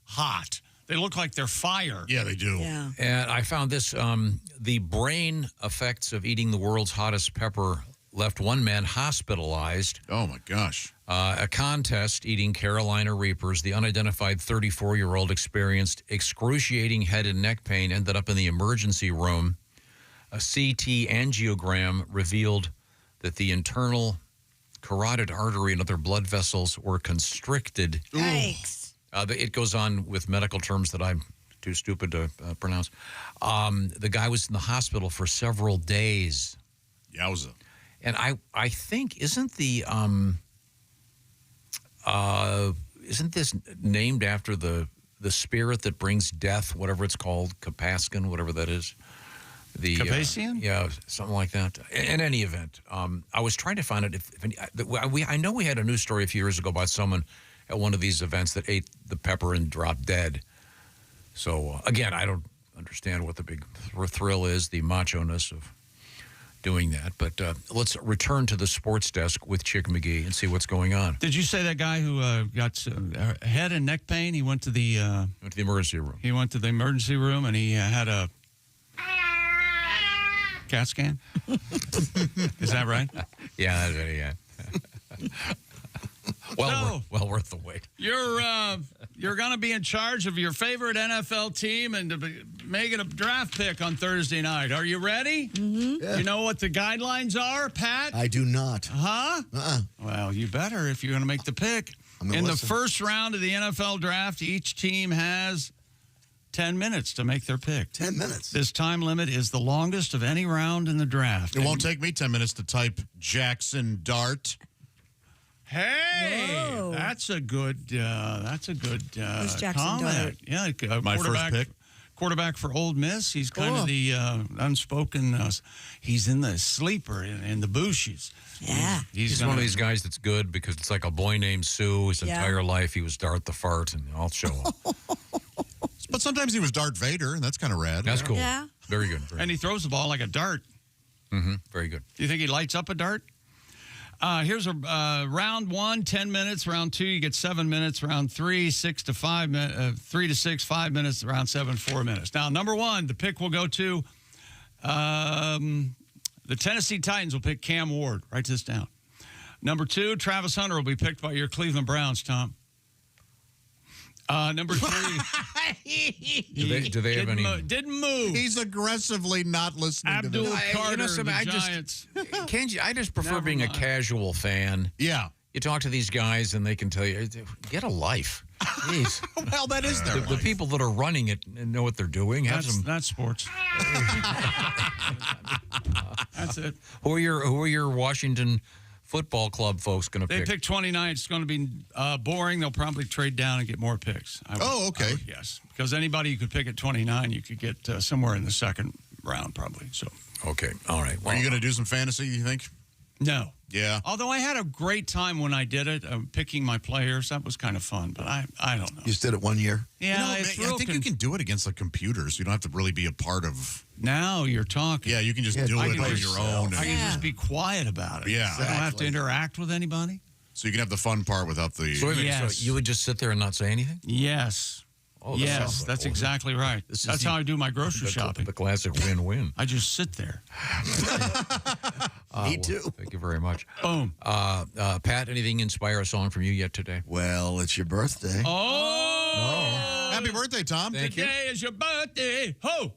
hot. They look like they're fire. Yeah, they do. Yeah. And I found this. The brain effects of eating the world's hottest pepper left one man hospitalized. Oh, my gosh. A contest eating Carolina Reapers. The unidentified 34-year-old experienced excruciating head and neck pain, ended up in the emergency room. A CT angiogram revealed that the internal carotid artery and other blood vessels were constricted. Yikes. It goes on with medical terms that I'm too stupid to pronounce. The guy was in the hospital for several days. Yowza. And I think, isn't this named after the spirit that brings death, whatever it's called, Capascan, whatever that is? The Capasian? Yeah, something like that. In any event, I was trying to find out I know we had a news story a few years ago about someone at one of these events that ate the pepper and dropped dead. So, again, I don't understand what the big thrill is, the macho-ness of doing that. But let's return to the sports desk with Chick McGee and see what's going on. Did you say that guy who got head and neck pain? He went to the emergency room. He went to the emergency room and he had a CAT scan. Is that right? Yeah, that's right. Yeah. Well worth the wait. You're going to be in charge of your favorite NFL team and to be making a draft pick on Thursday night. Are you ready? Mm-hmm. Yeah. You know what the guidelines are, Pat? I do not. Huh? Well, you better if you're going to make the pick. In the first round of the NFL draft, each team has 10 minutes to make their pick. 10 minutes. This time limit is the longest of any round in the draft. It won't take me 10 minutes to type Jackson Dart. Hey, Whoa. that's a good Who's Jackson comment. Dart? Yeah, My first pick. Quarterback for Ole Miss. He's kind of the unspoken. He's in the sleeper in the bushes. Yeah. He's one of these guys that's good because it's like a boy named Sue. His entire life he was Dart the Fart, and I'll show up. But sometimes he was Darth Vader, and that's kind of rad. That's cool. Yeah. Very good. And he throws the ball like a dart. Mm-hmm. Very good. Do you think he lights up a dart? Here's a round 1, 10 minutes. Round 2, you get 7 minutes. Round 3, 3 to 6, 5 minutes. Round 7, 4 minutes. Now, number 1, the pick will go to the Tennessee Titans will pick Cam Ward. Write this down. Number 2, Travis Hunter will be picked by your Cleveland Browns, Tom. Number 3. Do they have any? Didn't move. He's aggressively not listening Abdul to this. Carter, the Giants. I just prefer being a casual fan. Yeah. You talk to these guys and they can tell you, get a life. Jeez. Well, that is their The people that are running it and know what they're doing. That's sports. That's it. Who are your Washington Football Club folks going to pick? They pick 29. It's going to be boring. They'll probably trade down and get more picks. Okay. Yes, because anybody you could pick at 29, you could get somewhere in the second round probably. So. Okay. All right. Are you going to do some fantasy, you think? No. Yeah. Although I had a great time when I did it, picking my players. That was kind of fun, but I don't know. You just did it 1 year? Yeah, I think you can do it against the computers. You don't have to really be a part of. Now you're talking. Yeah, you can just do it on your own. I can just be quiet about it. Yeah. I don't have to interact with anybody. So you can have the fun part without the. So, wait a minute, Yes. so you would just sit there and not say anything? Yes. Oh, yes, that's exactly right. That's how I do my grocery shopping. The classic win-win. I just sit there. Me too. Thank you very much. Boom. Pat, anything inspire a song from you yet today? Well, it's your birthday. Oh! Happy birthday, Tom. Today is your birthday. Ho!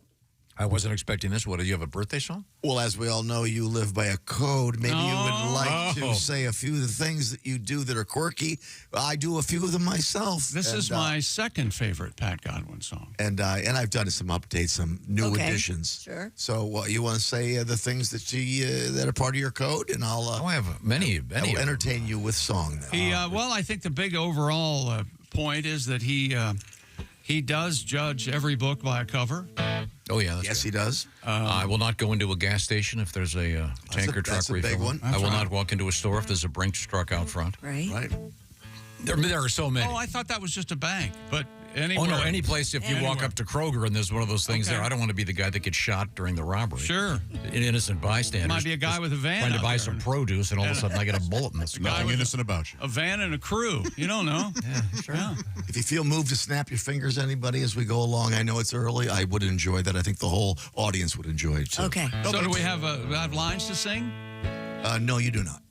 I wasn't expecting this. What, do you have a birthday song? Well, as we all know, you live by a code. Maybe you would like to say a few of the things that you do that are quirky. I do a few of them myself. This is my second favorite Pat Godwin song. And I've done some updates, some new additions. Sure. So you want to say the things that that are part of your code, and I'll. I have many. I'll entertain you with song. Then. Well, I think the big overall point is that he does judge every book by a cover. Oh, yeah. Yes, he does. I will not go into a gas station if there's a tanker truck that's a big refill. one. I will not walk into a store if there's a Brinks truck out front. Right. Right. There are so many. Oh, I thought that was just a bank, but anywhere. Oh, no, any place. If you walk up to Kroger and there's one of those things there, I don't want to be the guy that gets shot during the robbery. Sure. An innocent bystander. Might be a guy with a van trying to out buy there. some produce, and all of a sudden I get a bullet in the skull. Nothing innocent about you. A van and a crew. You don't know. Yeah, sure. Yeah. If you feel moved to snap your fingers, anybody, as we go along, I know it's early. I would enjoy that. I think the whole audience would enjoy it, too. Okay. So do we have lines to sing? No, you do not.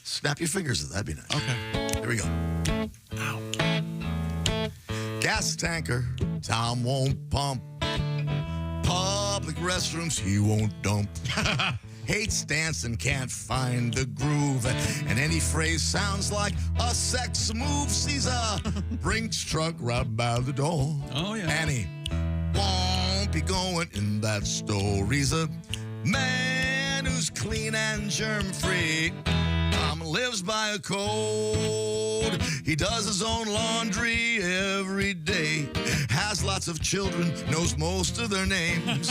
Snap your fingers. That'd be nice. Okay. Here we go. Ow. Gas tanker, Tom won't pump. Public restrooms, he won't dump. Hates dancing, can't find the groove. And any phrase sounds like a sex move. Sees a Brinks truck right by the door. Oh, yeah. And he won't be going in that store. He's a man who's clean and germ-free. Tom lives by a code. He does his own laundry every day. Has lots of children, knows most of their names.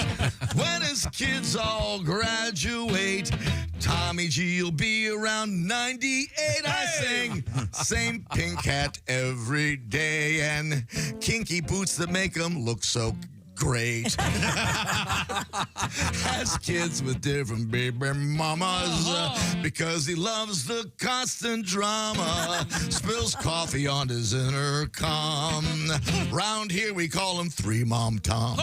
When his kids all graduate, Tommy G will be around 98. I sing, same pink hat every day, and kinky boots that make him look so great. Has kids with different baby mamas because he loves the constant drama. Spills coffee on his intercom. Round here we call him Three Mom Tom.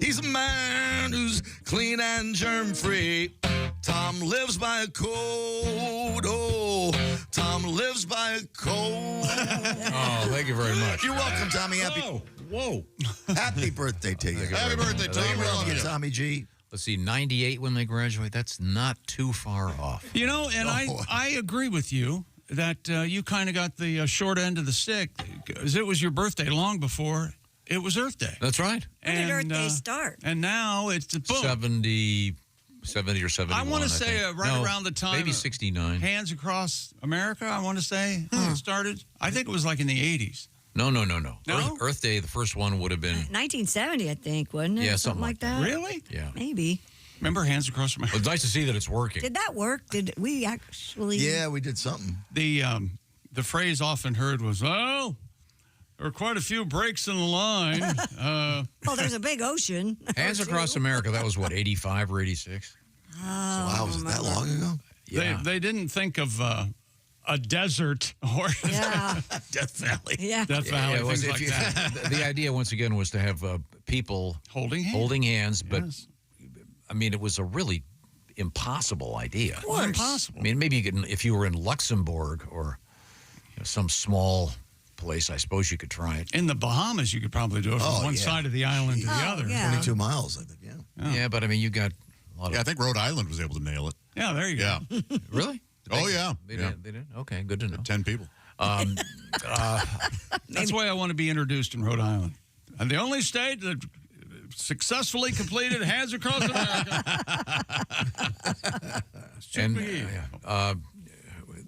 He's a man who's clean and germ-free. Tom lives by a code. Oh, Tom lives by a code. Oh, thank you very much. You're welcome, Tommy. Whoa. Happy birthday to you. Happy birthday, Tom. We love you. Tommy G. Let's see, 98 when they graduate. That's not too far off. You know, and I agree with you that you kind of got the short end of the stick because it was your birthday long before it was Earth Day. That's right. When did Earth Day start? And now it's boom. 70 or 71. I want to say around the time. Maybe 69. Hands Across America, I want to say, it started. I think it was like in the 80s. No. No? Earth Day, the first one would have been 1970, I think, wasn't it? Yeah, something like that. Really? Yeah. Maybe. Remember Hands Across America? Well, it's nice to see that it's working. Did that work? Did we actually? Yeah, we did something. The phrase often heard was, "Oh, there are quite a few breaks in the line." Well, there's a big ocean. Hands Across America, that was what, 85 or 86? Oh, wow, was it that long ago? Yeah. They didn't think of a desert or Death Valley. Yeah. Death Valley, it was, things like that. The idea, once again, was to have people holding hands, but I mean, it was a really impossible idea. Of course. Impossible. I mean, maybe you could, if you were in Luxembourg or some small place, I suppose you could try it. In the Bahamas, you could probably do it from one side of the island to the other. Yeah. 22 miles, I think, Yeah, but I mean, you got a lot of... Yeah, I think Rhode Island was able to nail it. Yeah, there you go. Yeah. Really? Oh, yeah. They did? Okay, good to know. 10 people. That's why I want to be introduced in Rhode Island. And the only state that successfully completed Hands Across America.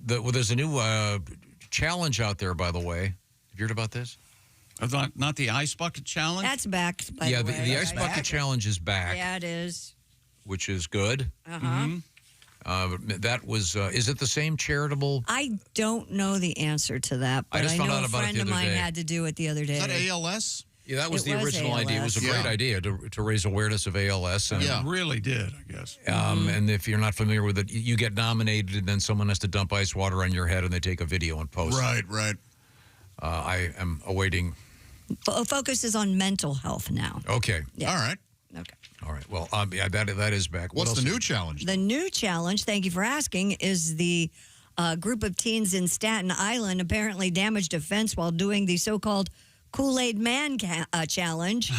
There's a new challenge out there, by the way. Have you heard about this? Not the Ice Bucket Challenge? That's back. By Yeah, the way. the Ice Bucket Challenge is back, Yeah, it is. which is good. That was, is it the same charitable? I don't know the answer to that, but I just I found know out a about it friend the of other mine day. had to do it the other day. Is that ALS? Yeah, that was It the was original idea. It was a ALS. great idea to raise awareness of ALS. And, It really did, I guess. And if you're not familiar with it, you get nominated, and then someone has to dump ice water on your head, and they take a video and post. Right. I am awaiting. Focus is on mental health now. Okay. Yeah. All right. Okay. All right. Well, yeah, that is back. What's What the else? new challenge? The new challenge, thank you for asking, is the group of teens in Staten Island apparently damaged a fence while doing the so-called Kool-Aid Man challenge.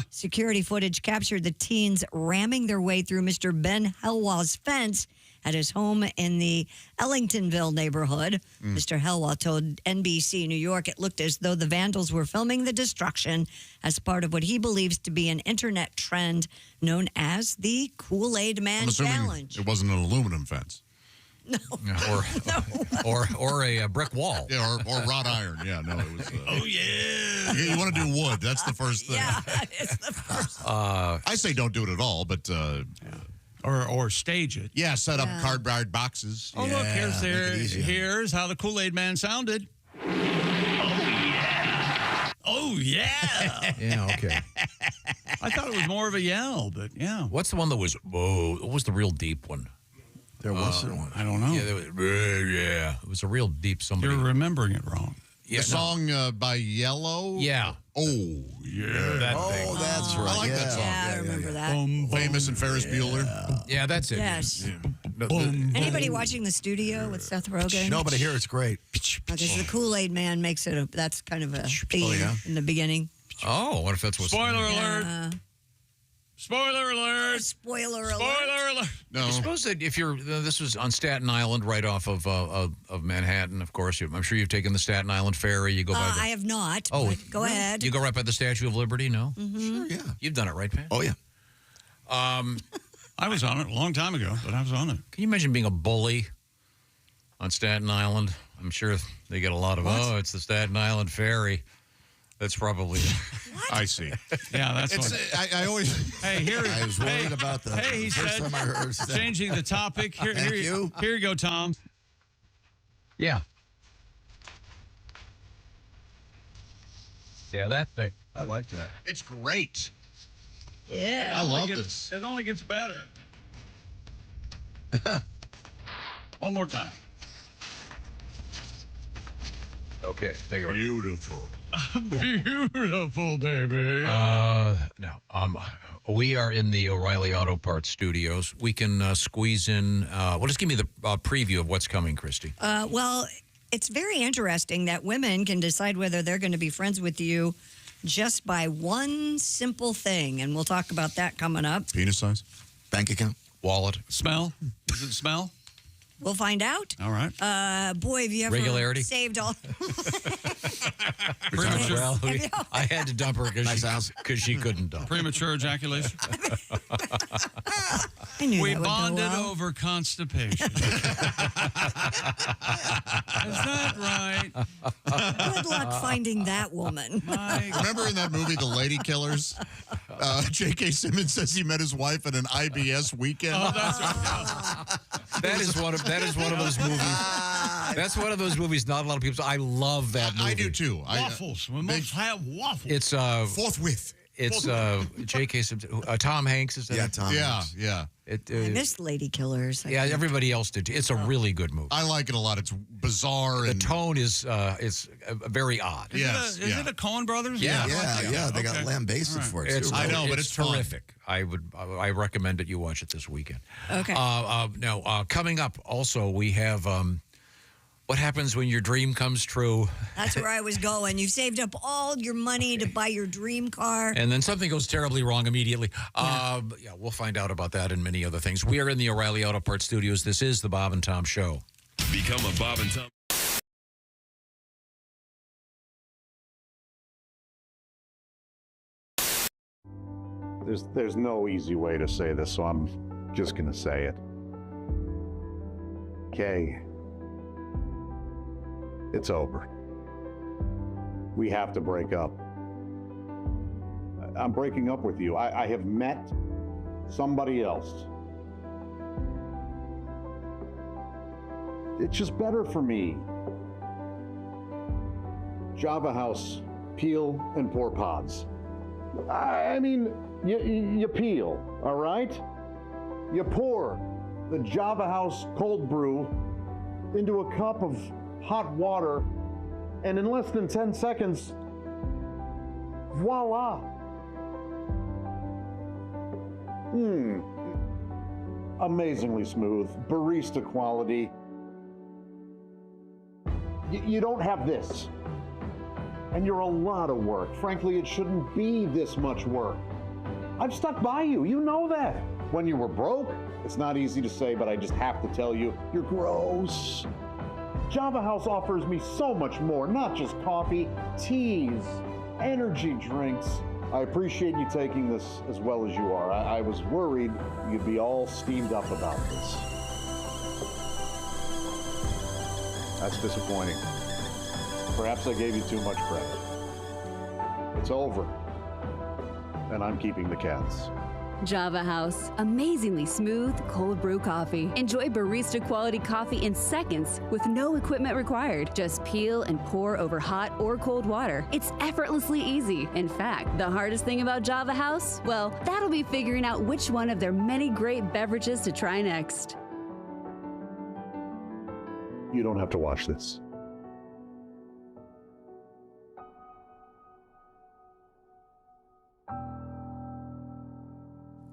Security footage captured the teens ramming their way through Mr. Ben Helwah's fence at his home in the Ellingtonville neighborhood. Mr. Helwah told NBC New York it looked as though the vandals were filming the destruction as part of what he believes to be an internet trend known as the Kool-Aid Man I'm assuming challenge. it wasn't an aluminum fence. Or a brick wall. Yeah, or wrought iron. Yeah, no, it was. Oh, yeah. You want to do wood. That's the first thing. Yeah, it's the first. I say don't do it at all, but. Or stage it. Yeah, set up cardboard boxes. Oh, look, here's how the Kool-Aid Man sounded. Oh, yeah. Yeah, okay. I thought it was more of a yell, but yeah. What's the one that was, whoa, what was the real deep one? There was one. I don't know. Yeah, it was a real deep somebody. You're remembering it wrong. The song by Yellow? Yeah. Oh, yeah. That thing. That's right. I like that song. Yeah, I remember that. Famous and Ferris Bueller. Yeah, that's it. Yes. Anybody watching The Studio with Seth Rogen? Nobody here. It's great. Because the Kool-Aid Man makes it. That's kind of a theme in the beginning. Oh, what if that's what's... Spoiler alert. Spoiler alert. Spoiler alert. Spoiler alert. No. I suppose that if you're... This was on Staten Island, right off of Manhattan, of course. I'm sure you've taken the Staten Island Ferry. You go by the... I have not. Oh, go ahead. You go right by the Statue of Liberty, no? Mm-hmm. Sure, yeah. You've done it, right, Pat? Oh, yeah. I was on it a long time ago, but I was on it. Can you imagine being a bully on Staten Island? I'm sure they get a lot of, it's the Staten Island Ferry. That's probably... I see. Yeah, that's what... I always... Hey, here... I was worried about the he first said, time I heard that. Changing the topic. Here you go, Tom. Yeah. Yeah, that thing. I like that. It's great. Yeah. I love this. It only gets better. One more time. Okay, take it. Beautiful. Beautiful, baby. We are in the O'Reilly Auto Parts studios. We can squeeze in... just give me the preview of what's coming, Christy. Well, it's very interesting that women can decide whether they're going to be friends with you just by one simple thing, and we'll talk about that coming up. Penis size? Bank account? Wallet? Smell? Does it smell? We'll find out. All right. Boy, have you ever Regularity? saved all... Premature. Well, I had to dump her because she couldn't dump. Premature ejaculation. I knew We that would go bonded well. over constipation. Is that right? Good luck finding that woman. Remember in that movie, The Lady Killers? J.K. Simmons says he met his wife at an IBS weekend. Oh, that's right. That is one of those movies. That's one of those movies not a lot of people... I love that movie. I do, too. Waffles. We must have waffles. It's... Forthwith. It's J.K. Simmons. Tom Hanks is that? Yeah, Tom Hanks. Yeah. I missed Lady Killers. Yeah, everybody else did. It's a really good movie. I like it a lot. It's bizarre. The and tone is very odd. Is it a Coen Brothers? Yeah. They got lambasted for it. It's, too. I know, but it's terrific. I recommend that you watch it this weekend. Okay. Coming up also we have what happens when your dream comes true. That's where I was going. You've saved up all your money to buy your dream car. And then something goes terribly wrong immediately. We'll find out about that and many other things. We are in the O'Reilly Auto Parts studios. This is the Bob and Tom Show. Become a Bob and Tom. There's no easy way to say this, so I'm just going to say it. Kay, it's over. We have to break up. I'm breaking up with you. I have met somebody else. It's just better for me. Java House, peel and pour pods. I mean, you peel, all right? You pour the Java House cold brew into a cup of hot water, and in less than 10 seconds, voila. Amazingly smooth, barista quality. You don't have this. And you're a lot of work. Frankly, it shouldn't be this much work. I've stuck by you, you know that. When you were broke, it's not easy to say, but I just have to tell you, you're gross. Java House offers me so much more, not just coffee, teas, energy drinks. I appreciate you taking this as well as you are. I was worried you'd be all steamed up about this. That's disappointing. Perhaps I gave you too much credit. It's over, and I'm keeping the cats. Java House, amazingly smooth cold brew coffee. Enjoy barista quality coffee in seconds with no equipment required. Just peel and pour over hot or cold water. It's effortlessly easy. In fact, the hardest thing about Java House, well, that'll be figuring out which one of their many great beverages to try next. You don't have to watch this.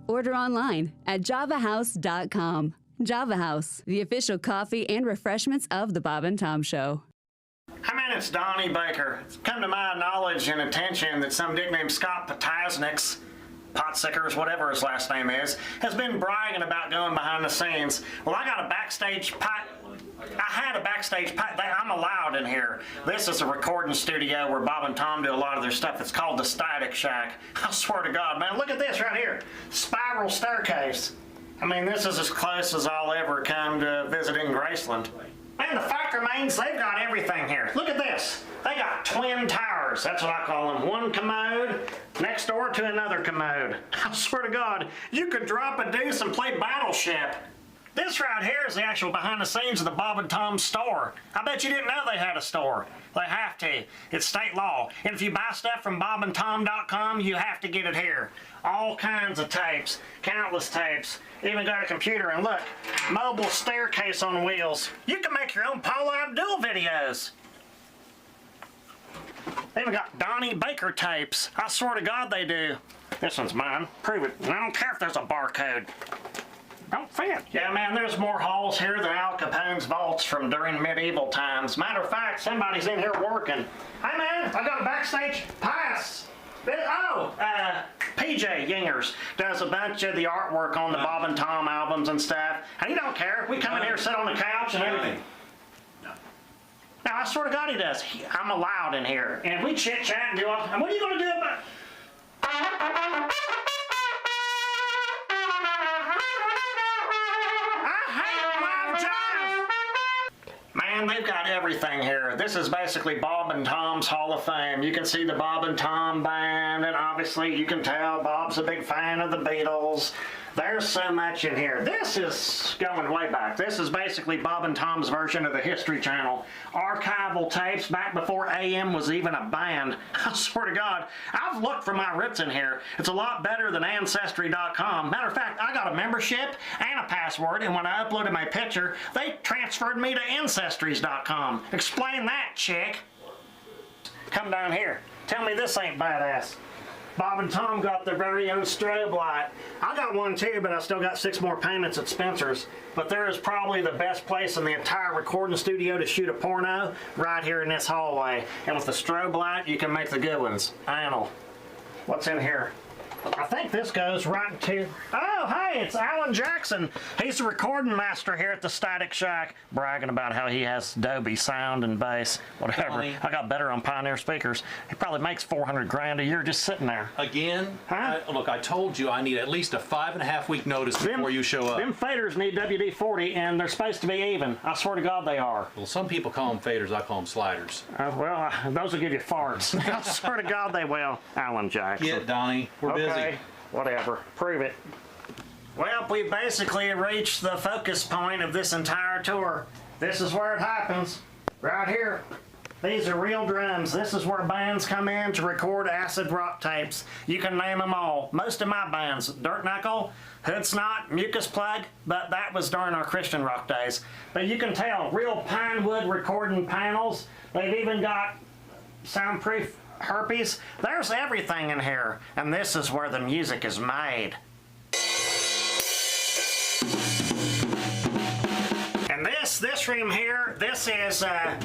Order online at javahouse.com. Java House, the official coffee and refreshments of the Bob and Tom Show. Hi, man, it's Donnie Baker. It's come to my knowledge and attention that some dick named Scott Potasniks, Potsickers, whatever his last name is, has been bragging about going behind the scenes. Well, I got a backstage I'm allowed in here. This is a recording studio where Bob and Tom do a lot of their stuff. It's called the Static Shack. I swear to God, man, look at this right here. Spiral staircase. I mean, this is as close as I'll ever come to visiting Graceland. Man, the fact remains they've got everything here. Look at this. They got twin towers. That's what I call them. One commode next door to another commode. I swear to God, you could drop a deuce and play Battleship. This right here is the actual behind the scenes of the Bob and Tom store. I bet you didn't know they had a store. They have to. It's state law. And if you buy stuff from bobandtom.com, you have to get it here. All kinds of tapes, countless tapes. Even got a computer, and look, mobile staircase on wheels. You can make your own Paula Abdul videos. They even got Donnie Baker tapes. I swear to God they do. This one's mine. Prove it. And I don't care if there's a barcode. Don't fit. Yeah, man, there's more halls here than Al Capone's vaults from during medieval times. Matter of fact, somebody's in here working. Hey, man, I got a backstage pass. PJ Yingers does a bunch of the artwork on the Bob and Tom albums and stuff. And he don't care. We come in here, sit on the couch and everything. Now, I swear to God he does. I'm allowed in here. And if we chit-chat and do all... And what are you going to do about... Man, they've got everything here. This is basically Bob and Tom's Hall of Fame. You can see the Bob and Tom band, and obviously you can tell Bob's a big fan of the Beatles. There's so much in here. This is going way back. This is basically Bob and Tom's version of the History Channel. Archival tapes back before AM was even a band. I swear to God, I've looked for my roots in here. It's a lot better than Ancestry.com. Matter of fact, I got a membership and a password, and when I uploaded my picture, they transferred me to Ancestries.com. Explain that, chick. Come down here. Tell me this ain't badass. Bob and Tom got their very own strobe light. I got one too, but I still got 6 more payments at Spencer's. But there is probably the best place in the entire recording studio to shoot a porno, right here in this hallway. And with the strobe light, you can make the good ones. Anal. What's in here? I think this goes right into... Oh, hey, it's Alan Jackson. He's the recording master here at the Static Shack, bragging about how he has Dolby sound and bass, whatever. Honey. I got better on Pioneer speakers. He probably makes $400 grand a year just sitting there. Again? Huh? Look, I told you I need at least a 5.5-week notice before you show up. Them faders need WD-40, and they're supposed to be even. I swear to God they are. Well, some people call them faders. I call them sliders. Those will give you farts. I swear to God they will. Alan Jackson. Get it, Donnie. We're busy. Okay, whatever. Prove it. Well, we've basically reached the focus point of this entire tour. This is where it happens. Right here. These are real drums. This is where bands come in to record acid rock tapes. You can name them all. Most of my bands, Dirt Knuckle, Hood Snot, Mucus Plug, but that was during our Christian rock days. But you can tell, real pine wood recording panels. They've even got soundproof herpes. There's everything in here. And this is where the music is made. And this room here, this is, I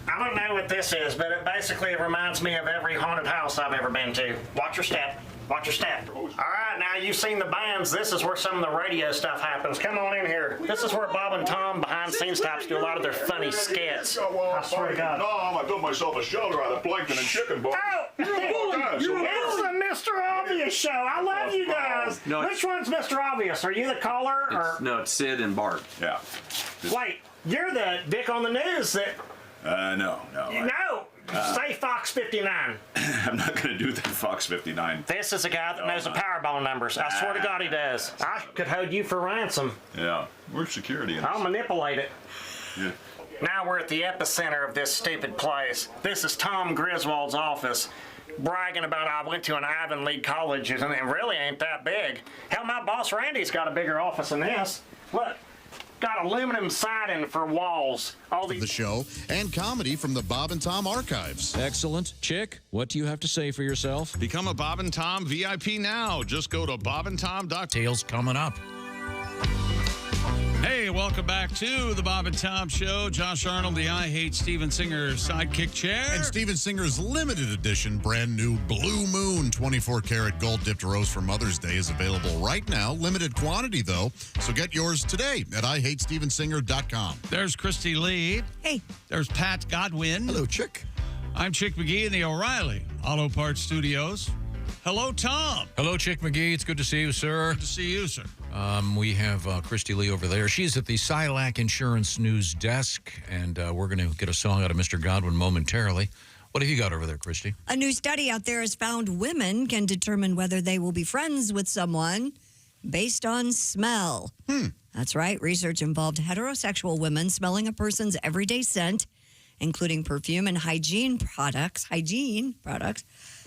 don't know what this is, but it basically reminds me of every haunted house I've ever been to. Watch your step. Watch your step. All right, now you've seen the bands. This is where some of the radio stuff happens. Come on in here. This is where Bob and Tom behind the scenes types do a lot of their funny skits. I swear to God. Tom, I built myself a shelter out of plankton and chicken bones. Oh, it's the Mr. Obvious show. I love you guys. No, Which one's Mr. Obvious? Are you the caller? Or? No, it's Sid and Bart. Yeah. Wait, you're the dick on the news that... No. Say Fox 59. I'm not going to do that Fox 59. This is a guy that knows the Powerball numbers. I swear to God he does. I could hold you for ransom. Yeah, we're security. I'll manipulate it. Yeah. Now we're at the epicenter of this stupid place. This is Tom Griswold's office, bragging about I went to an Ivy League college, and it really ain't that big. Hell, my boss Randy's got a bigger office than this. Look. Got aluminum siding for walls. All The show and comedy from the Bob and Tom archives. Excellent. Chick, what do you have to say for yourself? Become a Bob and Tom VIP now. Just go to bobandtom.com. Tales coming up. welcome back to the Bob and Tom Show. Josh Arnold, the I Hate Steven Singer sidekick chair. And Steven Singer's limited edition, brand new Blue Moon 24-karat gold-dipped rose for Mother's Day is available right now. Limited quantity, though, so get yours today at IHateStevenSinger.com. There's Christy Lee. Hey. There's Pat Godwin. Hello, Chick. I'm Chick McGee in the O'Reilly Auto Parts Studios. Hello, Tom. Hello, Chick McGee. It's good to see you, sir. Good to see you, sir. We have Christy Lee over there. She's at the Silac Insurance News Desk, and we're going to get a song out of Mr. Godwin momentarily. What have you got over there, Christy? A new study out there has found women can determine whether they will be friends with someone based on smell. That's right. Research involved heterosexual women smelling a person's everyday scent, including perfume and hygiene products,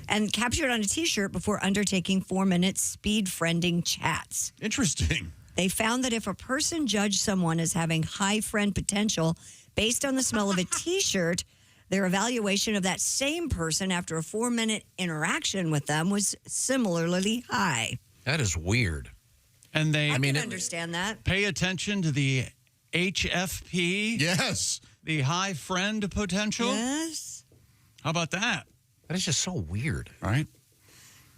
and captured on a T-shirt before undertaking 4-minute speed friending chats. Interesting. They found that if a person judged someone as having high friend potential based on the smell of a T-shirt, their evaluation of that same person after a 4-minute interaction with them was similarly high. That is weird. And they, I can understand that. Pay attention to the HFP. Yes. The high friend potential. Yes. How about that? That is just so weird. Right?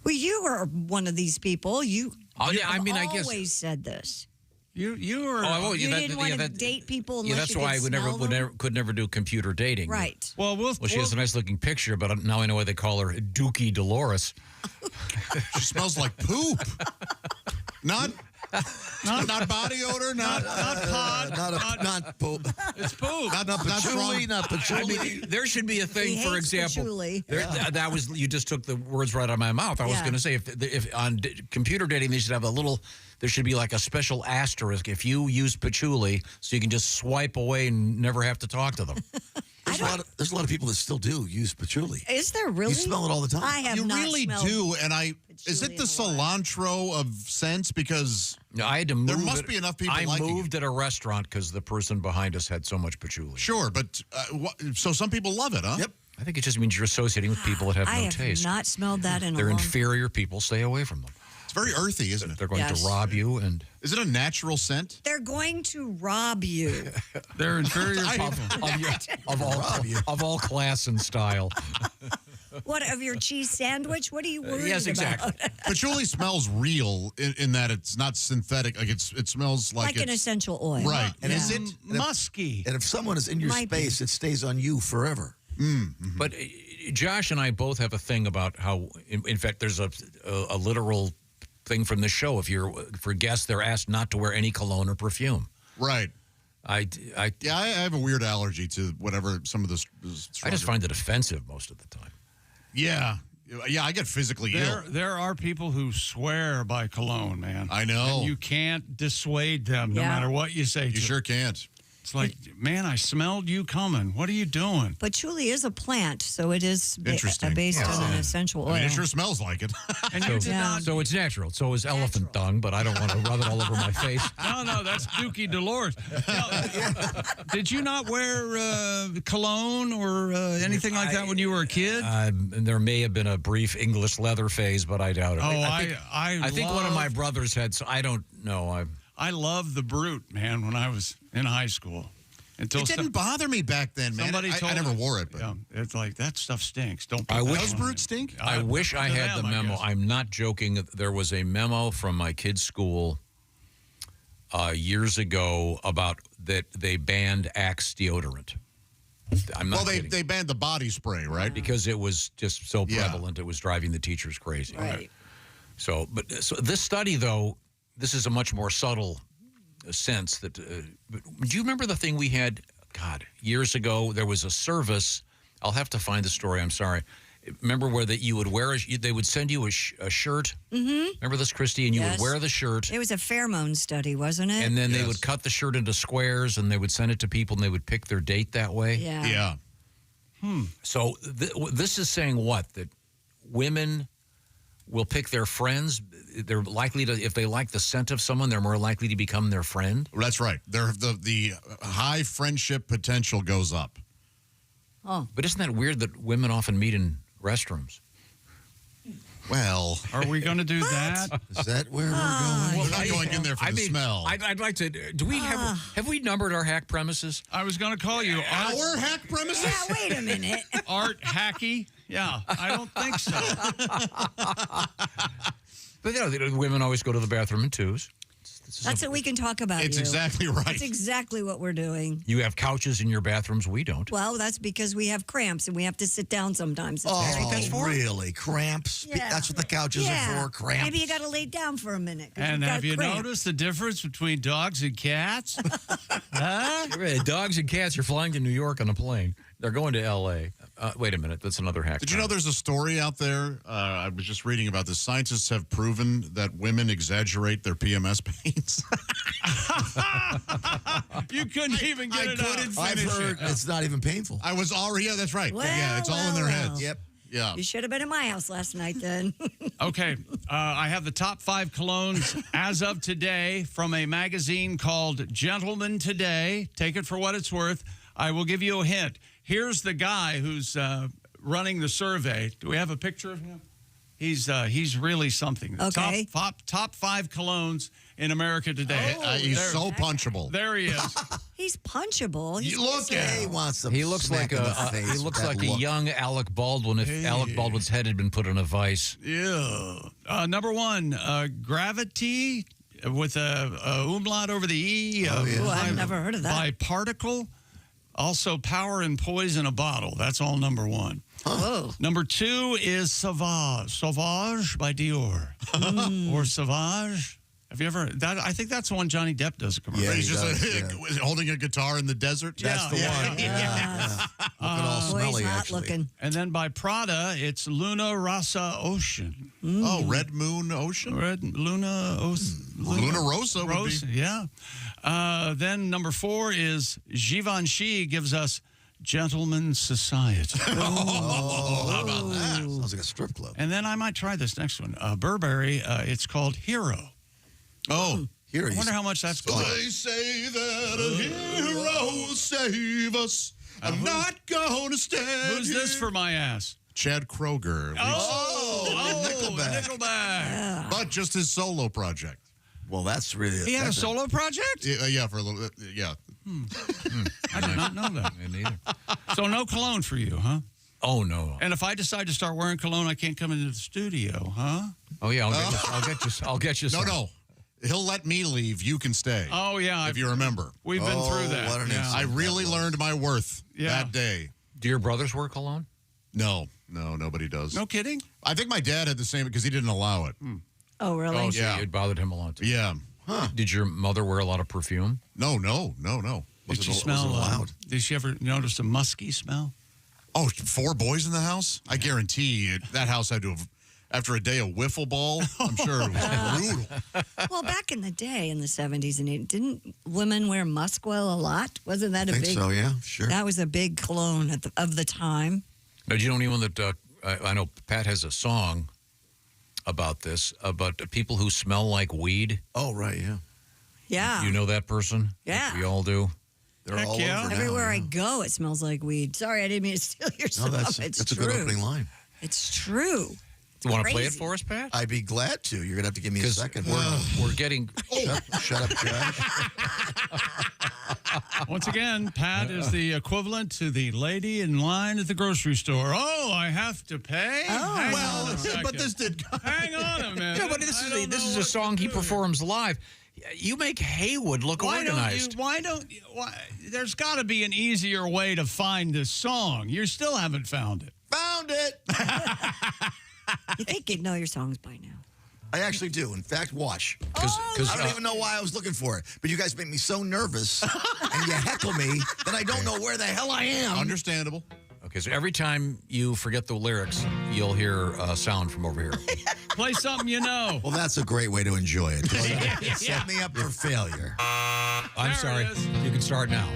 Well, you are one of these people. You I guess always said this. You were. You didn't want to date people unless that's you why could I smell them. could never do computer dating. Right. Well, she has a nice looking picture, but now I know why they call her Dookie Dolores. She smells like poop. Not body odor, not pod, not poop. It's poop. Not patchouli, not patchouli. I mean, there should be a thing, He for hates example. patchouli. That was you just took the words right out of my mouth. I was Yeah. going to say if on computer dating they should have a little. There should be like a special asterisk if you use patchouli, so you can just swipe away and never have to talk to them. There's a lot of people that still do use patchouli. Is there really? You smell it all the time. I have You not really smelled do, and is patchouli it the in a while. cilantro of scents? Because I had to move. there must be enough people I liking moved at a restaurant because the person behind us had so much patchouli. Sure, but so some people love it, huh? Yep. I think it just means you're associating with people that have I no have taste. not smelled that in a They're long inferior people. Stay away from them. It's very earthy, isn't it? They're going Yes. to rob you, and Is it a natural scent? They're going to rob you. They're inferior people. of all class and style. What, of your cheese sandwich? What are you worried Yes, exactly. about? Patchouli smells real in that it's not synthetic. Like it smells like Like an it's essential oil. right. And is it Musky. And if someone is in your Might be. space, it stays on you forever. But Josh and I both have a thing about how, in fact, there's a literal thing from the show. For guests, they're asked not to wear any cologne or perfume. Right. I have a weird allergy to whatever some of this. I just find it offensive most of the time. Yeah, I get physically ill. There are people who swear by cologne, man. I know. And you can't dissuade them no Yeah. matter what you say. You sure can't. It's like, man, I smelled you coming. What are you doing? Patchouli is a plant, so it is Interesting. based on an essential oil. I mean, it sure smells like it. And you did not. So it's natural. So is elephant dung, but I don't want to rub it all over my face. No, that's Dookie Dolores. No, did you not wear cologne or anything like that when you were a kid? There may have been a brief English leather phase, but I doubt it. Oh, I think one of my brothers had. So I don't know. I loved the Brute, man, when I was in high school. Until It didn't bother me back then, man. somebody told I never me- wore it. But Yeah, it's like, that stuff stinks. Don't put I that wish on. Brute stink? I wish I to had them, the I memo. guess. I'm not joking. There was a memo from my kid's school years ago about that they banned Axe deodorant. I'm not Well, kidding. they banned the body spray, right? Because it was just so Yeah. prevalent, it was driving the teachers crazy. Right. So this study, though, this is a much more subtle sense that. But do you remember the thing we had? God, years ago, there was a service. I'll have to find the story. I'm sorry. Remember where that you would wear they would send you a shirt. Mm-hmm. Remember this, Christy? And you Yes. would wear the shirt. It was a pheromone study, wasn't it? And then they would cut the shirt into squares, and they would send it to people, and they would pick their date that way. Yeah. Yeah. So this is saying what? That women will pick their friends. They're likely to, if they like the scent of someone, they're more likely to become their friend. That's right. The high friendship potential goes up. Oh. But isn't that weird that women often meet in restrooms? Well, are we going to do that? Is that where we're going? We're not going in there for the smell. I'd like to. Do we have we numbered our hack premises? I was going to call you our hack premises. Yeah, wait a minute. Art Hacky? Yeah, I don't think so. But the women always go to the bathroom in twos. That's what we can talk about. It's exactly right. That's exactly what we're doing. You have couches in your bathrooms. We don't. Well, that's because we have cramps and we have to sit down sometimes. Really? Cramps? Yeah. That's what the couches are for, cramps? Maybe you got to lay down for a minute. And have you noticed the difference between dogs and cats? Dogs and cats are flying to New York on a plane. They're going to L.A. Wait a minute. That's another hack. Did you know there's a story out there? I was just reading about this. Scientists have proven that women exaggerate their PMS pains. You couldn't even get it out. I've heard it's not even painful. I was already, yeah, that's right. Well, yeah, it's all in their heads. Yep. Yeah. You should have been at my house last night then. Okay. I have the top 5 colognes as of today from a magazine called Gentleman Today. Take it for what it's worth. I will give you a hint. Here's the guy who's running the survey. Do we have a picture of him? He's really something. Okay. Top 5 colognes in America today. He's so punchable. There he is. He's punchable. You look at him. He wants to He looks like a young Alec Baldwin if Alec Baldwin's head had been put in a vice. Yeah. Number 1, Gravity with a umlaut over the E. I've never heard of that. By Particle. Also, Power and Poise in a Bottle. That's all number 1. Whoa. Number 2 is Sauvage. Sauvage by Dior. Or Sauvage. Have you ever? I think that's the one Johnny Depp does a commercial. Yeah, he's just holding a guitar in the desert. That's the one. Yeah. Looking all smelly, not looking. And then by Prada, it's Luna Rossa Ocean. Oh, Red Moon Ocean? Luna Rossa would be. Yeah. Then number 4 is Givenchy gives us Gentleman's Society. How about that? Sounds like a strip club. And then I might try this next one. Burberry, it's called Hero. Oh, I wonder how much that's called. They say that a hero will save us. I'm not going to stand. Who's this for my ass? Chad Kroeger. Nickelback. Yeah. But just his solo project. Well, that's really... He had a solo project? Yeah, for a little bit. Yeah. I did not know that. Me neither. So no cologne for you, huh? Oh, no. And if I decide to start wearing cologne, I can't come into the studio, huh? Oh, yeah. I'll get you some. No. He'll let me leave. You can stay. Oh, yeah. If you remember. We've been through that. What an I really learned my worth that day. Do your brothers wear cologne? No, nobody does. No kidding? I think my dad had the same because he didn't allow it. Oh, really? Oh, so it bothered him a lot, too. Yeah. Huh. Did your mother wear a lot of perfume? No. Did she smell? Did she ever notice a musky smell? Oh, 4 boys in the house? I guarantee that house had to have, after a day of wiffle ball, I'm sure it was brutal. Well, back in the day, in the 70s and 80s, didn't women wear musk oil a lot? Wasn't that a big... I think so, yeah, sure. That was a big cologne of the time. Now, do you know anyone that... I know Pat has a song about this, about people who smell like weed. Oh, right, yeah. Yeah. You know that person? Yeah. We all do. They're all over now, Everywhere I go, it smells like weed. Sorry, I didn't mean to steal your stuff. That's a good opening line. It's true. You want to play it for us, Pat? I'd be glad to. You're going to have to give me a second. We're getting... Shut up, Josh. Once again, Pat is the equivalent to the lady in line at the grocery store. Oh, I have to pay? But this did... Hang on a minute. Yeah, but this is a song he performs live. You make Haywood look organized. There's got to be an easier way to find this song. You still haven't found it. Found it. You think you'd know your songs by now. I actually do. In fact, watch. Because I don't even know why I was looking for it. But you guys make me so nervous, and you heckle me, that I don't know where the hell I am. Understandable. Okay, so every time you forget the lyrics, you'll hear a sound from over here. Play something you know. Well, that's a great way to enjoy it. Set me up for failure. I'm sorry. You can start now.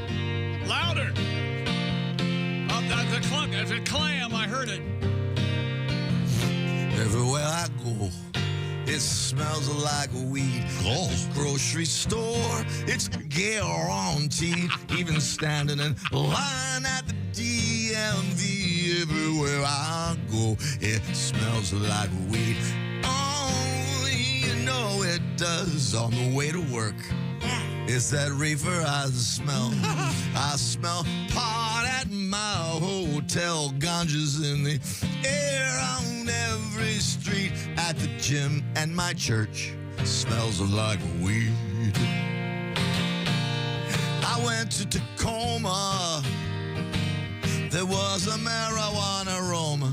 Louder. That's a clam. I heard it. Everywhere I go, it smells like weed. Oh. At the grocery store, it's guaranteed. Even standing in line at the DMV, everywhere I go. It smells like weed. Oh, you know it does on the way to work. It's that reefer I smell. I smell pot at my hotel. Ganja's in the air on every street. At the gym and my church smells like weed. I went to Tacoma. There was a marijuana aroma.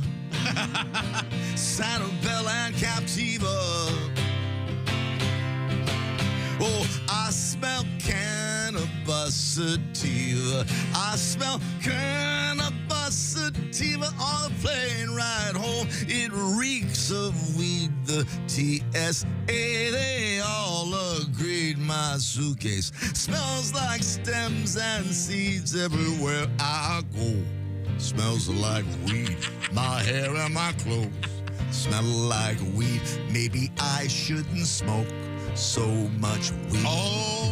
Sanibel and Captiva. Oh, I smell cannabis sativa. I smell cannabis sativa on the plane ride home. It reeks of weed, the TSA. They all agreed my suitcase smells like stems and seeds everywhere I go. Smells like weed. My hair and my clothes smell like weed. Maybe I shouldn't smoke so much weed. Oh,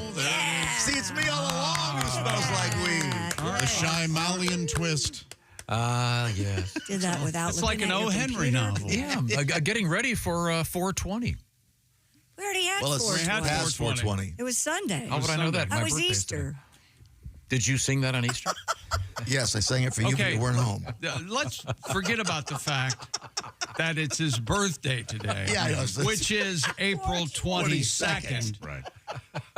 See, it's me all along who smells like weed. The Shyamalan twist. Yes. Did that without It's looking like an at O. your Henry computer. novel. Yeah, getting ready for 420. We already had Well, it's 420. past 420. It was Sunday. How would I know that? How My was birthday's Easter? Did you sing that on Easter? Yes, I sang it for you, but Okay. you weren't home. Let's forget about the fact that it's his birthday today. Yeah, I know. Which is April 22nd. Right.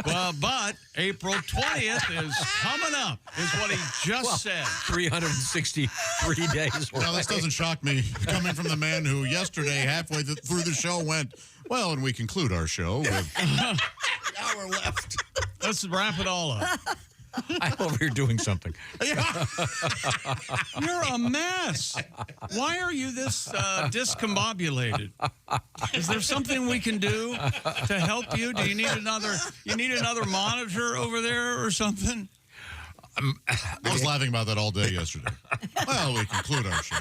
Well, but April 20th is coming up, is what he just said. 363 days. Well, this doesn't shock me, coming from the man who yesterday, halfway through the show, went, well, and we conclude our show with... An hour left. Let's wrap it all up. I'm over here doing something. You're a mess. Why are you this discombobulated? Is there something we can do to help you? Do you need another monitor over there or something? I was laughing about that all day yesterday. Well, we conclude our show.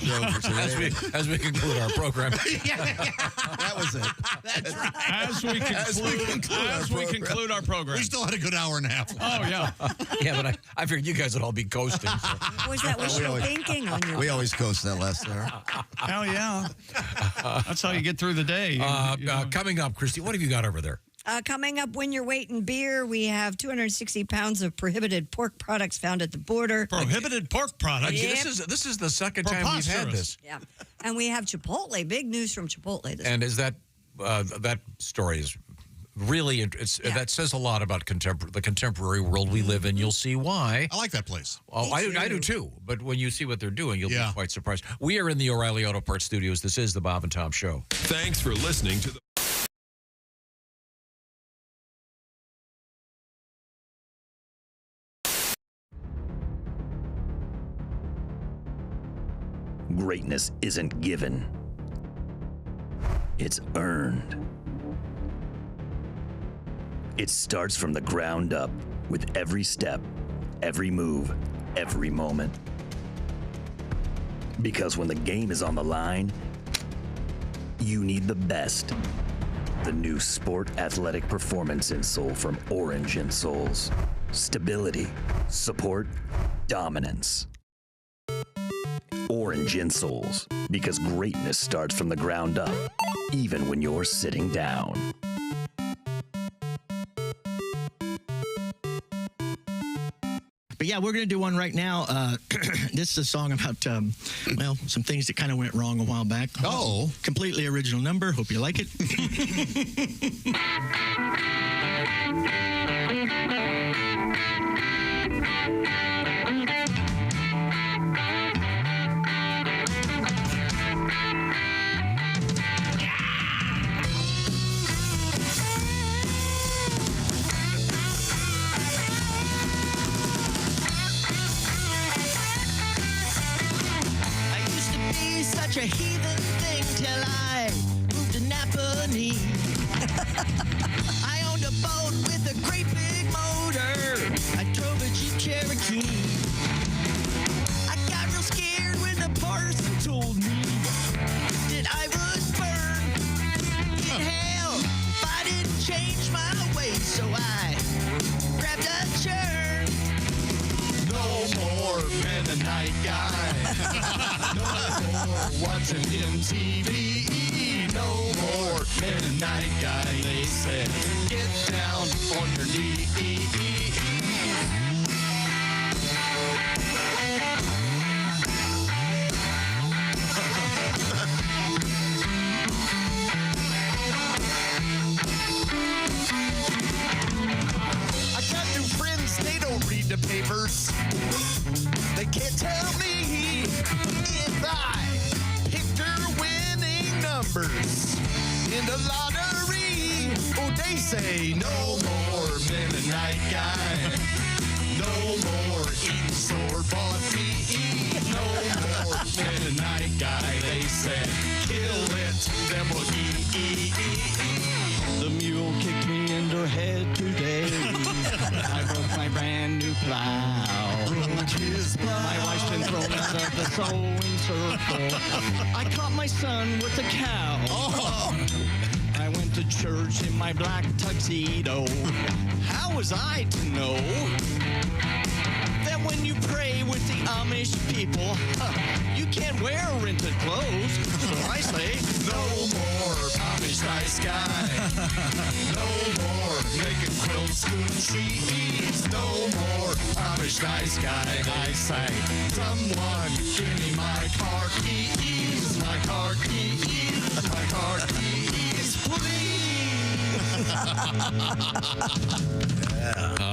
As we conclude our program. That was it. That's right. As we conclude our program. We still had a good hour and a half. Oh, yeah. Yeah, but I figured you guys would all be coasting. So. Was that wishful thinking on your? We always coast that last hour. Hell yeah. That's how you get through the day. You know. Coming up, Christy, what have you got over there? Coming up, when you're waiting beer, we have 260 pounds of prohibited pork products found at the border. Prohibited pork products? Yep. This is the second time we've had this. Yeah. And we have Chipotle. Big news from Chipotle. And is that that story is really, that says a lot about the contemporary world we live in. You'll see why. I like that place. Oh, I do too. But when you see what they're doing, you'll be quite surprised. We are in the O'Reilly Auto Parts Studios. This is the Bob and Tom Show. Thanks for listening to the Greatness isn't given. It's earned. It starts from the ground up with every step, every move, every moment. Because when the game is on the line, you need the best. The new Sport Athletic Performance insole from Orange Insoles. Stability, support, dominance. Orange Insoles, because greatness starts from the ground up, even when you're sitting down. But yeah, we're going to do one right now. This is a song about, well, some things that kind of went wrong a while back. Oh. Completely original number. Hope you like it. Such a heathen thing till I moved to Napanee. I owned a boat with a great big motor. I drove a Jeep Cherokee. I got real scared when the parson told me that I would burn in hell if I didn't change my ways. So I grabbed a churn. No more Mennonite guy. No more watching MTV. No more Mennonite guy, they said. Get down on your knees. I got new friends, they don't read the papers. They can't tell me if I picked her winning numbers in the lottery. Oh, they say no more Mennonite guy. No more eating store-bought meat. No more Mennonite guy. They said kill it, then we'll eat. The mule kicked me in the head today. I broke my brand new plow. My wife's been thrown out of the sewing circle. I caught my son with a cow. I went to church in my black tuxedo. How was I to know that when you pray with the Amish people, you can't wear rented clothes? So I say, no more Amish nice guy. No more making quilts through the trees. No more Amish nice guy. I say, someone give me my car keys. My car keys. My car keys, please.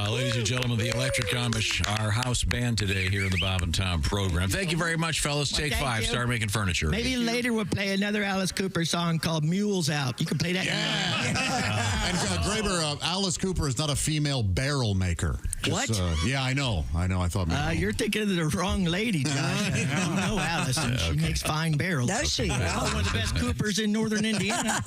Ladies and gentlemen, the Electric Amish, our house band today here in the Bob and Tom program. Thank you very much, fellas. Take Thank 5. you. Start making furniture. Maybe later we'll play another Alice Cooper song called Mules Out. You can play that. And Graber, Alice Cooper is not a female barrel maker. What? Yeah, I know. I thought maybe. You're thinking of the wrong lady, Josh. You know Allison. She makes fine barrels. Does she? One of the best Coopers in northern Indiana.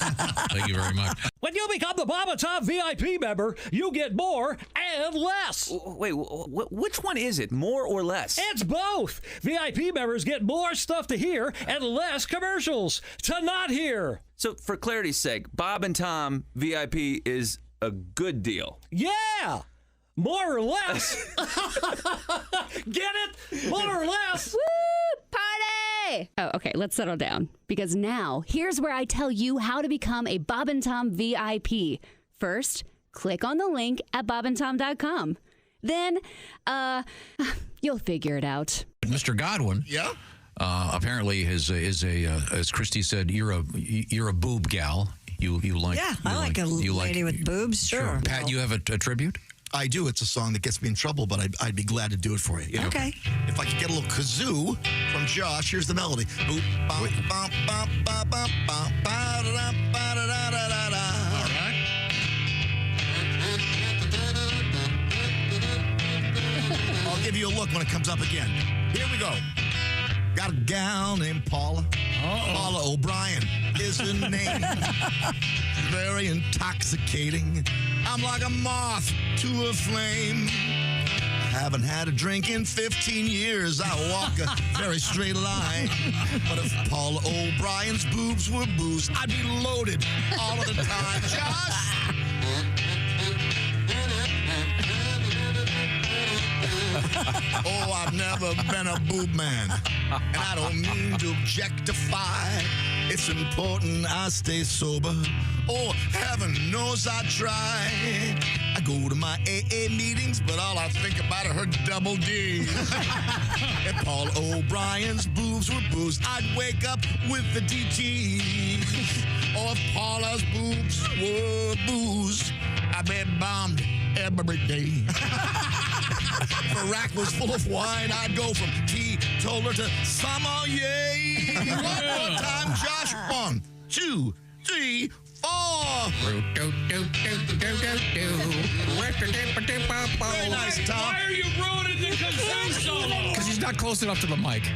Thank you very much. When you become the Bob and Tom VIP member, you get more and less. Wait, which one is it? More or less? It's both. VIP members get more stuff to hear and less commercials to not hear. So, for clarity's sake, Bob and Tom VIP is a good deal. Yeah! More or less. Get it? More or less. Woo! Party! Oh, okay, let's settle down. Because now, here's where I tell you how to become a Bob and Tom VIP. First, click on the link at bobandtom.com. Then, you'll figure it out. Mr. Godwin. Yeah? Apparently is a as Christy said, you're a boob gal. You like. Yeah, I like a lady with boobs, sure. Pat, you have a tribute? I do. It's a song that gets me in trouble, but I'd be glad to do it for you. You know? Okay. If I could get a little kazoo from Josh, here's the melody. Boop, bop, bop, bop, bop, bop, bop, ba-da-da, ba-da-da-da-da-da. All right. I'll give you a look when it comes up again. Here we go. Got a gal named Paula. Paula O'Brien is her name. Very intoxicating. I'm like a moth to a flame. I haven't had a drink in 15 years. I walk a very straight line. But if Paula O'Brien's boobs were booze, I'd be loaded all of the time. Josh! Oh, I've never been a boob man, and I don't mean to objectify. It's important I stay sober. Oh, heaven knows I try. I go to my AA meetings, but all I think about are her double D's. If Paul O'Brien's boobs were booze, I'd wake up with the DT. Or if Paula's boobs were booze, I'd be bombed every day. If a rack was full of wine, I'd go from teetotaler to sommelier. One more time, Josh. 1, 2, 3, 4. Very nice, Tom. Why are you ruining the kazoo solo? Because he's not close enough to the mic.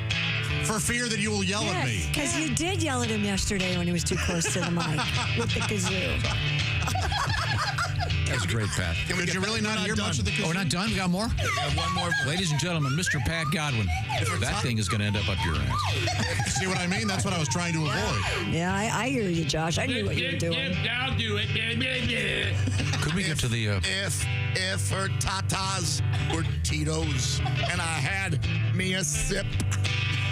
For fear that you will yell at me. Because you did yell at him yesterday when he was too close to the mic with the kazoo. That's great, Pat. Did you really not hear much of the kazoo? Oh, we're not done? We got more? Yeah, one more. Ladies and gentlemen, Mr. Pat Godwin. That thing is going to end up your ass. See what I mean? That's what I was trying to avoid. Yeah, I hear you, Josh. I knew what you were doing. I'll do it. Could we get to the... If her tatas were Tito's and I had me a sip,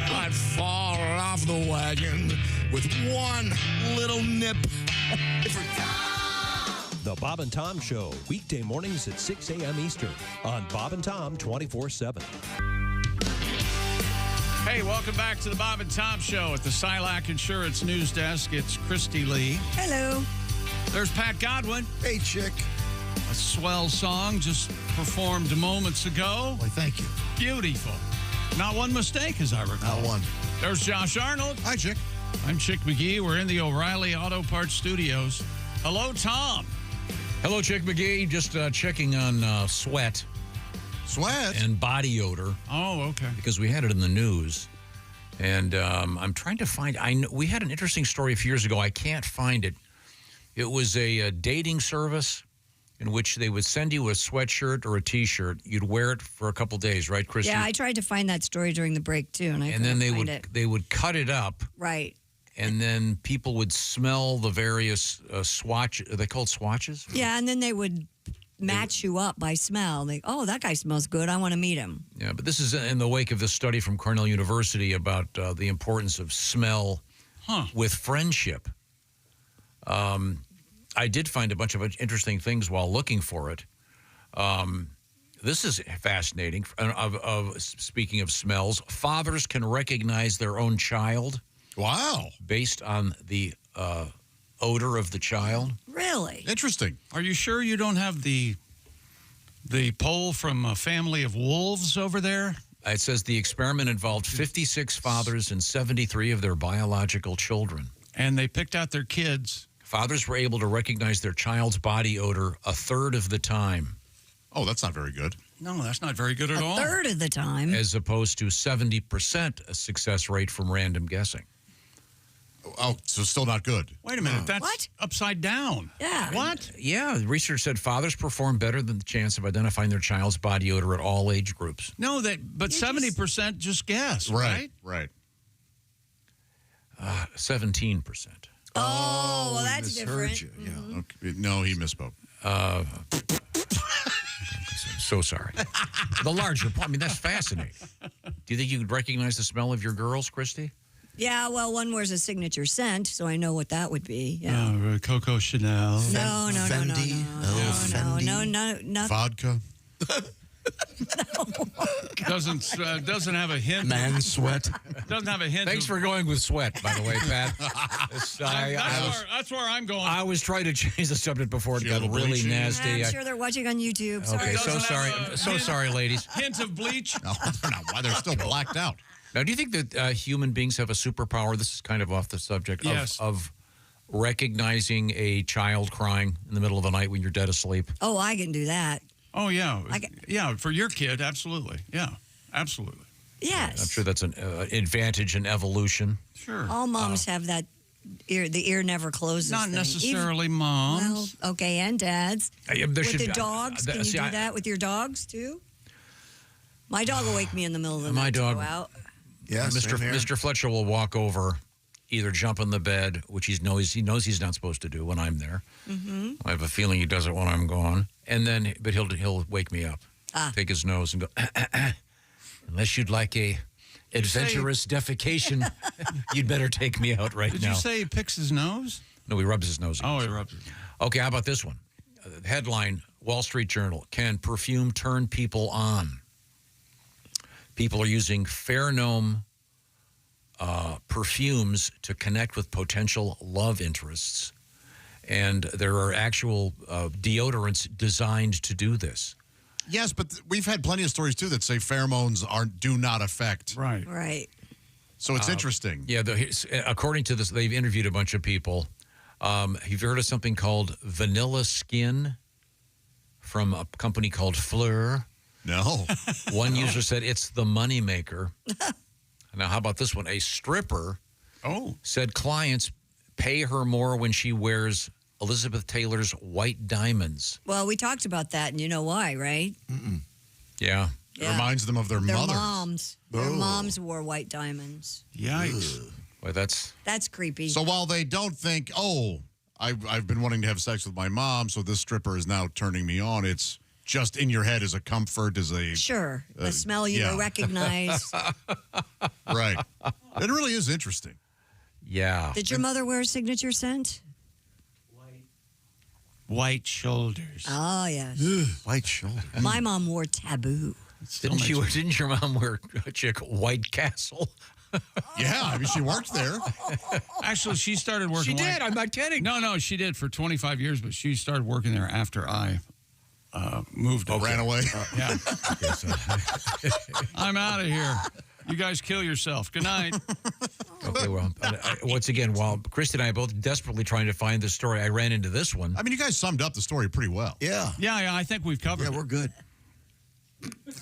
I'd fall off off the wagon with one little nip. The Bob and Tom Show, weekday mornings at 6 a.m. Eastern on Bob and Tom 24/7. Hey, welcome back to the Bob and Tom Show at the Silac Insurance News Desk. It's Christy Lee. Hello. There's Pat Godwin. Hey, chick. A swell song just performed moments ago. Why, thank you. Beautiful. Not one mistake, as I recall. Not one. There's Josh Arnold. Hi, Chick. I'm Chick McGee. We're in the O'Reilly Auto Parts Studios. Hello, Tom. Hello, Chick McGee. Just checking on sweat. Sweat? And body odor. Oh, okay. Because we had it in the news. And I'm trying to find... we had an interesting story a few years ago. I can't find it. It was a dating service in which they would send you a sweatshirt or a T-shirt. You'd wear it for a couple days, right, Christy? Yeah, I tried to find that story during the break, too, and I couldn't then they find would cut it up. Right. And then people would smell the various swatches. Are they called swatches? Yeah, and then they would match you up by smell. Oh, that guy smells good. I want to meet him. Yeah, but this is in the wake of this study from Cornell University about the importance of smell with friendship. I did find a bunch of interesting things while looking for it. This is fascinating. Speaking of smells, fathers can recognize their own child. Wow. Based on the odor of the child. Really? Interesting. Are you sure you don't have the poll from a family of wolves over there? It says the experiment involved 56 fathers and 73 of their biological children. And they picked out their kids. Fathers were able to recognize their child's body odor a third of the time. Oh, that's not very good. No, that's not very good at all. A third of the time. As opposed to 70% success rate from random guessing. Oh, so still not good. Wait a minute. That's upside down. Yeah. What? Yeah. Research said fathers perform better than the chance of identifying their child's body odor at all age groups. No, but 70% just guess, right? Right. 17%. Oh, well, that's misheard different. you. Yeah. Okay. No, he misspoke. So sorry. The larger point. I mean, that's fascinating. Do you think you could recognize the smell of your girls, Christy? Yeah, well, one wears a signature scent, so I know what that would be. Yeah. Coco Chanel. No, nothing. Vodka. Doesn't have a hint. Man sweat. Doesn't have a hint. Thanks for going with sweat, by the way, Pat. That's where I'm going. I was trying to change the subject before it got really nasty. I'm sure they're watching on YouTube. Okay, Sorry. so sorry, ladies. Hint of bleach. No, they're not. Why they're still blacked out. Now, do you think that human beings have a superpower? This is kind of off the subject of recognizing a child crying in the middle of the night when you're dead asleep. Oh, I can do that. Oh, yeah. Yeah, for your kid, absolutely. Yeah, absolutely. Yes. I'm sure that's an advantage in evolution. Sure. All moms have that ear. The ear never closes. Not thing. necessarily moms. Well, okay, and dads. With the dogs, can you do that with your dogs, too? My dog will wake me in the middle of the night to go out. Yeah, Mr. Fletcher will walk over, either jump in the bed, which he knows he's not supposed to do when I'm there. Mm-hmm. I have a feeling he does it when I'm gone, but he'll wake me up, take his nose, and go. Unless you'd like a adventurous defecation, you'd better take me out right now. Did you say he picks his nose? No, he rubs his nose. Oh, he rubs his nose. Okay, how about this one? Headline: Wall Street Journal: Can perfume turn people on? People are using Fairnome perfumes to connect with potential love interests. And there are actual deodorants designed to do this. Yes, but we've had plenty of stories, too, that say pheromones do not affect. Right. Right. So it's interesting. Yeah, according to this, they've interviewed a bunch of people. Have you heard of something called Vanilla Skin from a company called Fleur? No. One user said it's the moneymaker. Now, how about this one? A stripper said clients pay her more when she wears Elizabeth Taylor's white diamonds. Well, we talked about that, and you know why, right? Yeah. It reminds them of their mothers. Moms. Their moms wore white diamonds. Yikes. Well, that's creepy. So while they don't think, I've been wanting to have sex with my mom, so this stripper is now turning me on, it's just in your head as a comfort, as a... Sure. The smell you recognize. Right. It really is interesting. Yeah. Did your mother wear a signature scent? White shoulders. Oh, yes. White shoulders. My mom wore Taboo. Didn't your mom wear a chick White Castle? Yeah, I mean, she worked there. Actually, she started working. She did. I'm not kidding. No, she did for 25 years, but she started working there after I moved. Ran away. Yeah. I'm out of here. You guys kill yourself. Good night. Okay, well, once again, while Christy and I are both desperately trying to find this story, I ran into this one. I mean, you guys summed up the story pretty well. Yeah. Yeah, I think we've covered it. Yeah, we're good.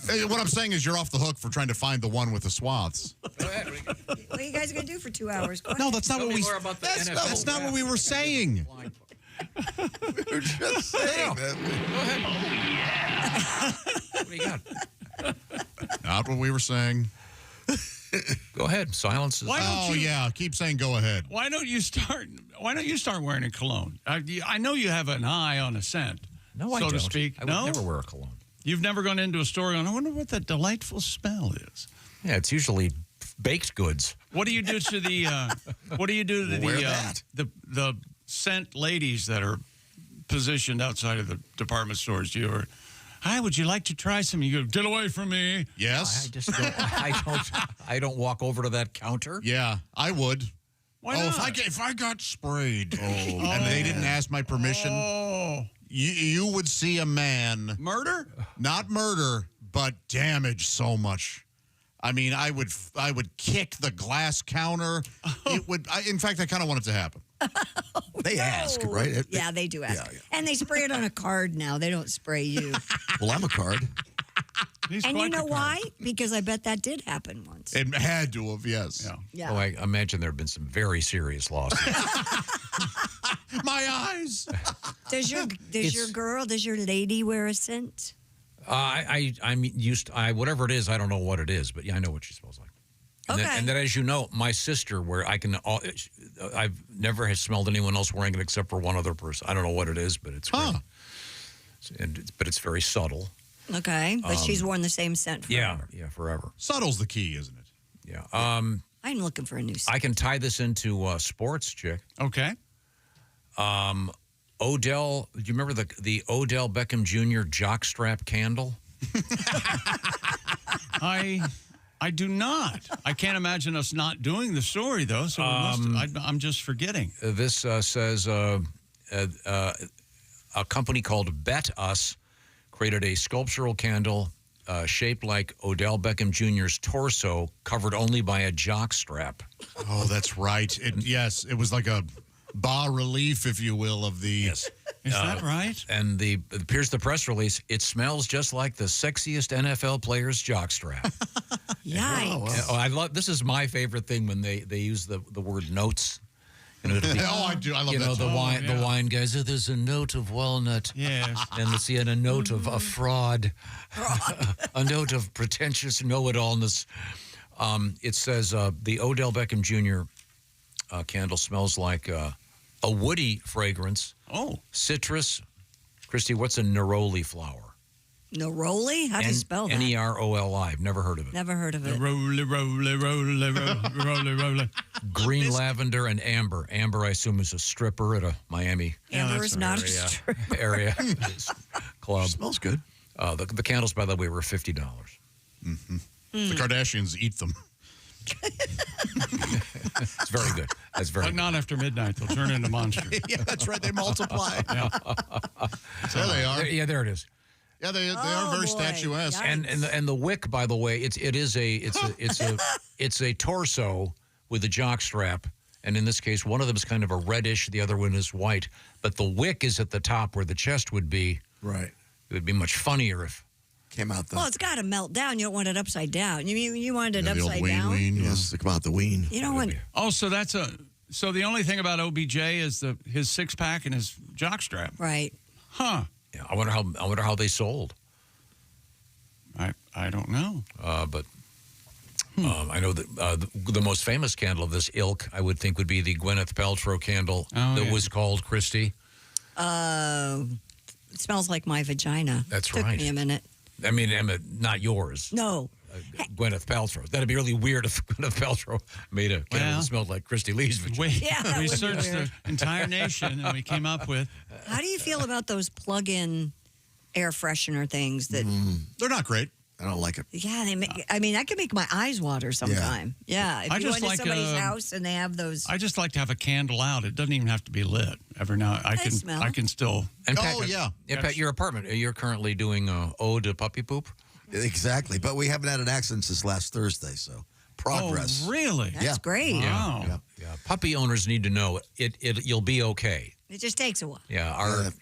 Hey, what I'm saying is you're off the hook for trying to find the one with the swaths. What are you guys going to do for 2 hours? Go No, ahead. that's not what we... That's not what we were saying. We're just saying that. What do you got? Not what we were saying. Go ahead. Silence is... Keep saying go ahead. Why don't you start wearing a cologne? I know you have an eye on a scent. No, I so don't. to speak. I would never wear a cologne. You've never gone into a store and I wonder what that delightful smell is. Yeah, it's usually baked goods. What do you do to the the scent ladies that are positioned outside of the department stores? Do you ever, hi, would you like to try some? You go, get away from me. Yes. I just don't. I don't walk over to that counter. Yeah, I would. Why not? If I got sprayed and they didn't ask my permission, you would see a man murder, not murder, but damage so much. I mean, I would kick the glass counter. It would. In fact, I kind of want it to happen. They ask, right? Yeah, they do ask. Yeah. And they spray it on a card now. They don't spray you. Well, I'm a card. And you know why? Because I bet that did happen once. It had to have, yes. Yeah. Oh, I imagine there have been some very serious losses. My eyes. Does your lady wear a scent? I'm used to, whatever it is, I don't know what it is, but yeah, I know what she smells like. And Okay. and then, as you know, my sister, I've never smelled anyone else wearing it except for one other person. I don't know what it is, but it's great. But it's very subtle. Okay, but she's worn the same scent forever. Yeah, forever. Subtle's the key, isn't it? Yeah. I'm looking for a new scent. I can tie this into sports, chick. Okay. Odell, do you remember the Odell Beckham Jr. jockstrap candle? I do not. I can't imagine us not doing the story, though, so I'm just forgetting. This says a company called Bet Us created a sculptural candle shaped like Odell Beckham Jr.'s torso, covered only by a jockstrap. Oh, that's right. It was like a bas-relief, if you will, of the... Yes. Is that right? And here's the press release. It smells just like the sexiest NFL player's jockstrap. Yikes. I love. This is my favorite thing when they use the word notes. You know, I do. I love that. The wine guys. There's a note of walnut. Yes. And let's see, and a note of a fraud. A note of pretentious know-it-allness. It says the Odell Beckham Jr. Candle smells like a woody fragrance. Oh. Citrus. Christy, what's a neroli flower? Neroli? How do you spell that? Neroli. I've never heard of it. Never heard of it. Roly. Green lavender and amber. Amber, I assume, is a stripper at a Miami Amber is not a stripper. area club. Smells good. The candles, by the way, were $50. Mm-hmm. The Kardashians eat them. It's very good. That's very But good. not after midnight. They'll turn into monsters. Yeah, that's right. They multiply. Yeah. There they are. There it is. Yeah, they are very statuesque. And the wick, by the way, it's a torso with a jockstrap, and in this case, one of them is kind of a reddish, the other one is white. But the wick is at the top where the chest would be. Right. It would be much funnier if came out. Well, it's got to melt down. You don't want it upside down. You want it upside ween, down. Ween, yes, come out the ween. You don't want. Oh, so the only thing about OBJ is his 6-pack and his jockstrap. Right. Huh. Yeah, I wonder how they sold. I don't know. But I know that the most famous candle of this ilk, I would think, would be the Gwyneth Paltrow candle that was called Christy. It smells like my vagina. That's Took right. me a minute. I mean, Emma, not yours. No. Gwyneth Paltrow. That'd be really weird if Gwyneth Paltrow made a candle that smelled like Christy Lee's vagina. that We would be searched weird. the entire nation, and we came up with. How do you feel about those plug-in air freshener things that? They're not great. I don't like it. Yeah, they make. I mean, that can make my eyes water sometime. Yeah, if I you go just into like, somebody's house and they have those. I just like to have a candle out. It doesn't even have to be lit. Every now I They smell. can still. And Pat, yeah. Pat, your apartment, you're currently doing Ode to Puppy Poop? Exactly. But we haven't had an accident since last Thursday, so progress. Oh, really? That's great. Wow. Yeah. Puppy owners need to know you'll be okay. It just takes a while. Yeah,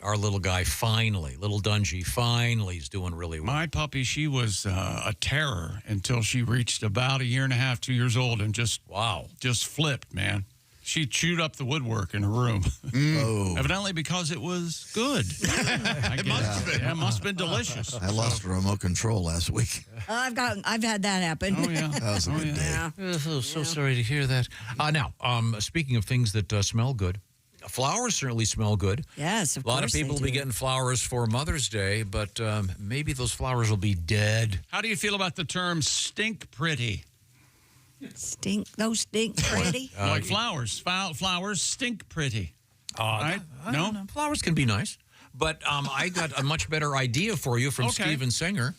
our little guy little Dungy finally is doing really well. My puppy, she was a terror until she reached about 1.5 years, 2 years old, and just flipped, man. She chewed up the woodwork in her room. Oh. Evidently because it was good. It must have been delicious. I lost remote control last week. I've had that happen. Oh yeah, that was a good day. Oh, so sorry to hear that. Now, speaking of things that smell good, flowers certainly smell good. Yes, of course. A lot of people will be getting flowers for Mother's Day, but maybe those flowers will be dead. How do you feel about the term "stink pretty"? Those stink pretty. Like flowers. Flowers stink pretty. Right? No? Flowers can be nice. But I got a much better idea for you from Steven Singer.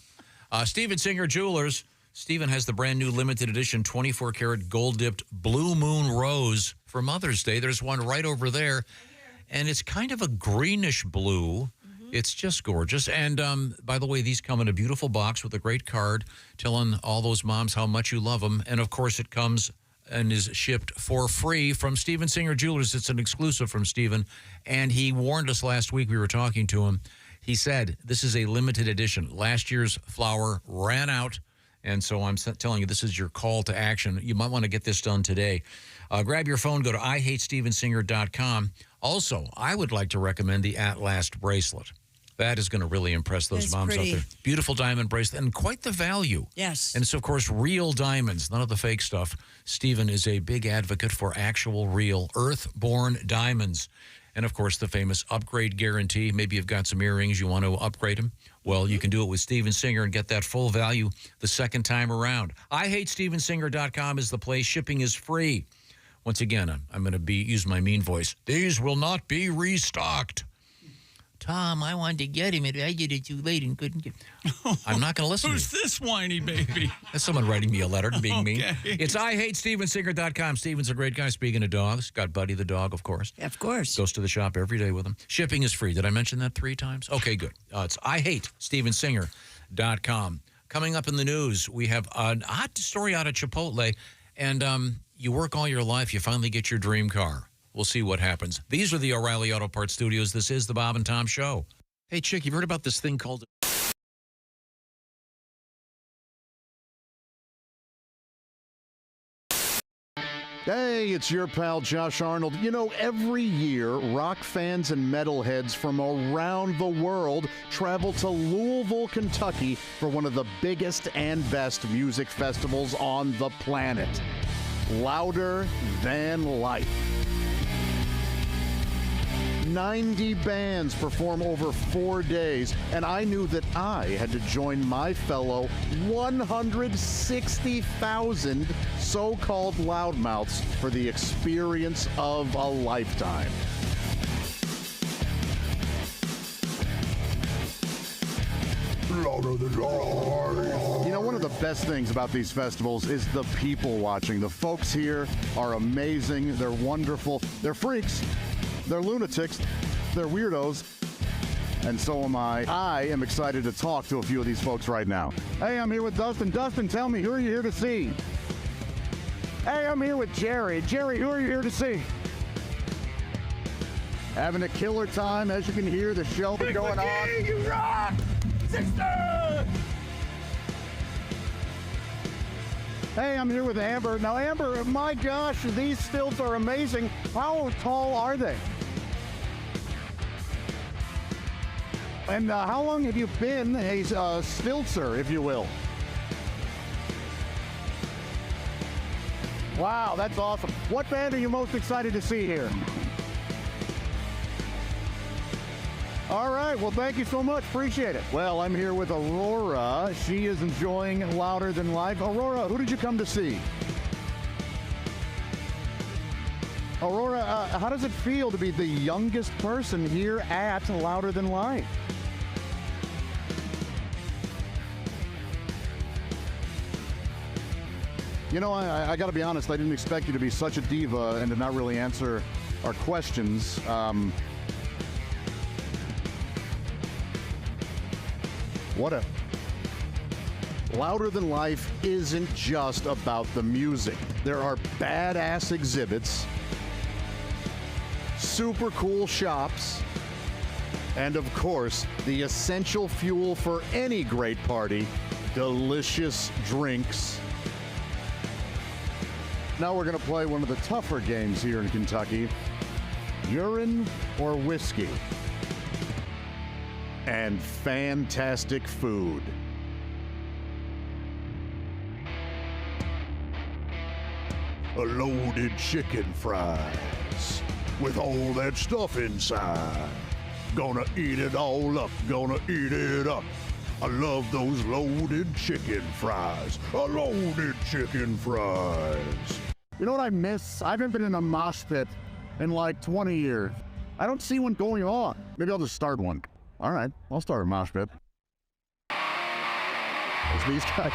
Steven Singer Jewelers. Steven has the brand new limited edition 24-karat gold-dipped Blue Moon Rose for Mother's Day. There's one right over there. And it's kind of a greenish blue. It's just gorgeous. And by the way, these come in a beautiful box with a great card telling all those moms how much you love them. And, of course, it comes and is shipped for free from Steven Singer Jewelers. It's an exclusive from Steven. And he warned us last week. We were talking to him. He said this is a limited edition. Last year's flower ran out. And so I'm telling you, this is your call to action. You might want to get this done today. Grab your phone. Go to IHateStevenSinger.com. Also, I would like to recommend the At Last bracelet. That is going to really impress those That's moms pretty. out there. Beautiful diamond bracelet and quite the value. Yes. And it's, of course, real diamonds, none of the fake stuff. Stephen is a big advocate for actual, real, earth-born diamonds. And, of course, the famous upgrade guarantee. Maybe you've got some earrings, you want to upgrade them. Well, you can do it with Steven Singer and get that full value the second time around. IHateStevenSinger.com is the place. Shipping is free. Once again, I'm going to use my mean voice. These will not be restocked. Tom, I wanted to get him, and I did it too late and couldn't get. I'm not going to listen. Who's this whiny baby? That's someone writing me a letter and being mean. It's IHateStevenSinger.com. Steven's a great guy. Speaking of dogs, got Buddy the dog, of course. Of course. Goes to the shop every day with him. Shipping is free. Did I mention that 3 times? Okay, good. It's IHateStevenSinger.com. Coming up in the news, we have a hot story out of Chipotle, and you work all your life, you finally get your dream car. We'll see what happens. These are the O'Reilly Auto Parts Studios. This is the Bob and Tom Show. Hey, Chick, you've heard about this thing called... Hey, it's your pal Josh Arnold. You know, every year, rock fans and metalheads from around the world travel to Louisville, Kentucky for one of the biggest and best music festivals on the planet. Louder Than Life. 90 bands perform over 4 days, and I knew that I had to join my fellow 160,000 so-called loudmouths for the experience of a lifetime. Louder than life. You know, one of the best things about these festivals is the people watching. The folks here are amazing. They're wonderful. They're freaks. They're lunatics, they're weirdos, and so am I. I am excited to talk to a few of these folks right now. Hey, I'm here with Dustin. Dustin, tell me, who are you here to see? Hey, I'm here with Jerry. Jerry, who are you here to see? Having a killer time, as you can hear, the show is going on. You rock! Sister! Hey, I'm here with Amber. Now, Amber, my gosh, these stilts are amazing. How tall are they? And how long have you been a stiltzer, if you will? Wow, that's awesome. What band are you most excited to see here? All right. Well, thank you so much. Appreciate it. Well, I'm here with Aurora. She is enjoying Louder Than Life. Aurora, who did you come to see? Aurora, how does it feel to be the youngest person here at Louder Than Life? You know, I got to be honest, I didn't expect you to be such a diva and to not really answer our questions. Louder Than Life isn't just about the music. There are badass exhibits, super cool shops, and of course, the essential fuel for any great party, delicious drinks. Now we're going to play one of the tougher games here in Kentucky, urine or whiskey. And fantastic food. A loaded chicken fries with all that stuff inside. Gonna eat it all up, gonna eat it up. I love those loaded chicken fries. A loaded chicken fries. You know what I miss? I haven't been in a mosh pit in like 20 years. I don't see one going on. Maybe I'll just start one. All right, I'll start a mosh pit. It's these guys.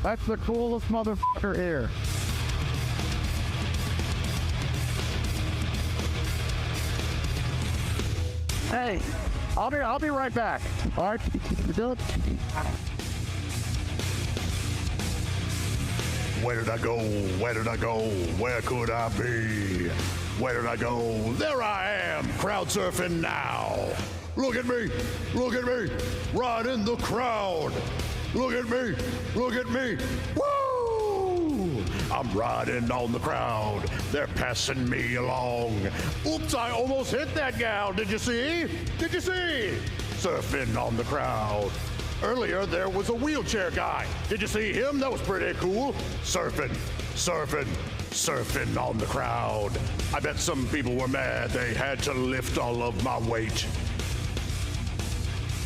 That's the coolest motherfucker here. Hey, I'll be right back. All right, you do it. Where did I go? Where did I go? Where could I be? Where did I go? There I am, crowd surfing now. Look at me, right in the crowd. Look at me, woo! I'm riding on the crowd, they're passing me along. Oops, I almost hit that gal, did you see? Surfing on the crowd. Earlier, there was a wheelchair guy. Did you see him? That was pretty cool. Surfing on the crowd. I bet some people were mad they had to lift all of my weight.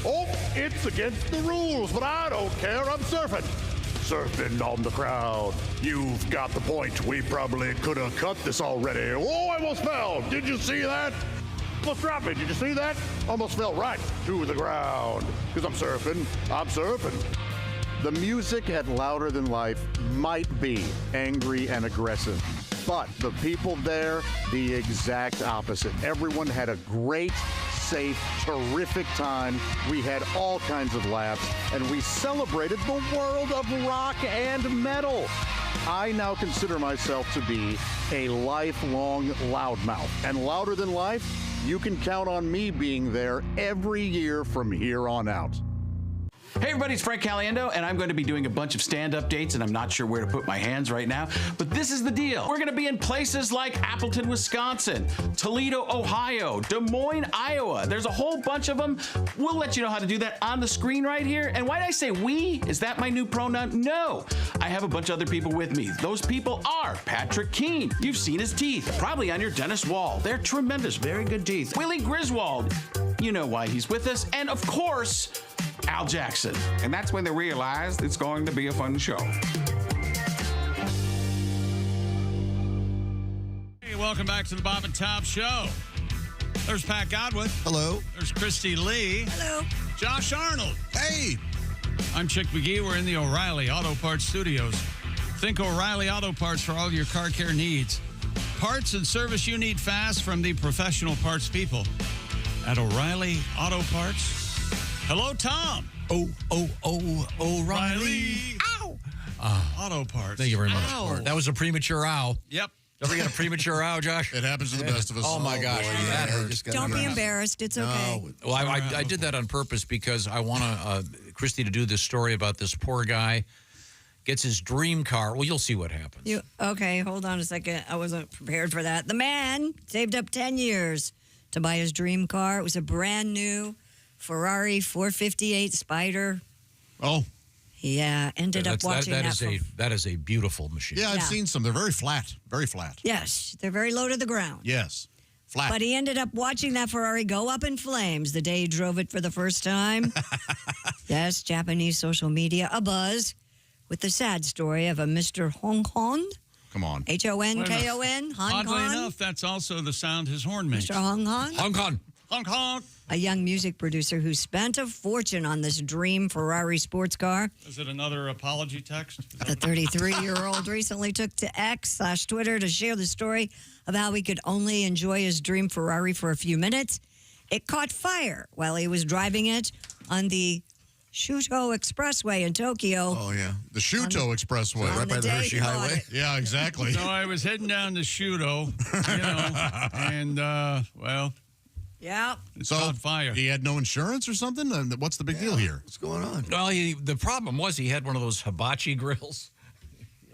Oh, it's against the rules, but I don't care. I'm surfing on the crowd. You've got the point. We probably could have cut this already. Oh, I almost fell. Did you see that? Almost dropped me. Did you see that? Almost fell right to the ground. Because I'm surfing. The music at Louder Than Life might be angry and aggressive, but the people there, the exact opposite. Everyone had a great, safe, terrific time. We had all kinds of laughs, and we celebrated the world of rock and metal. I now consider myself to be a lifelong loudmouth, and Louder Than Life, you can count on me being there every year from here on out. Hey everybody, it's Frank Caliendo, and I'm going to be doing a bunch of stand-up dates, and I'm not sure where to put my hands right now, but this is the deal. We're going to be in places like Appleton, Wisconsin, Toledo, Ohio, Des Moines, Iowa. There's a whole bunch of them. We'll let you know how to do that on the screen right here. And why did I say we? Is that my new pronoun? No. I have a bunch of other people with me. Those people are Patrick Keene. You've seen his teeth, probably on your dentist wall. They're tremendous, very good teeth. Willie Griswold. You know why he's with us. And of course, Al Jackson. And that's when they realized it's going to be a fun show. Hey, welcome back to the Bob and Tom Show. There's Pat Godwin. Hello. There's Christy Lee. Hello. Josh Arnold. Hey. I'm Chick McGee. We're in the O'Reilly Auto Parts Studios. Think O'Reilly Auto Parts for all your car care needs. Parts and service you need fast from the professional parts people at O'Reilly Auto Parts. Hello, Tom. O'Reilly. Ow. Auto Parts. Thank you very much. Ow. That was a premature ow. Yep. Ever get a premature ow, Josh? It happens to the best of us. Oh, my gosh. boy. That hurts. Don't be embarrassed. It's okay. Well, I did that on purpose because I want Christy to do this story about this poor guy gets his dream car. Well, you'll see what happens. Okay, hold on a second. I wasn't prepared for that. The man saved up 10 years to buy his dream car. It was a brand new Ferrari 458 Spider. Oh. Yeah, ended up watching that. That is a beautiful machine. Yeah, I've seen some. They're very flat. Very flat. Yes, they're very low to the ground. Yes. Flat. But he ended up watching that Ferrari go up in flames the day he drove it for the first time. Yes, Japanese social media abuzz with the sad story of a Mr. Hong Kong. Come on. H-O-N-K-O-N. Hong Oddly Kong. enough, that's also the sound his horn makes. Mr. Hong Kong. Hong Kong. Hong Kong. A young music producer who spent a fortune on this dream Ferrari sports car. Is it another apology text? The 33-year-old recently took to X/Twitter to share the story of how he could only enjoy his dream Ferrari for a few minutes. It caught fire while he was driving it on the Shuto Expressway in Tokyo. Oh, yeah. The Shuto Expressway. Right by the Hershey Highway. Yeah, exactly. So I was heading down to Shuto, and, well... Yeah. It's caught fire. He had no insurance or something? What's the big deal here? What's going on? Well, the problem was he had one of those hibachi grills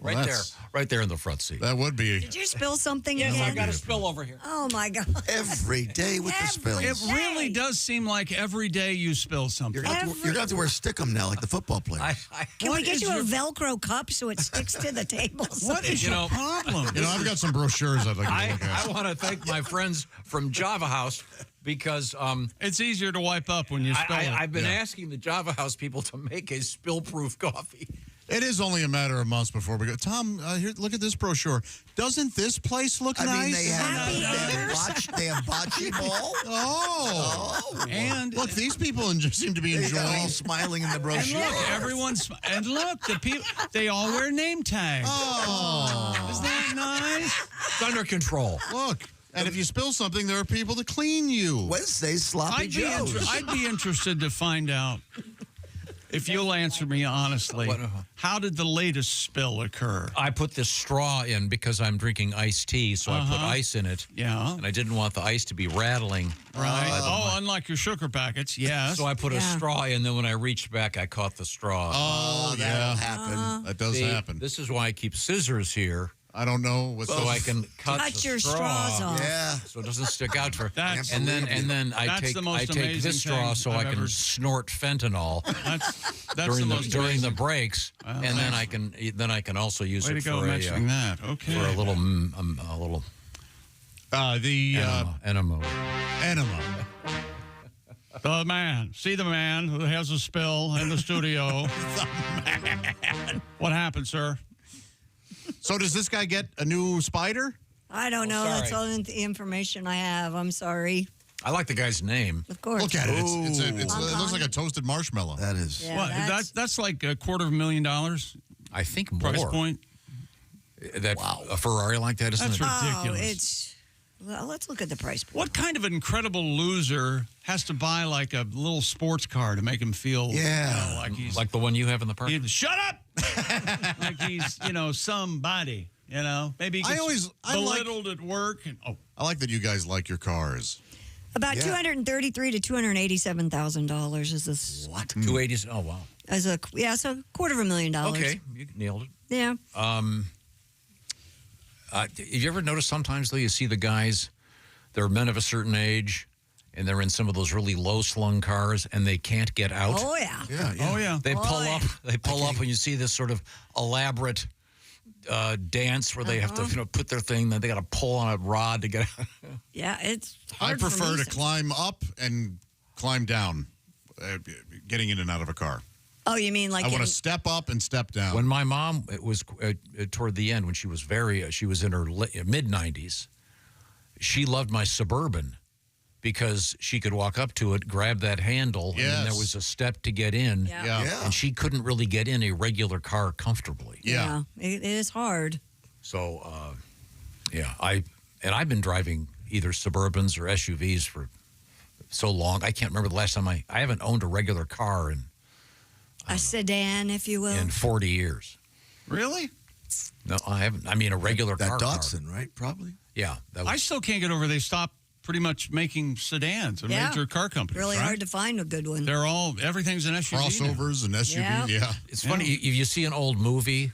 right there in the front seat. That would be. Did you spill something Yes, again? I've got a spill over here. Oh, my God. Every day with the spills. It really does seem like every day you spill something. You're going to have to wear stickum now like the football players. Can we get you a Velcro cup so it sticks to the table? What is your problem? I've got some brochures I'd like to look at. I want to thank my friends from Java House because it's easier to wipe up when you spill it. I've been asking the Java House people to make a spill-proof coffee. It is only a matter of months before we go. Tom, here, look at this brochure. Doesn't this place look nice? I mean, they have bocce ball. Oh. And look, these people seem to be enjoying. All smiling in the brochure. And look, the people, they all wear name tags. Oh. Isn't that nice? It's under control. Look. And if you spill something, there are people to clean you. Wednesday's sloppy Joes. I'd be interested to find out, if you'll answer me honestly, how did the latest spill occur? I put this straw in because I'm drinking iced tea, so I put ice in it. Yeah. And I didn't want the ice to be rattling. Right. Unlike your sugar packets, yes. So I put a straw in, then when I reached back, I caught the straw. Oh, that'll happen. That does happen. This is why I keep scissors here. I don't know. So I can cut your straws off. Yeah. So it doesn't stick out for. That's and then I take this straw so I can snort fentanyl during the breaks, and then I can also use it for mentioning that. Okay. For a little enema. The man. See the man who has a spill in the studio. The man. What happened, sir? So does this guy get a new Spider? I don't know. That's all the information I have. I'm sorry. I like the guy's name. Of course. Look at it. It looks like a toasted marshmallow. That is. Yeah, well, that's like $250,000. I think more. Price point. A Ferrari like that isn't That's ridiculous. Oh, it's. Well, let's look at the price point. What kind of incredible loser has to buy like a little sports car to make him feel like he's like the one you have in the park? Shut up! Like he's somebody. Maybe he gets belittled at work. I like that you guys like your cars. About $233,000 to $287,000 is this. What? 280? Oh wow. So $250,000. Okay, you nailed it. Yeah. Have you ever noticed sometimes, though, you see the guys, they're men of a certain age, and they're in some of those really low-slung cars, and they can't get out? Oh, yeah. Oh, yeah. They pull up, and you see this sort of elaborate dance where they have to put their thing, then they got to pull on a rod to get out. Yeah, it's hard I prefer to climb up and climb down, getting in and out of a car. Oh, you mean like I want to step up and step down. When my mom, it was toward the end when she was she was in her mid-90s, she loved my Suburban because she could walk up to it, grab that handle, and then there was a step to get in. Yeah. And she couldn't really get in a regular car comfortably. Yeah. It is hard. So, I've been driving either Suburbans or SUVs for so long. I can't remember the last time I haven't owned a regular car in a sedan, if you will. in 40 years. Really? No, I haven't. I mean, a regular car. That Datsun, right? Probably. Yeah. I still can't get over they stopped pretty much making sedans, a major car company. Really hard to find a good one. They're everything's an SUV. Crossovers and SUVs, yeah. It's funny, if you see an old movie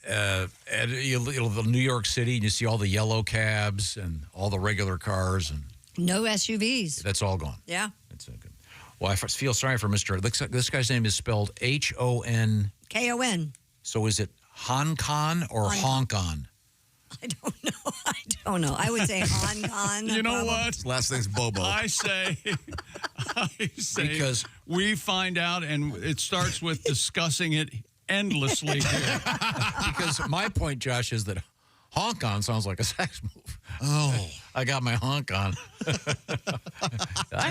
at the New York City and you see all the yellow cabs and all the regular cars, and no SUVs. That's all gone. Yeah. That's good. Well, I feel sorry for Mr. This guy's name is spelled H-O-N. K-O-N. So is it Hong Kong or Hong Kong? I don't know. I would say Hong Kong. You know what? His last name's Bobo. I say because we find out, and it starts with discussing it endlessly here. Because my point, Josh, is that Hong Kong sounds like a sex move. Oh. I got my Hong Kong. He's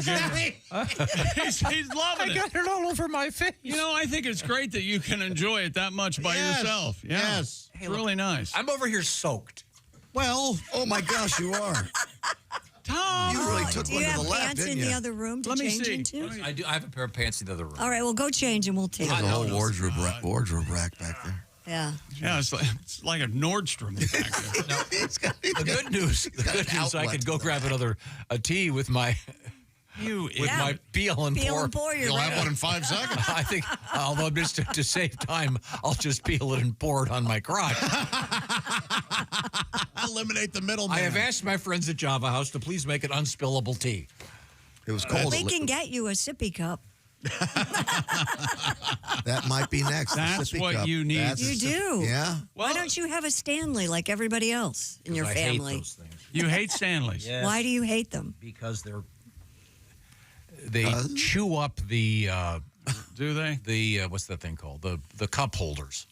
loving it. I got it all over my face. You know, I think it's great that you can enjoy it that much by yourself. Yeah. Yes. It's really nice. I'm over here soaked. Well, oh my gosh, you are. Tom, you really took do one you to have the left, pants didn't in you? the other room to Let me change see. into? I do. I have a pair of pants in the other room. All right, well, go change and we'll take There's it. a whole wardrobe rack back there. Yeah. Yeah, it's like a Nordstrom back there. The good news, I could go grab a tea with my my peel and pour. You'll have one in 5 seconds. I think, although just to save time, I'll just peel it and pour it on my crotch. Eliminate the middleman. I have asked my friends at Java House to please make an unspillable tea. It was cold. We can get you a sippy cup. That might be next. That's what cup. you need. You do. Yeah. Why don't you have a Stanley like everybody else in your I family? hate those things. You hate Stanleys. Yes. Why do you hate them? Because they chew up the do they? The what's that thing called? The cup holders.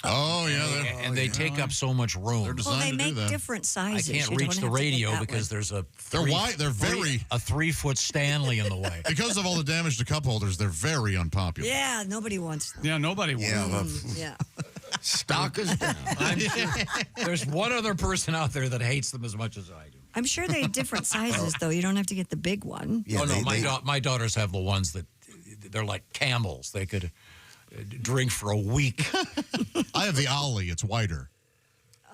Oh yeah, and they take up so much room. They're Well, they designed to do make that. different sizes. I can't You reach don't the have to get radio that because way. there's a They're wide. They're very a 3-foot Stanley in the way. because of all the damage to cup holders. They're very unpopular. Yeah, nobody wants them. Yeah, nobody wants. Yeah. Stock is down. I'm sure there's one other person out there that hates them as much as I do. I'm sure they have different sizes, though. You don't have to get the big one. Yeah, my daughters have the ones that they're like camels. They could drink for a week. I have the Ollie. It's wider.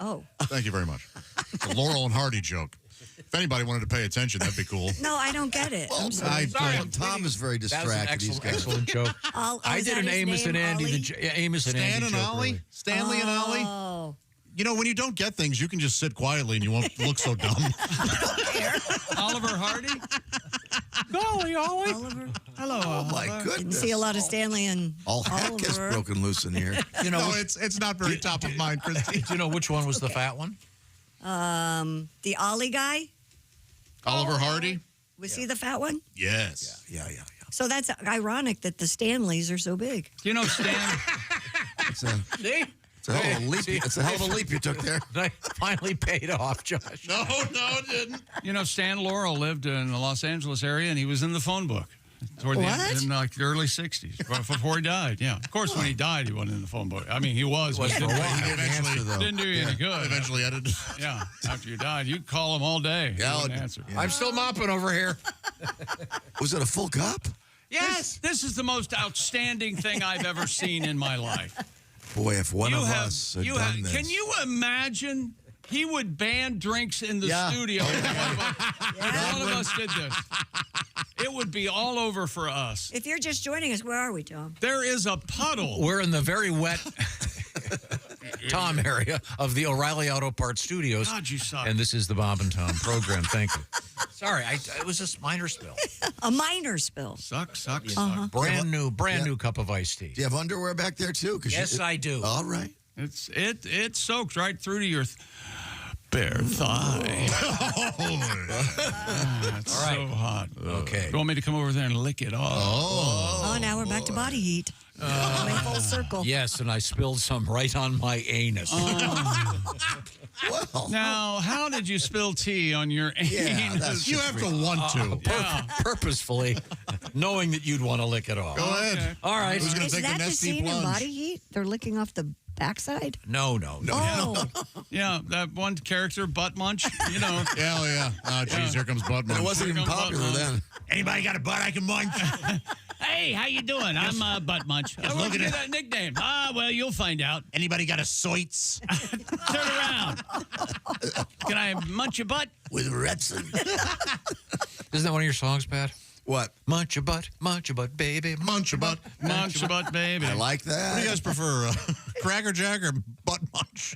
Oh. Thank you very much. It's a Laurel and Hardy joke. If anybody wanted to pay attention, that'd be cool. No, I don't get it. I'm sorry. Tom is very distracted. That was an excellent joke. I did an Amos and Andy. Amos and Stan Andy and joke Ollie? earlier. Stanley and Ollie? Oh. You know, when you don't get things, you can just sit quietly and you won't look so dumb. Oliver Hardy? Golly, Ollie. Oliver. Hello. Oh my goodness! Didn't see a lot of Stanley and All heck is Oliver. broken loose in here. You know, No, it's not very top of mind, Christy. do you know which one was the fat one? The Ollie guy. Oliver Hardy? Was he the fat one? Yes. Yeah. So that's ironic that the Stanleys are so big. You know, Stan. See? It's a hell of a leap. It's a hell of a leap you took there. I finally paid off, Josh. No, it didn't. You know, Stan Laurel lived in the Los Angeles area, and he was in the phone book toward What? the in like the early '60s before he died. Yeah, of course, when he died, he wasn't in the phone book. I mean, he was, but it for a while. He didn't answer though. didn't do you any good. Eventually edited. Yeah, after you died, you call him all day. Yeah, He wouldn't answer. I'm still mopping over here. Was it a full cup? Yes, this is the most outstanding thing I've ever seen in my life. Boy, if one of us had done this. Can you imagine? He would ban drinks in the studio. If one of us did this. It would be all over for us. If you're just joining us, where are we, Tom? There is a puddle. We're in the very wet Tom area of the O'Reilly Auto Parts Studios. God, you suck. And this is the Bob and Tom program. Thank you. Sorry, it was a minor spill. A minor spill. Suck. Brand new cup of iced tea. Do you have underwear back there too? Yes, I do. All right. It soaked right through to your bare thigh. It's All right. so hot. Okay. You want me to come over there and lick it off? Oh, now we're back to body heat. Coming full circle. Yes, and I spilled some right on my anus. Well, Now, how did you spill tea on your anus? You have to want to. Purposefully, knowing that you'd want to lick it off. Go ahead. All right. Who's going Is to take that the the nesty scene in plunge? Body Heat? They're licking off the backside? No. Oh. Yeah, that one character, Butt Munch, you know. Hell yeah. Oh, jeez, here comes Butt Munch. it wasn't even Here comes popular Butt then. Anybody got a butt I can munch? Hey, how you doing? I'm Butt Munch. I look look at at it. that nickname. Well, you'll find out. Anybody got a Soits? Turn around. Can I munch your butt? With Retson. Isn't that one of your songs, Pat? What? Munch your butt, baby. Munch your butt. Munch your butt, baby. I like that. What do you guys prefer, Cracker Jack or Butt Munch?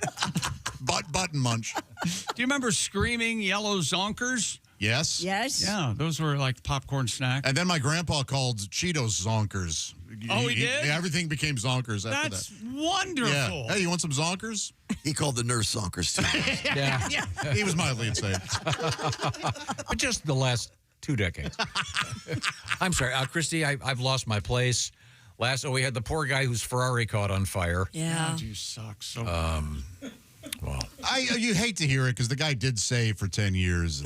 Button Munch. Do you remember Screaming Yellow Zonkers? Yes. Yes. Yeah, those were like popcorn snacks. And then my grandpa called Cheetos Zonkers. Oh, he did? Everything became Zonkers after That's that. wonderful. Yeah. Hey, you want some Zonkers? He called the nurse Zonkers, too. Yeah. He was mildly insane. But just the last 2 decades. I'm sorry, Christy, I've lost my place. We had the poor guy whose Ferrari caught on fire. Yeah. God, you suck so Well, you hate to hear it because the guy did save for 10 years.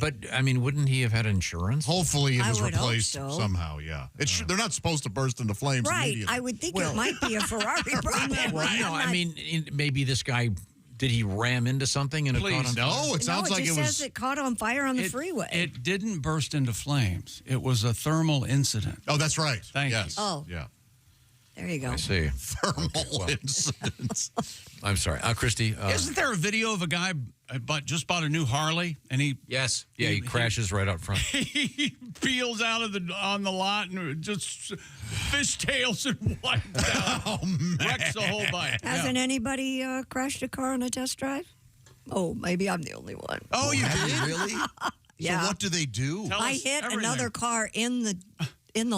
but I mean, wouldn't he have had insurance? Hopefully, it I was would hope replaced so. somehow. Yeah, they're not supposed to burst into flames Right. immediately. I would think it might be a Ferrari problem. Well, no, I mean, maybe this guy, did he ram into something and it caught on fire? No, it sounds like just it says was. it caught on fire on the freeway. It didn't burst into flames. It was a thermal incident. Oh, that's right. Thank yes. you. Oh. Yeah. There you go. I see. Thermal incidents. I'm sorry. Christy. Isn't there a video of a guy just bought a new Harley and he Yes. Yeah, he crashes right out front. he peels out of on the lot and just fishtails and wipes out. Oh, man. Wrecks the whole bike. Hasn't anybody crashed a car on a test drive? Oh, maybe I'm the only one. Oh, you did? Really? Yeah. So what do they do? Tell I us hit everything. another car in the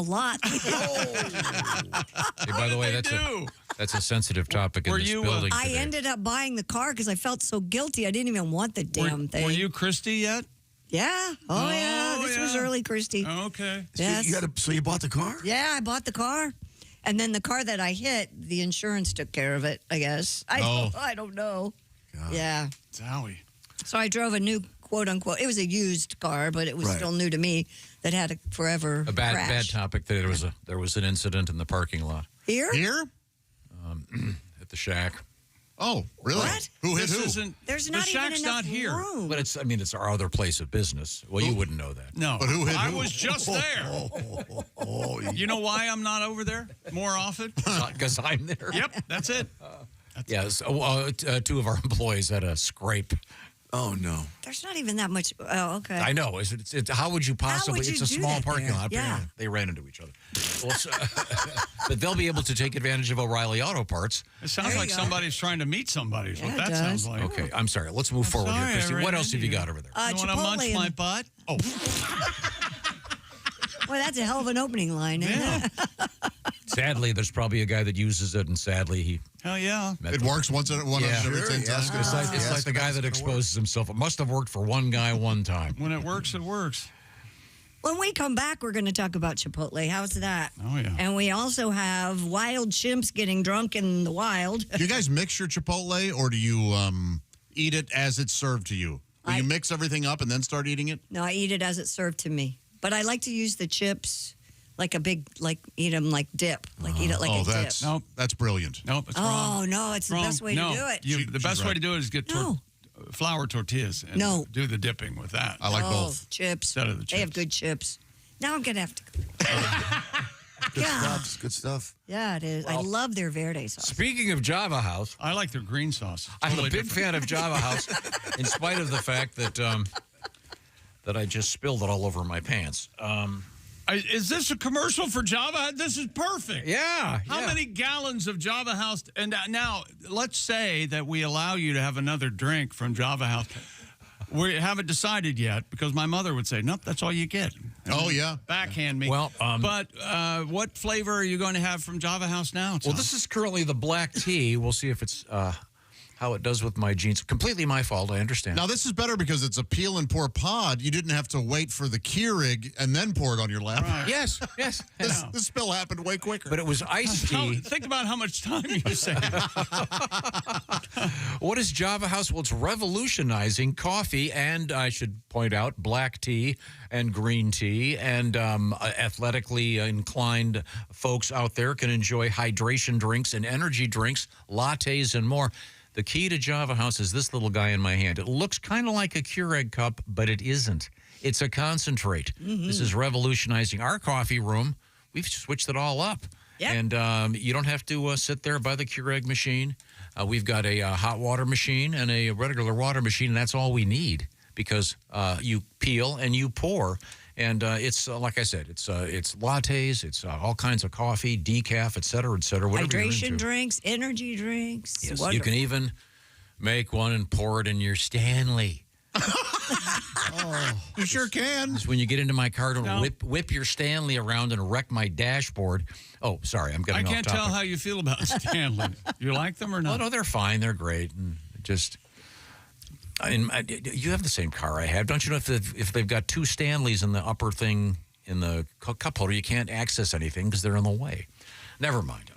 lot. Hey, by the way, that's a sensitive topic in Were this you, building I today. ended up buying the car because I felt so guilty. I didn't even want the damn thing. Were you Christy yet? Yeah. Oh, yeah. This was yeah. early, Christy. Okay. Yes. So you bought the car? Yeah, I bought the car. And then the car that I hit, the insurance took care of it, I guess. I don't know. God. Yeah. Zowie. So I drove a new, quote unquote, it was a used car, but it was Right. still new to me that had a forever A bad crash. topic. There was an incident in the parking lot Here? Here? at the shack. Oh, really? What? Who hit This who? isn't. There's the not even shack's enough not here. room. But it's our other place of business. Well, you wouldn't know that. No. But who hit I who? was just there. You know why I'm not over there more often? Because I'm there. Yep, that's it. Yes. Two of our employees had a scrape. Oh, no. There's not even that much. Oh, okay. I know. How would you possibly? would you It's a do small that parking there? lot. Yeah. Apparently, they ran into each other. Well, but they'll be able to take advantage of O'Reilly Auto Parts. It sounds like somebody's trying to meet somebody. Is Yeah, what it that does. sounds like. Okay, I'm sorry. Let's move forward sorry, here, Christy. I ran What else have into you you. got over there? You want to Chipotle munch my and- butt? Oh, Well, that's a hell of an opening line, isn't yeah. it? Sadly, there's probably a guy that uses it, and sadly, he Hell yeah. met It them. works once every 10 times. It's like the guy that exposes himself. It must have worked for one guy one time. When it works, it works. When we come back, we're going to talk about Chipotle. How's that? Oh, yeah. And we also have wild chimps getting drunk in the wild. Do you guys mix your Chipotle or do you eat it as it's served to you? Will you mix everything up and then start eating it? No, I eat it as it's served to me. But I like to use the chips like a big, eat them like dip. Eat it like a dip. That's brilliant. Nope, it's Oh, wrong. no, it's the Wrong. best way to No, do it. The best way to do it is get flour tortillas and No. do the dipping with that. I like Oh, both. chips. Instead of the They have chips. good chips. Now I'm going to have to. Good Yeah. stuff. Good stuff. Yeah, it is. I Well, love their Verde sauce. Speaking of Java House, I like their green sauce. I'm Totally a big different. fan of Java House, in spite of the fact that that I just spilled it all over my pants. Is this a commercial for Java? This is perfect. Yeah. How many gallons of Java House? And now, let's say that we allow you to have another drink from Java House. We haven't decided yet because my mother would say, nope, that's all you get. Oh, yeah. Backhand me. Well, but what flavor are you going to have from Java House now, Tom? Well, this is currently the black tea. We'll see if it's how it does with my jeans. Completely my fault. I understand. Now, this is better because it's a peel and pour pod. You didn't have to wait for the Keurig and then pour it on your lap. Right. Yes. This spill happened way quicker. But it was iced tea. Think about how much time you saved. What is Java House? Well, it's revolutionizing coffee and, I should point out, black tea and green tea. And athletically inclined folks out there can enjoy hydration drinks and energy drinks, lattes, and more. The key to Java House is this little guy in my hand. It looks kind of like a Keurig cup, but it isn't. It's a concentrate. This is revolutionizing our coffee room we've switched it all up. Yep. And you don't have to sit there by the Keurig machine. We've got a hot water machine and a regular water machine, and that's all we need because you peel and you pour. And it's like I said, it's lattes, it's all kinds of coffee, decaf, et cetera, whatever you're Hydration into. drinks, energy drinks. Yes, Wonderful. you can even make one and pour it in your Stanley. You sure can. When you get into my car, don't whip your Stanley around and wreck my dashboard. Oh, sorry, I'm getting off I can't topic. tell how you feel about Stanley. You like them or not? Oh, no, they're fine. They're great. And just, you have the same car I have. Don't you know if they've got two Stanleys in the upper thing in the cup holder, you can't access anything because they're in the way. Never mind.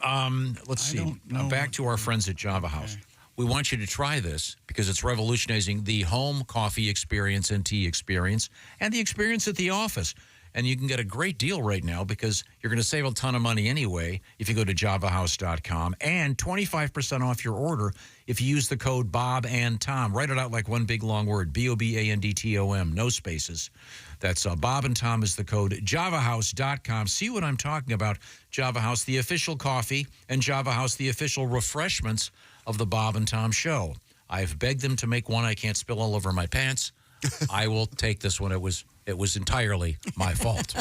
Let's see. Back to our friends at Java House. We want you to try this because it's revolutionizing the home coffee experience and tea experience and the experience at the office. And you can get a great deal right now because you're going to save a ton of money anyway if you go to javahouse.com and 25% off your order if you use the code Bob and Tom. Write it out like one big long word, BOBANDTOM, no spaces. That's Bob and Tom is the code, javahouse.com. See what I'm talking about. Java House, the official coffee, and Java House, the official refreshments of the Bob and Tom show. I've begged them to make one I can't spill all over my pants. I will take this one. It was entirely my fault.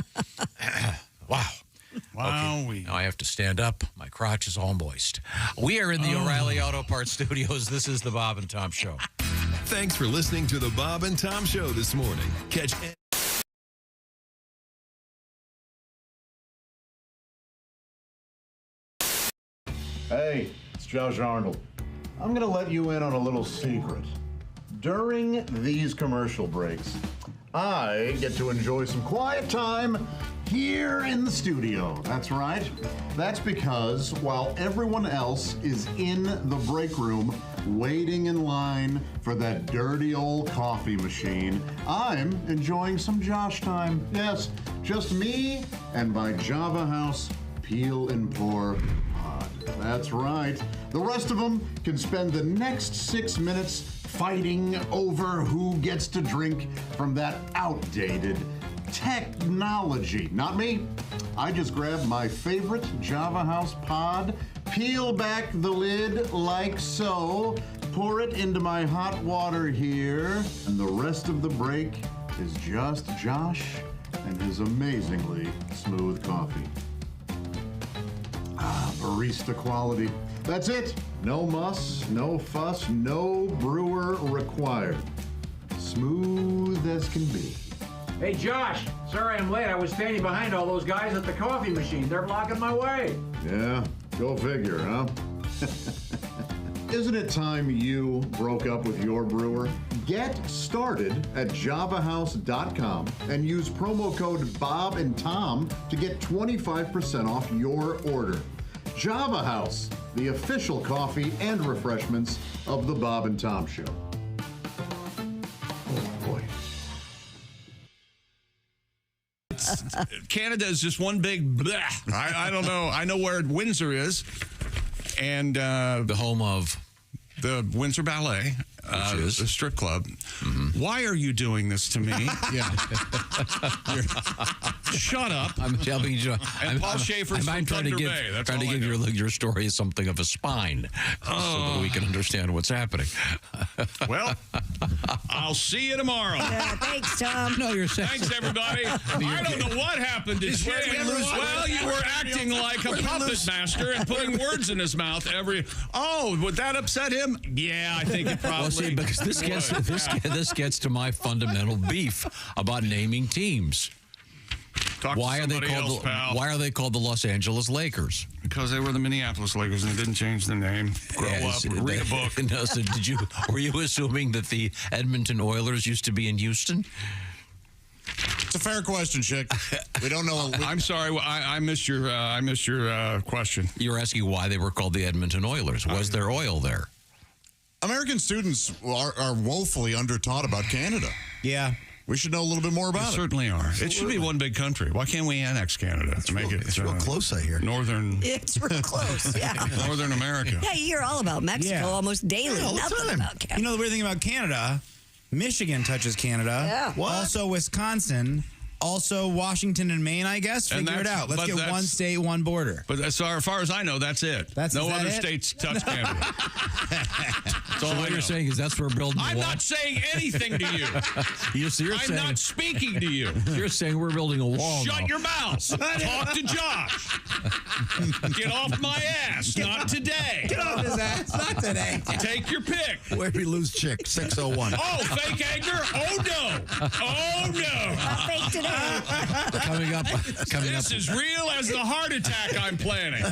Wow. Okay. Now I have to stand up. My crotch is all moist. We are in the O'Reilly Auto Parts Studios. This is the Bob and Tom Show. Thanks for listening to the Bob and Tom Show this morning. Catch Hey, it's Josh Arnold. I'm going to let you in on a little secret. During these commercial breaks, I get to enjoy some quiet time here in the studio. That's right. That's because while everyone else is in the break room waiting in line for that dirty old coffee machine, I'm enjoying some Josh time. Yes, just me and my Java House Peel and Pour pod. That's right. The rest of them can spend the next 6 minutes fighting over who gets to drink from that outdated technology. Not me. I just grab my favorite Java House pod, peel back the lid like so, pour it into my hot water here, and the rest of the break is just Josh and his amazingly smooth coffee. Barista quality. That's it. No muss, no fuss, no brewer required. Smooth as can be. Hey, Josh. Sorry I'm late. I was standing behind all those guys at the coffee machine. They're blocking my way. Yeah, go figure, huh? Isn't it time you broke up with your brewer? Get started at javahouse.com and use promo code Bob and Tom to get 25% off your order. Java House, the official coffee and refreshments of the Bob and Tom Show. Oh, boy. Canada is just one big bleh. I don't know. I know where Windsor is, and the home of the Windsor Ballet, the strip club. Mm-hmm. Why are you doing this to me? Yeah. Shut up. I'm telling you. And Paul Schaefer's from Thunder Bay. That's trying to give your story something of a spine so that we can understand what's happening. Well, I'll see you tomorrow. Yeah, thanks, Tom. No, you're saying. Thanks, everybody. I don't know what happened to Jay. Well, you were acting like a puppet master and putting words in his mouth every. Oh, would that upset him? Yeah, I think it probably. Well, see, because this gets to my fundamental beef about naming teams. Why are they called the Los Angeles Lakers? Because they were the Minneapolis Lakers and they didn't change the name. Grow up, read a book. No, so were you assuming that the Edmonton Oilers used to be in Houston? It's a fair question, Chick. We don't know. I'm sorry, I missed your question. You were asking why they were called the Edmonton Oilers. Was there oil there? American students are woefully undertaught about Canada. Yeah. We should know a little bit more about it. Certainly are. It should be one big country. Why can't we annex Canada to make it? It's real close, I hear. Northern. It's real close, yeah. Northern America. Yeah, you hear all about Mexico almost daily. Yeah, all the Nothing time. about Canada. You know the weird thing about Canada? Michigan touches Canada. Yeah. What? Also Wisconsin. also Washington and Maine, I guess. And Figure it that's- out. Let's but get that's- one state, one border. But as far as I know, that's it. Is no that other it? states touch Canada. That's all So I what know. you're saying is that's where we're building the I'm wall? not saying anything to you. You're I'm saying, not speaking to you. You're saying we're building a wall Shut now. your mouth. Talk to Josh. Get off my ass. Not today. Get off his ass. Not today. Take your pick. Where'd we lose chick? 601. Oh, fake anger? Oh, no. Oh, no. Not fake today. Coming up. This is real as the heart attack I'm planning.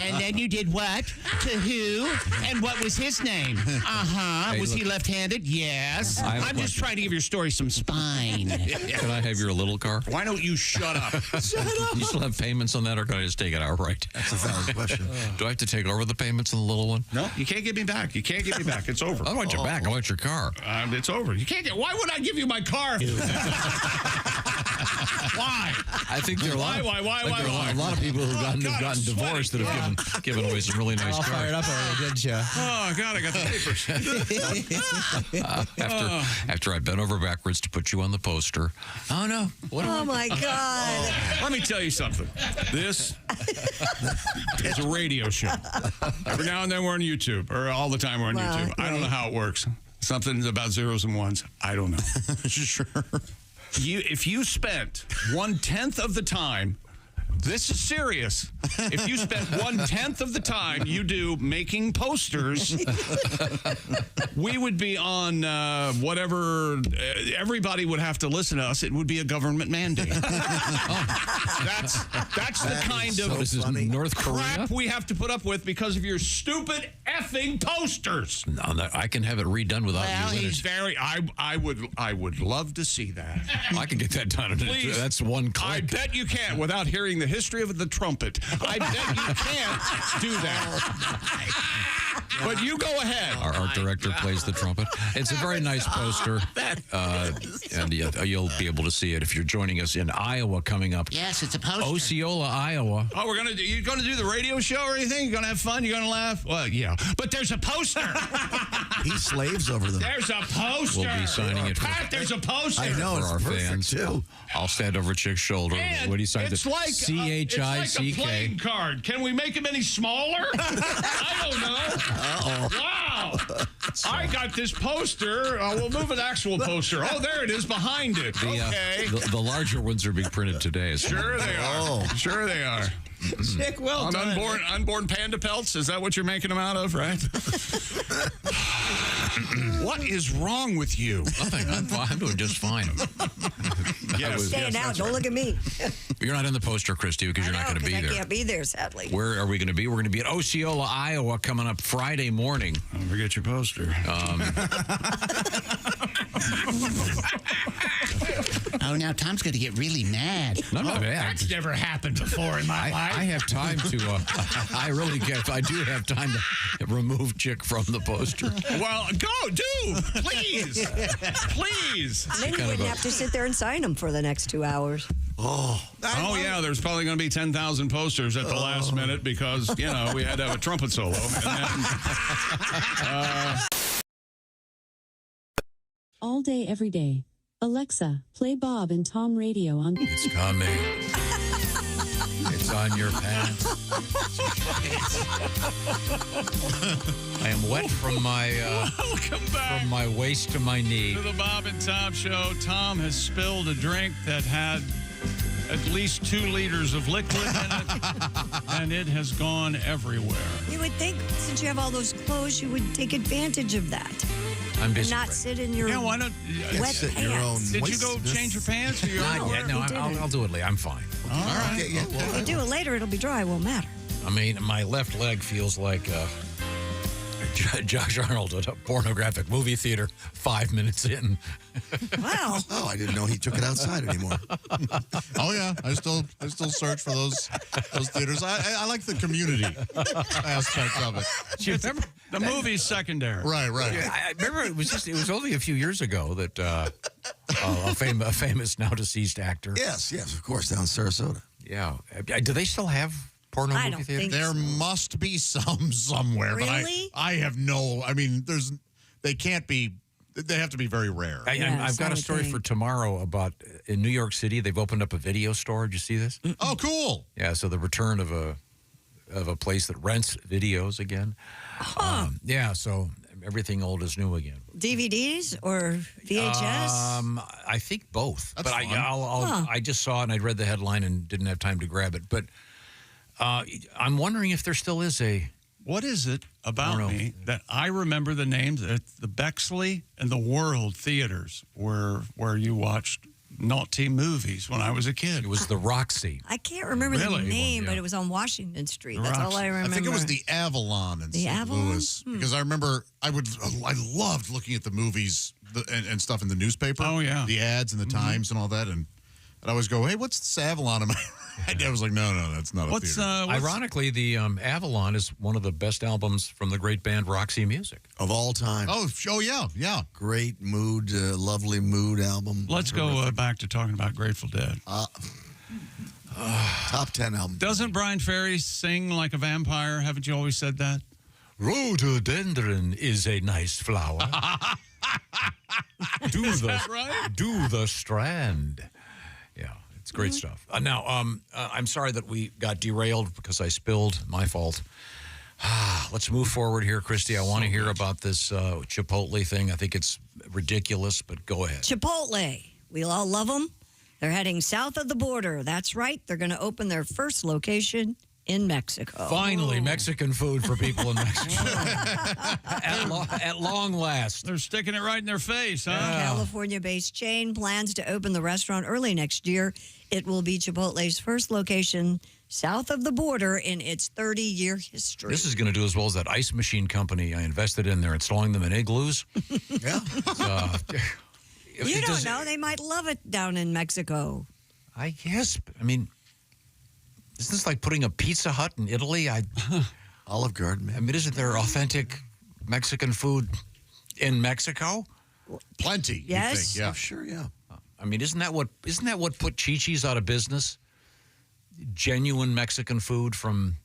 And then you did what? To who? And what was his name? Hey, Was he look. left-handed? Yes. I have a I'm just question. trying to give your story some spine. Can I have your little car? Why don't you shut up? You still have payments on that, or can I just take it outright? That's a valid question. Do I have to take over the payments on the little one? No, you can't get me back. You can't get me back. It's over. I don't want your back. I want your car. It's over. You can't get. Why would I give you my car? Why? I think there are a lot. Why? A lot of people who've gotten divorced that have given away some really nice All cars. fired up already, didn't you? Oh God, I got the papers. After I bent over backwards to put you on the poster. Oh no! Oh my God. Let me tell you something. This is a radio show. Every now and then we're on YouTube, or all the time we're on Well, YouTube. I don't know how it works. Something about zeros and ones. I don't know. Sure. If you spent 1/10 of the time, this is serious. If you spent 1/10 of the time you do making posters, we would be on whatever. Everybody would have to listen to us. It would be a government mandate. That's the kind of This is North Korea. crap we have to put up with because of your stupid effing posters. No, I can have it redone without Well, you. he's very. I would love to see that. I can get that done. Please. That's one click. I bet you can't without hearing the history of the trumpet. I bet you can't do that. But you go ahead. Our art director plays the trumpet. It's a very nice poster, and you'll be able to see it if you're joining us in Iowa coming up. Yes, it's a poster. Osceola, Iowa. Oh, you're gonna do the radio show or anything? You're gonna have fun? You're gonna laugh? Well, yeah. But there's a poster. He slaves over them. There's a poster. We'll be signing it. Pat, there's a poster. I know, for it's our perfect, fans. too. I'll stand over Chick's shoulder And when he signs it's it. like CHICK. It's like a playing card. Can we make them any smaller? I don't know. Wow. I got this poster. We'll move an actual poster. Oh, there it is behind it. Okay. The larger ones are being printed today. Sure they are. Sure they are. Chick, well On done. unborn panda pelts? Is that what you're making them out of, right? What is wrong with you? Nothing. I'm doing just fine. Yes, Stand out. that's Don't right. look at me. You're not in the poster, Christy, because you're not going to be I there. can't be there, sadly. Where are we going to be? We're going to be at Osceola, Iowa, coming up Friday morning. Don't forget your poster. Oh, now Tom's going to get really mad. No, no, That's never happened before in my life. I have time to. I really get. I do have time to remove Chick from the poster. Well, do, please. Please. And then you wouldn't have to sit there and sign them for the next 2 hours. Oh, yeah, there's probably going to be 10,000 posters at the last minute because, we had to have a trumpet solo. And then, All day, every day. Alexa, play Bob and Tom radio on. It's coming. It's on your pants. I am wet from my welcome back from my waist to my knee. to the Bob and Tom Show. Tom has spilled a drink that had at least 2 liters of liquid in it, and it has gone everywhere. You would think, since you have all those clothes, you would take advantage of that. I'm And busy. not sit in your Why not? wet pants. Did you go change your pants? Or Not yet. No, I'll do it later. I'm fine. All right. If you do it later, it'll be dry. It won't matter. I mean, my left leg feels like Josh Arnold at a pornographic movie theater 5 minutes in. Wow. Oh, I didn't know he took it outside anymore. Oh yeah, I still search for those theaters. I like the community aspect of it. Do you remember? The movie's secondary. Right. Yeah, I remember it was only a few years ago that a famous now deceased actor. Yes, of course, down in Sarasota. Yeah. Do they still have porno I movie don't theaters? think There must be some somewhere, Really? but I have no. I mean, they can't be they have to be very rare. I've got a story for tomorrow about in New York City. They've opened up a video store. Did you see this? Oh, cool. Yeah, so the return of a place that rents videos again. Yeah, so everything old is new again. DVDs or VHS? I think both. That's but fun. I just saw it and I'd read the headline and didn't have time to grab it. But I'm wondering if there still is a... What is it about me that I remember the names at the Bexley and the World theaters where you watched naughty movies when I was a kid? It was the Roxy. I can't remember the name, but it was on Washington Street. That's all I remember. I think it was the Avalon in St. Louis. Because I remember I loved looking at the movies and stuff in the newspaper. Oh, yeah. The ads and the times and all that. And I'd always go, hey, what's this Avalon? I was like, no, that's not a theater. Ironically, the Avalon is one of the best albums from the great band Roxy Music. Of all time. Oh, yeah. Great mood, lovely mood album. Let's go back to talking about Grateful Dead. Top 10 album. Doesn't Brian Ferry sing like a vampire? Haven't you always said that? Rhododendron is a nice flower. Is that right? Do the strand. Yeah, it's great stuff. Now, I'm sorry that we got derailed because I spilled. My fault. Let's move forward here, Christy. I want to hear about this Chipotle thing. I think it's ridiculous, but go ahead. Chipotle. We all love them. They're heading south of the border. That's right. They're going to open their first location in Mexico. Finally, Mexican food for people in Mexico. at long last. They're sticking it right in their face, huh? California-based chain plans to open the restaurant early next year. It will be Chipotle's first location south of the border in its 30-year history. This is going to do as well as that ice machine company I invested in. They're installing them in igloos. Yeah. You don't know. They might love it down in Mexico. I guess. I mean, isn't this like putting a Pizza Hut in Italy? Olive Garden, man. I mean, isn't there authentic Mexican food in Mexico? Plenty. Yes. You think? Yeah. Oh, sure, yeah. I mean, isn't that what put Chi-Chi's out of business? Genuine Mexican food from...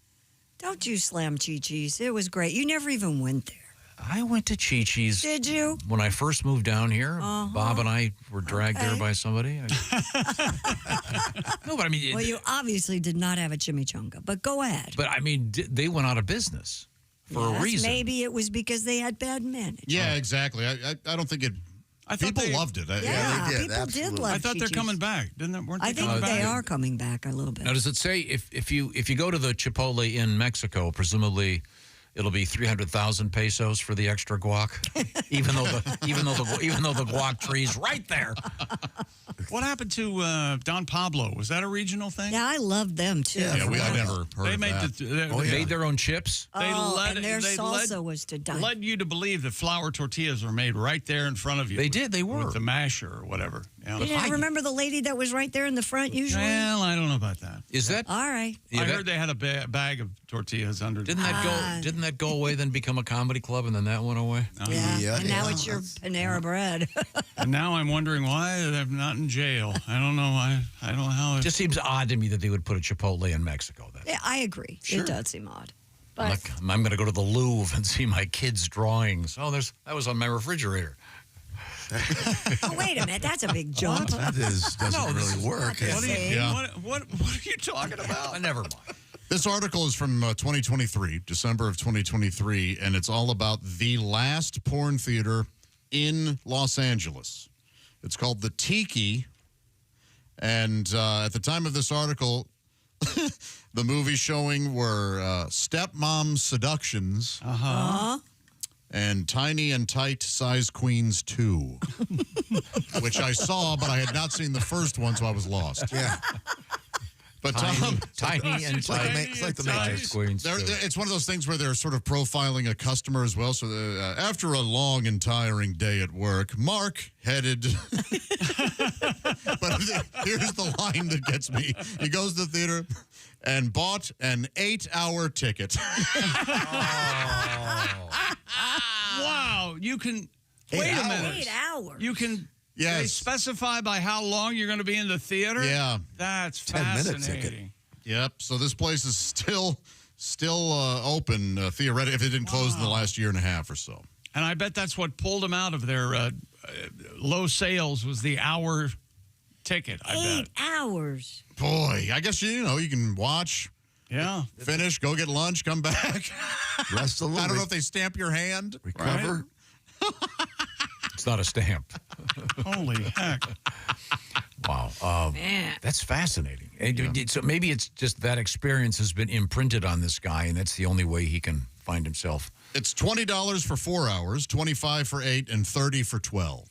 Don't you slam Chi-Chi's. It was great. You never even went there. I went to Chi-Chi's. Did you? When I first moved down here, Bob and I were dragged there by somebody. No, but I mean... Well, you obviously did not have a chimichanga, but go ahead. But I mean, they went out of business for a reason. Maybe it was because they had bad management. Yeah, exactly. I don't think it... People loved it. Yeah, they did. people Absolutely. did love I thought they're Chi-Chi's. coming back. Weren't they I think coming back? they are coming back a little bit. Now, does it say if you go to the Chipotle in Mexico, presumably it'll be 300,000 pesos for the extra guac, even though the guac tree's right there. What happened to Don Pablo? Was that a regional thing? Yeah, I loved them too. I never heard They of made that. they Made their own chips. And their salsa was to die. Led you to believe that flour tortillas are made right there in front of you. They were. With the masher or whatever. Yeah. You didn't remember the lady that was right there in the front usually? Well, I don't know about that. Is that all right? I heard they had a bag of tortillas under. Didn't that go away? Then become a comedy club, and then that went away. Yeah. And now it's your Panera bread. And now I'm wondering why they're not in jail. I don't know why. I don't know how. It just seems odd to me that they would put a Chipotle in Mexico. Yeah, I agree. Sure. It does seem odd. But I'm going to go to the Louvre and see my kids' drawings. Oh, that was on my refrigerator. Oh, wait a minute. That's a big jump. That doesn't really work. What are you talking about? Never mind. This article is from 2023, December of 2023, and it's all about the last porn theater in Los Angeles. It's called the Tiki, and at the time of this article, the movies showing were Stepmom Seductions and Tiny and Tight Size Queens 2, which I saw, but I had not seen the first one, so I was lost. Yeah. But Tom, Tiny and Tight. It's like the Matrix. Queens. It's one of those things where they're sort of profiling a customer as well. So after a long and tiring day at work, Mark headed. But here's the line that gets me. He goes to the theater and bought an 8-hour ticket. Wow. You can... Wait a minute. 8 hours. You can... Yes. They specify by how long you're going to be in the theater? Yeah. That's 10-minute fascinating. ticket. Yep. So this place is still open, theoretically, if it didn't close in the last year and a half or so. And I bet that's what pulled them out of their low sales was the hour ticket, I bet. 8 hours. Boy, I guess, you can watch. Yeah. Finish, go get lunch, come back. Rest a little. I don't know if they stamp your hand. Recover. Right? It's not a stamp. Holy heck. Wow. Man. That's fascinating. So maybe it's just that experience has been imprinted on this guy, and that's the only way he can find himself. It's $20 for 4 hours, $25 for 8, and $30 for 12.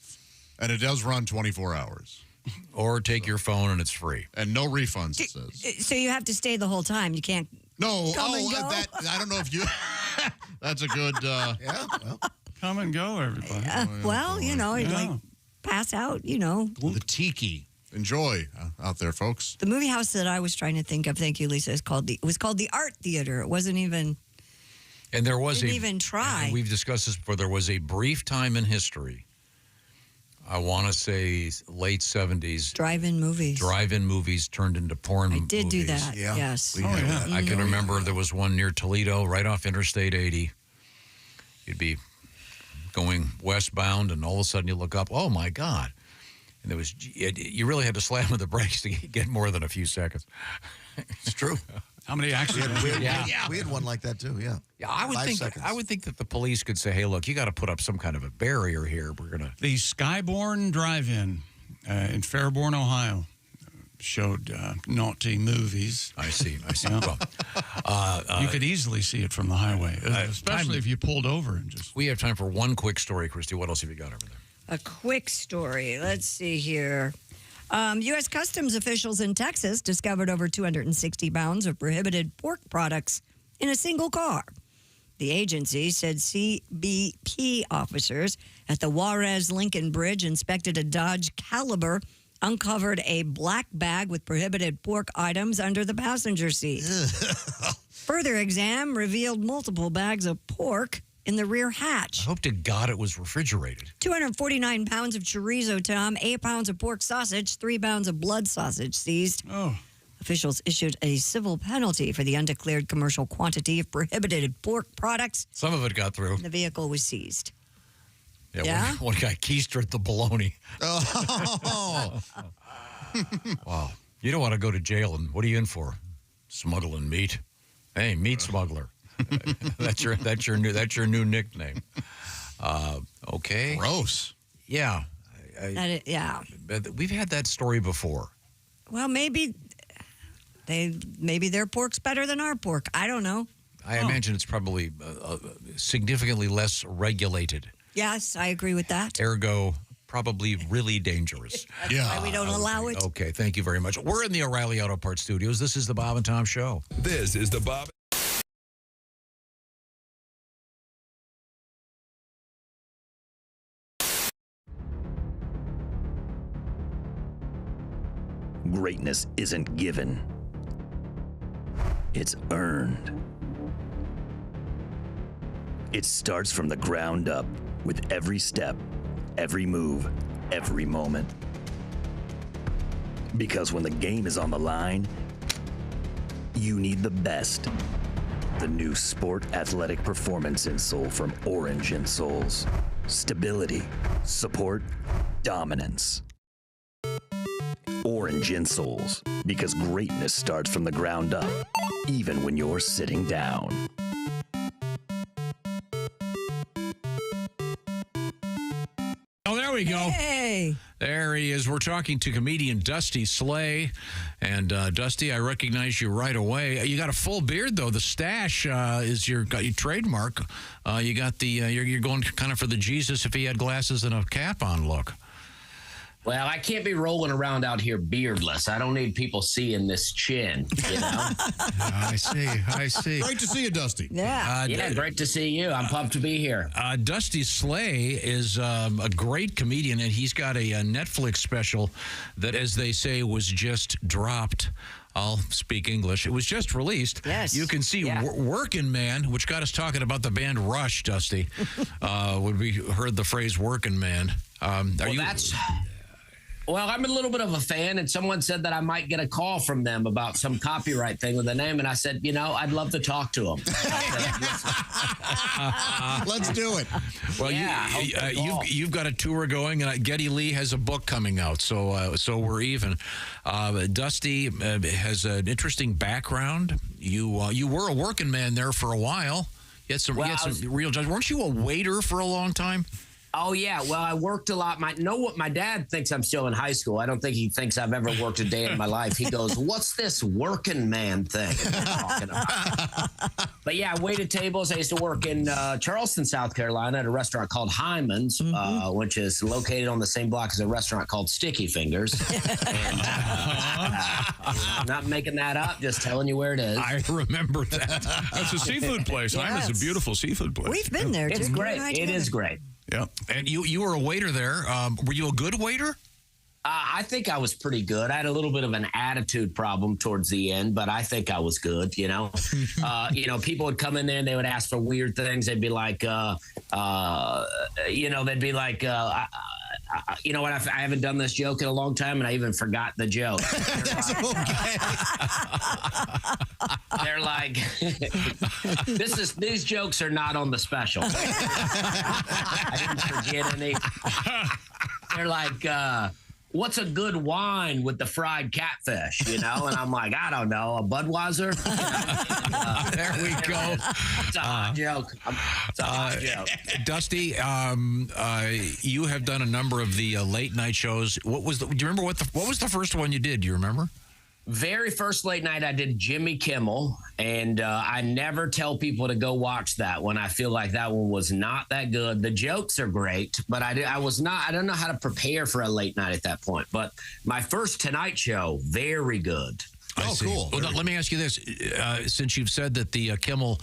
And it does run 24 hours. Or take your phone and it's free. And no refunds, it says. So you have to stay the whole time. You can't. No. Come and go? I don't know if you. That's a good. Yeah. Well. Come and go, everybody. Like pass out, The tiki. Enjoy out there, folks. The movie house that I was trying to think of, thank you, Lisa, it was called the Art Theater. It wasn't even. And there was didn't even try. We've discussed this before. There was a brief time in history. I want to say late 70s. Drive-in movies. Drive-in movies turned into porn movies. I did do that, yes. I can remember there was one near Toledo, right off Interstate 80. You'd be going westbound, and all of a sudden you look up, oh, my God. And there was, you really had to slam on the brakes to get more than a few seconds. It's true. How many accidents? We had one like that, too, yeah. Yeah, I would think that the police could say, hey, look, you got to put up some kind of a barrier here. We're going to. The Skyborn Drive-In in Fairborn, Ohio, showed naughty movies. I see. Yeah. Well, you could easily see it from the highway, especially if you pulled over and just. We have time for one quick story, Christy. What else have you got over there? A quick story. Let's see here. U.S. Customs officials in Texas discovered over 260 pounds of prohibited pork products in a single car. The agency said CBP officers at the Juarez-Lincoln Bridge inspected a Dodge Caliber, uncovered a black bag with prohibited pork items under the passenger seat. Further exam revealed multiple bags of pork in the rear hatch. I hope to God it was refrigerated. 249 pounds of chorizo, Tom, 8 pounds of pork sausage, 3 pounds of blood sausage seized. Oh. Officials issued a civil penalty for the undeclared commercial quantity of prohibited pork products. Some of it got through. The vehicle was seized. Yeah? One guy keistered the bologna. Oh. Wow. You don't want to go to jail, and what are you in for? Smuggling meat? Hey, meat smuggler. That's your new nickname. Okay. Gross. Yeah. Yeah. We've had that story before. Well, maybe their pork's better than our pork. I don't know. I imagine it's probably significantly less regulated. Yes, I agree with that. Ergo, probably really dangerous. That's why we don't allow it. Okay, thank you very much. We're in the O'Reilly Auto Parts Studios. This is the Bob and Tom Show. This is the Bob. Greatness isn't given. It's earned. It starts from the ground up with every step, every move, every moment. Because when the game is on the line, you need the best. The new Sport Athletic Performance insole from Orange Insoles. Stability, support, dominance. Orange Insoles, because greatness starts from the ground up, even when you're sitting down. Oh, there we go. Hey. There he is. We're talking to comedian Dusty Slay. And Dusty, I recognize you right away. You got a full beard, though. The stash is your trademark. You got the you're going kind of for the Jesus if he had glasses and a cap on look. Well, I can't be rolling around out here beardless. I don't need people seeing this chin, you know? I see. Great to see you, Dusty. Yeah. Great to see you. I'm pumped to be here. Dusty Slay is a great comedian, and he's got a Netflix special that, as they say, was just dropped. I'll speak English. It was just released. Yes. You can see Workin' Man, which got us talking about the band Rush, Dusty, when we heard the phrase Workin' Man. Well, I'm a little bit of a fan, and someone said that I might get a call from them about some copyright thing with the name, and I said, I'd love to talk to them. Let's do it. Well, you've got a tour going, and Geddy Lee has a book coming out, so we're even. Dusty has an interesting background. You were a working man there for a while. You had some real jobs. Weren't you a waiter for a long time? Oh, yeah. Well, I worked a lot. My dad thinks I'm still in high school. I don't think he thinks I've ever worked a day in my life. He goes, what's this working man thing you're talking about? But yeah, I waited tables. I used to work in Charleston, South Carolina at a restaurant called Hyman's, which is located on the same block as a restaurant called Sticky Fingers. And, I'm not making that up, just telling you where it is. I remember that. That's a seafood place. Hyman's a beautiful seafood place. We've been there. It's great. It is great. Yeah. And you were a waiter there. Were you a good waiter? I think I was pretty good. I had a little bit of an attitude problem towards the end, but I think I was good, People would come in there and they would ask for weird things. They'd be like, they'd be like, you know what? I haven't done this joke in a long time, and I even forgot the joke. They're like, these jokes are not on the special. I didn't forget any. They're like, what's a good wine with the fried catfish? And I'm like, I don't know, a Budweiser. There we go. It's a hot joke. It's a hot joke. Dusty, you have done a number of the late night shows. Do you remember what was the first one you did? Do you remember? Very first late night, I did Jimmy Kimmel, and I never tell people to go watch that one. I feel like that one was not that good. The jokes are great, but I don't know how to prepare for a late night at that point. But my first Tonight Show, very good. Cool. Well, let me ask you this. Since you've said that the Kimmel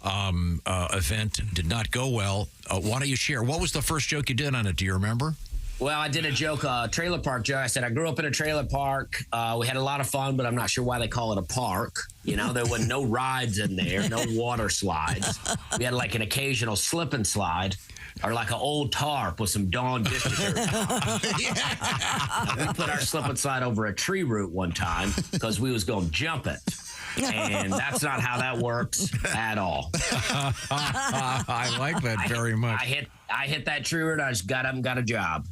event did not go well, why don't you share? What was the first joke you did on it? Do you remember? Well, I did a joke, trailer park joke. I said, I grew up in a trailer park. We had a lot of fun, but I'm not sure why they call it a park. There were no rides in there, no water slides. We had like an occasional slip and slide or like an old tarp with some Dawn dish detergent. We put our slip and slide over a tree root one time because we was going to jump it. And that's not how that works at all. I like that very much. I hit that tree root. I just got up and got a job,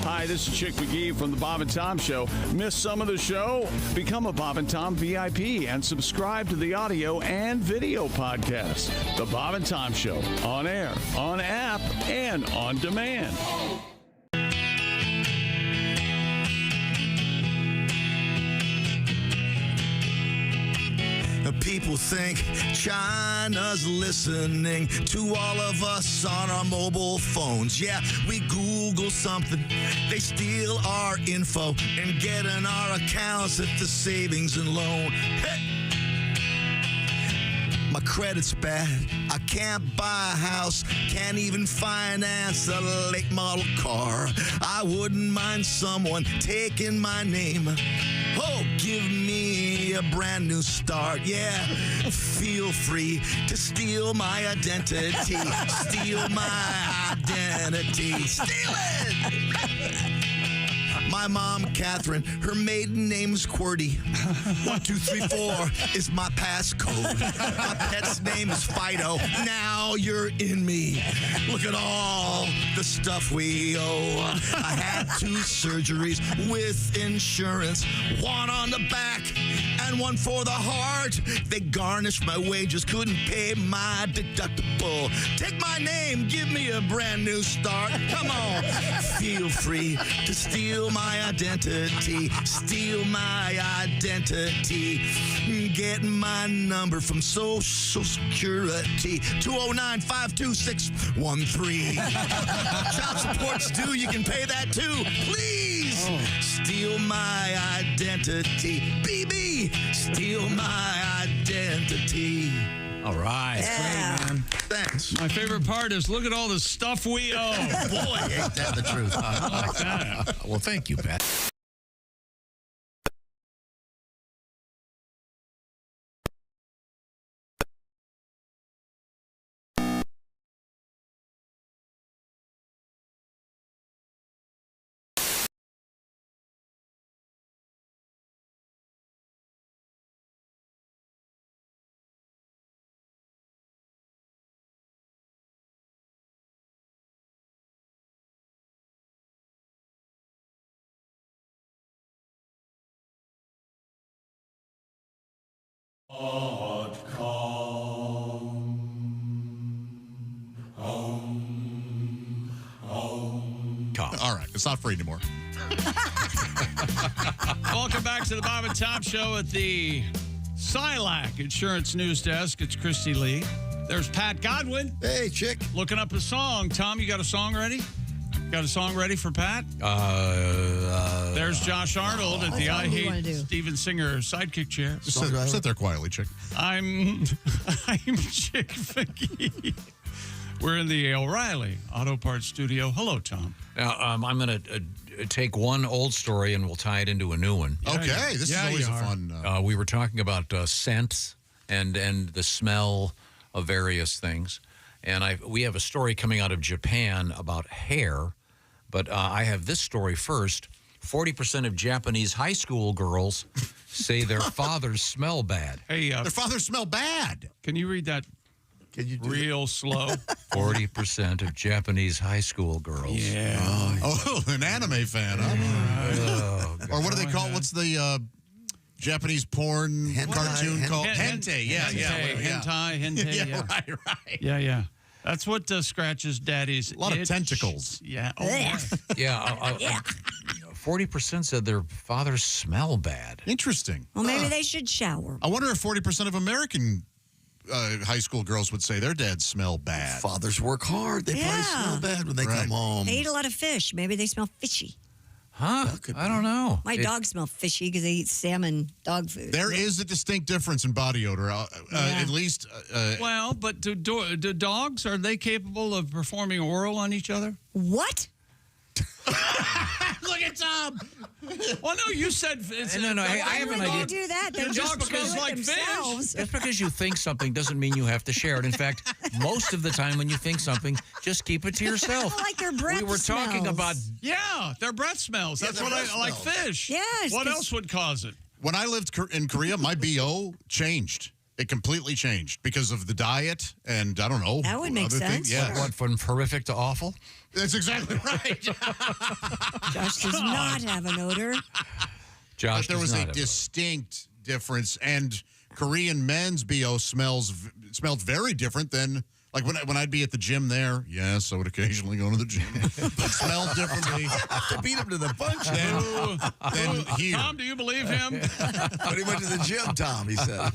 Hi, this is Chick McGee from the Bob and Tom Show. Miss some of the show? Become a Bob and Tom VIP and subscribe to the audio and video podcast. The Bob and Tom Show, on air, on app, and on demand. People think China's listening to all of us on our mobile phones. Yeah, we Google something, they steal our info and get in our accounts at the savings and loan. Hey! My credit's bad, I can't buy a house, can't even finance a late model car. I wouldn't mind someone taking my name. Oh, give me a brand new start, yeah. Feel free to steal my identity. Steal my identity. Steal it! My mom, Catherine, her maiden name's QWERTY. 1, 2, 3, 4 is my passcode. My pet's name is Fido. Now you're in me. Look at all the stuff we owe. I had 2 surgeries with insurance. 1 on the back and 1 for the heart. They garnished my wages, couldn't pay my deductible. Take my name, give me a brand new start. Come on, feel free to steal my identity. Steal my identity. Get my number from Social Security. 209-526-13. Child support's due, you can pay that too. Please steal my identity. BB, steal my identity. All right. Yeah. Great, man. Thanks. My favorite part is look at all the stuff we owe. Boy, ain't that the truth. I like that. Well, thank you, Pat. All right, it's not free anymore. Welcome back to the Bob and Tom Show at the Silac Insurance News Desk. It's Christy Lee. There's Pat Godwin. Hey, chick. Looking up a song. Tom, you got a song ready? Got a song ready for Pat? There's Josh Arnold at the I Hate Steven Singer sidekick chair. Sit there quietly, chick. I'm Chick McGee. We're in the O'Reilly Auto Parts Studio. Hello, Tom. Now, I'm going to take one old story and we'll tie it into a new one. Okay, this is always a fun. We were talking about scents and the smell of various things. And we have a story coming out of Japan about hair. But I have this story first. 40% of Japanese high school girls say their fathers smell bad. Hey, their fathers smell bad. Can you read that? Can you do real slow? 40% of Japanese high school girls. Yeah. Oh, an anime fan, huh? Or what do they call? What's the Japanese porn cartoon called? Hentai. Hentai. Yeah, right. Yeah. That's what scratches daddy's. A lot of tentacles. Yeah. Oh, yeah. 40% said their fathers smell bad. Interesting. Well, maybe they should shower. I wonder if 40% of American high school girls would say their dads smell bad. Fathers work hard. They probably smell bad when they come home. They eat a lot of fish. Maybe they smell fishy. Huh? I don't know. My dogs smell fishy because they eat salmon dog food. There is a distinct difference in body odor, at least. Well, but do dogs, are they capable of performing oral on each other? What? Look at Tom. Well, no, you said. No, I have an idea. They do that. They Your just dog smells like themselves. Just because you think something doesn't mean you have to share it. In fact, most of the time when you think something, just keep it to yourself. I like their breath We were talking about. Yeah, their breath smells. That's what I like fish. Yes. What else would cause it? When I lived in Korea, my BO changed. It completely changed because of the diet and I don't know. That would make other sense. Things. Yeah. What, from horrific to awful? That's exactly right. Josh does not have an odor. Josh, but there was does a not have distinct difference, and Korean men's BO smelled very different than like when I'd be at the gym there. Yes, I would occasionally go to the gym, but smelled differently. To beat him to the punch. Then here. Tom, do you believe him? When he went to the gym, Tom, he said.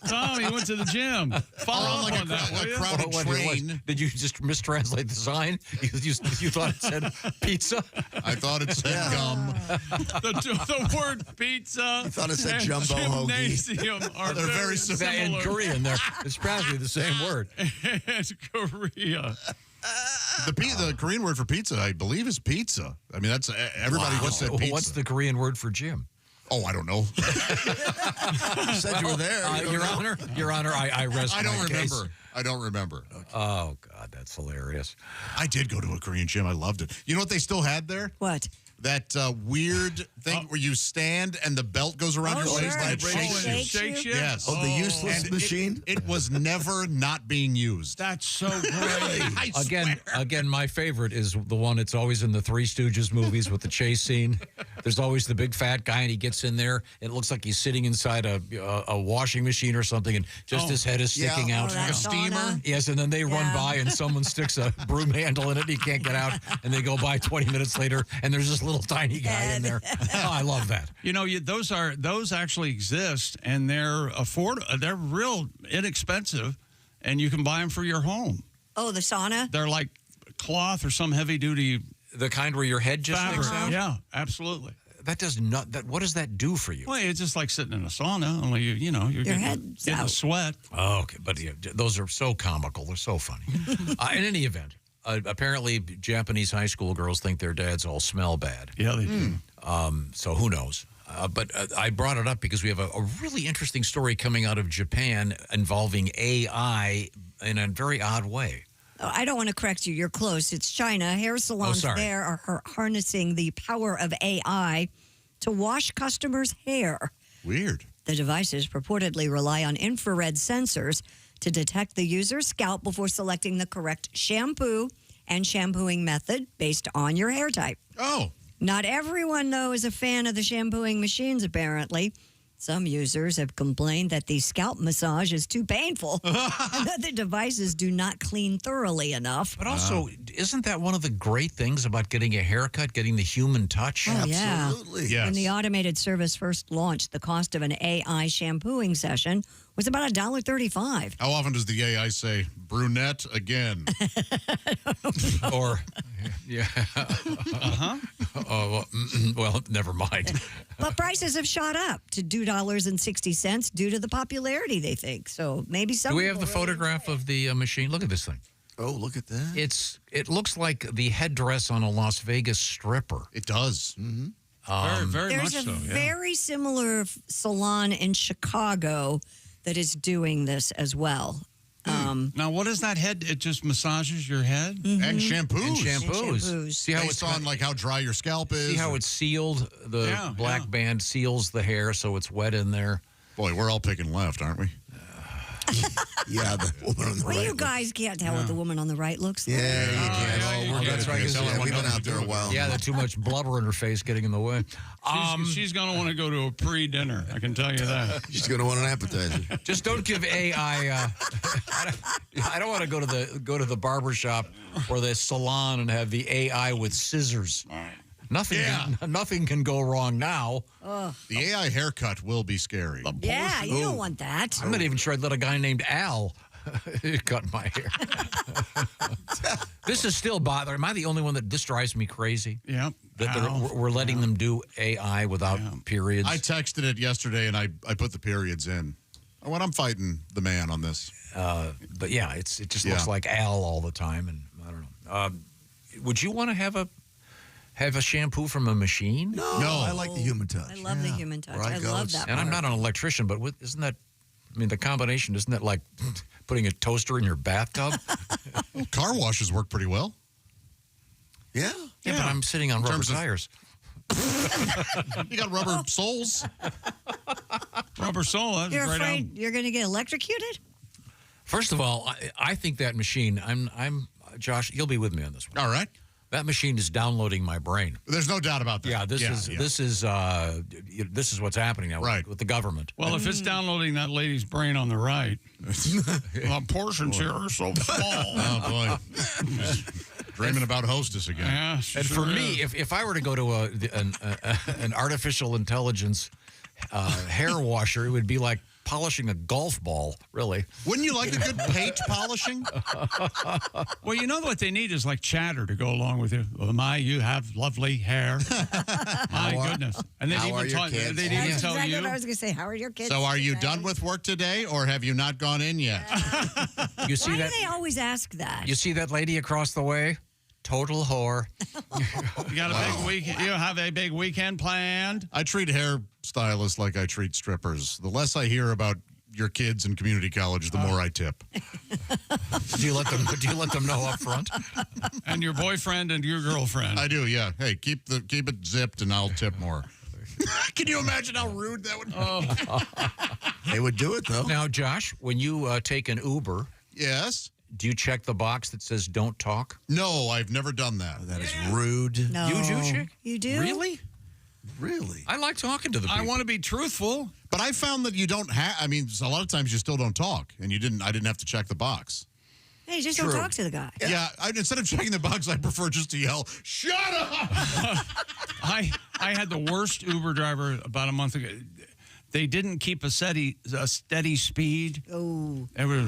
Tom, he went to the gym. Follow up on that, will you? Crowded train. Did you just mistranslate the sign? You thought it said pizza? I thought it said gum. The word pizza. I thought it said and jumbo hoagie. gymnasium are They're very similar. In Korean, it's probably the same word. Korea. The Korean word for pizza, I believe, is pizza. I mean, that's everybody just said pizza. What's the Korean word for gym? Oh, I don't know. You said you were there. Your Honor, I rest I don't my remember. case. I don't remember. Okay. Oh, God, that's hilarious. I did go to a Korean gym. I loved it. You know what they still had there? What? That weird thing where you stand and the belt goes around your waist and it shakes you. Yes. Oh, the useless machine? It was never not being used. That's so great. Again, my favorite is the one that's always in the Three Stooges movies with the chase scene. There's always the big fat guy, and he gets in there, and it looks like he's sitting inside a washing machine or something, and just his head is sticking out. Like a steamer. Yes, and then they run by, and someone sticks a broom handle in it, and he can't get out, and they go by 20 minutes later, and there's this little tiny guy in there. Oh, I love that. You know, those actually exist, and they're They're real inexpensive, and you can buy them for your home. Oh, the sauna? They're like cloth or some heavy duty. The kind where your head just sticks out? Yeah, absolutely. That does not. What does that do for you? Well, it's just like sitting in a sauna, only you're getting a sweat. Oh, okay, but those are so comical. They're so funny. In any event, apparently Japanese high school girls think their dads all smell bad. Yeah, they do. So who knows? But I brought it up because we have a really interesting story coming out of Japan involving AI in a very odd way. I don't want to correct you. You're close. It's China. Hair salons there are harnessing the power of AI to wash customers' hair. Weird. The devices purportedly rely on infrared sensors to detect the user's scalp before selecting the correct shampoo and shampooing method based on your hair type. Oh. Not everyone, though, is a fan of the shampooing machines, apparently. Some users have complained that the scalp massage is too painful and that the devices do not clean thoroughly enough. But also, isn't that one of the great things about getting a haircut, getting the human touch? Oh, Absolutely. yeah. Yes. When the automated service first launched, the cost of an AI shampooing session was about $1.35. How often does the AI say, brunette again? Or, yeah. Oh, well, never mind. But prices have shot up to $2.60 due to the popularity, they think. So maybe some. Do we have the people really photograph of the machine? Look at this thing. Oh, look at that. It looks like the headdress on a Las Vegas stripper. It does. Very, very There's much a so. Yeah. very similar salon in Chicago that is doing this as well. Now, what is that head? It just massages your head? And shampoos. And shampoos. shampoos. See how Based it's on like how dry your scalp is. See how it's sealed? The Yeah, black yeah. band seals the hair so it's wet in there. Boy, we're all picking left, aren't we? Yeah, the woman on the Well, right. you guys can't tell what the woman on the right looks like. Yeah, you can. we're good that's at right, this. because Yeah, We've been out there a while. Yeah, there's too much blubber in her face getting in the way. She's going to want to go to a pre-dinner. I can tell you that. She's going to want an appetizer. Just don't give AI. I don't want to go to the barber shop or the salon and have the AI with scissors. Nothing can go wrong now. The AI haircut will be scary. Yeah, you don't want that. I'm not even sure I'd let a guy named Al cut my hair. This is still bothering. Am I the only one that this drives me crazy? Yeah. That we're letting them do AI without periods. I texted it yesterday and I put the periods in. When I'm fighting the man on this. But yeah, it just looks like Al all the time, and I don't know. Would you want to have a shampoo from a machine? No, I like the human touch. I love the human touch. I love that. And I'm not an electrician, but isn't that? I mean, the combination isn't that like putting a toaster in your bathtub? Well, car washes work pretty well. Yeah. Yeah, but I'm sitting on rubber tires. You got rubber soles. Rubber sole. That's You're right afraid you're going to get electrocuted? First of all, I think that machine. I'm Josh. You'll be with me on this one. All right. That machine is downloading my brain. There's no doubt about that. Yeah, this is what's happening now with the government. Well, if it's downloading that lady's brain on the right, the portions here are so small. Oh, boy. Dreaming about Hostess again. Yeah, And for me, if I were to go to an artificial intelligence hair washer, it would be like polishing a golf ball, really. Wouldn't you like a good paint polishing? Well, you know what they need is like chatter to go along with it. Well, you have lovely hair. My goodness. And they'd even tell That's you. exactly what I was going to say. How are your kids? So are you today? done with work today, or have you not gone in yet? You see Why that? do they always ask that? You see that lady across the way? Total whore. You got a big weekend. You have a big weekend planned. I treat hair stylists like I treat strippers. The less I hear about your kids in community college, the more I tip. Do you let them know up front? And your boyfriend and your girlfriend. I do, yeah. Hey, keep it zipped, and I'll tip more. Can you imagine how rude that would be? They would do it, though. Now, Josh, when you take an Uber, yes. Do you check the box that says "Don't talk"? No, I've never done that. That is rude. No. You do, chick? You do? Really? Really? I like talking to the people. I want to be truthful. But I found that you don't have. I mean, a lot of times you still don't talk, and I didn't have to check the box. Hey, just don't talk to the guy. Yeah, instead of checking the box, I prefer just to yell, "Shut up!" I had the worst Uber driver about a month ago. They didn't keep a steady speed. Oh. It was.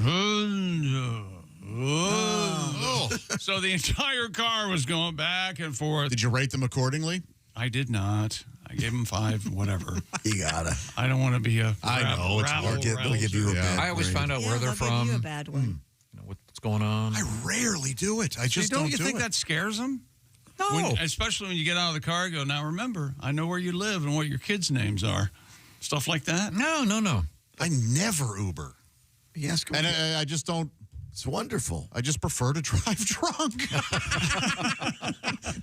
So the entire car was going back and forth. Did you rate them accordingly? I did not. I gave them 5, whatever. You gotta. I don't want to be a. I know it's hard. They'll give you a bad I always find out where they're They'll from. give you a bad one. You know, what's going on. I rarely do it. I just don't you do think it. that scares them? No. Especially when you get out of the car and go, now remember, I know where you live and what your kids' names are. Stuff like that. No. I never Uber. Yes, and I just don't. It's wonderful. I just prefer to drive drunk.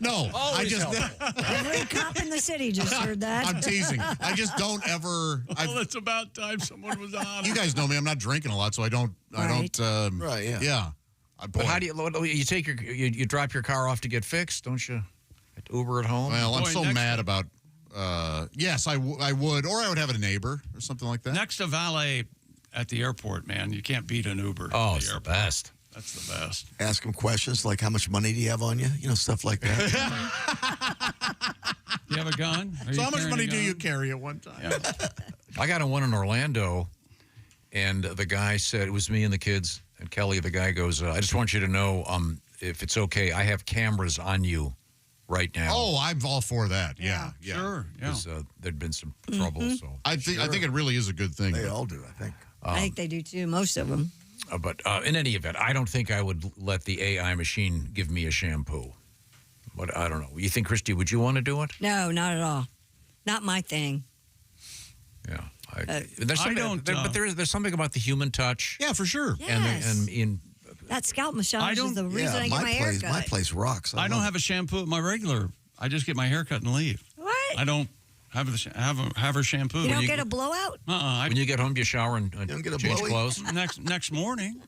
No, I just. Every cop in the city just heard that. I'm teasing. I just don't ever. Well, it's about time someone was on. You guys know me. I'm not drinking a lot, so I don't. Right. Right. Yeah. Yeah. But how do you take you drop your car off to get fixed? Don't you? Uber at home. Well, I'm Boy, so next mad about yes, I would, or I would have a neighbor or something like that. Next to valet at the airport, man, you can't beat an Uber. Oh, it's the best. That's the best. Ask them questions like, how much money do you have on you? You know, stuff like that. You have a gun? So how much money do you carry at one time? Yeah. I got in one in Orlando, and the guy said, it was me and the kids, and Kelly, the guy goes, I just want you to know, if it's okay, I have cameras on you right now. Oh, I'm all for that. Yeah. Sure. Yeah. There'd been some trouble, so. I think it really is a good thing. They all do, I think. I think they do too, most of them. But in any event, I don't think I would let the AI machine give me a shampoo. But I don't know. You think, Christy, would you want to do it? No, not at all. Not my thing. Yeah. I don't. But there's something about the human touch. Yeah, for sure. Yes. And in That scalp massage is the reason I get my hair cut. My place rocks. I don't have a shampoo at my regular. I just get my hair cut and leave. What? I don't have her shampoo. You don't get a blowout? when you get home, you shower and don't get a change blowy? clothes? next morning.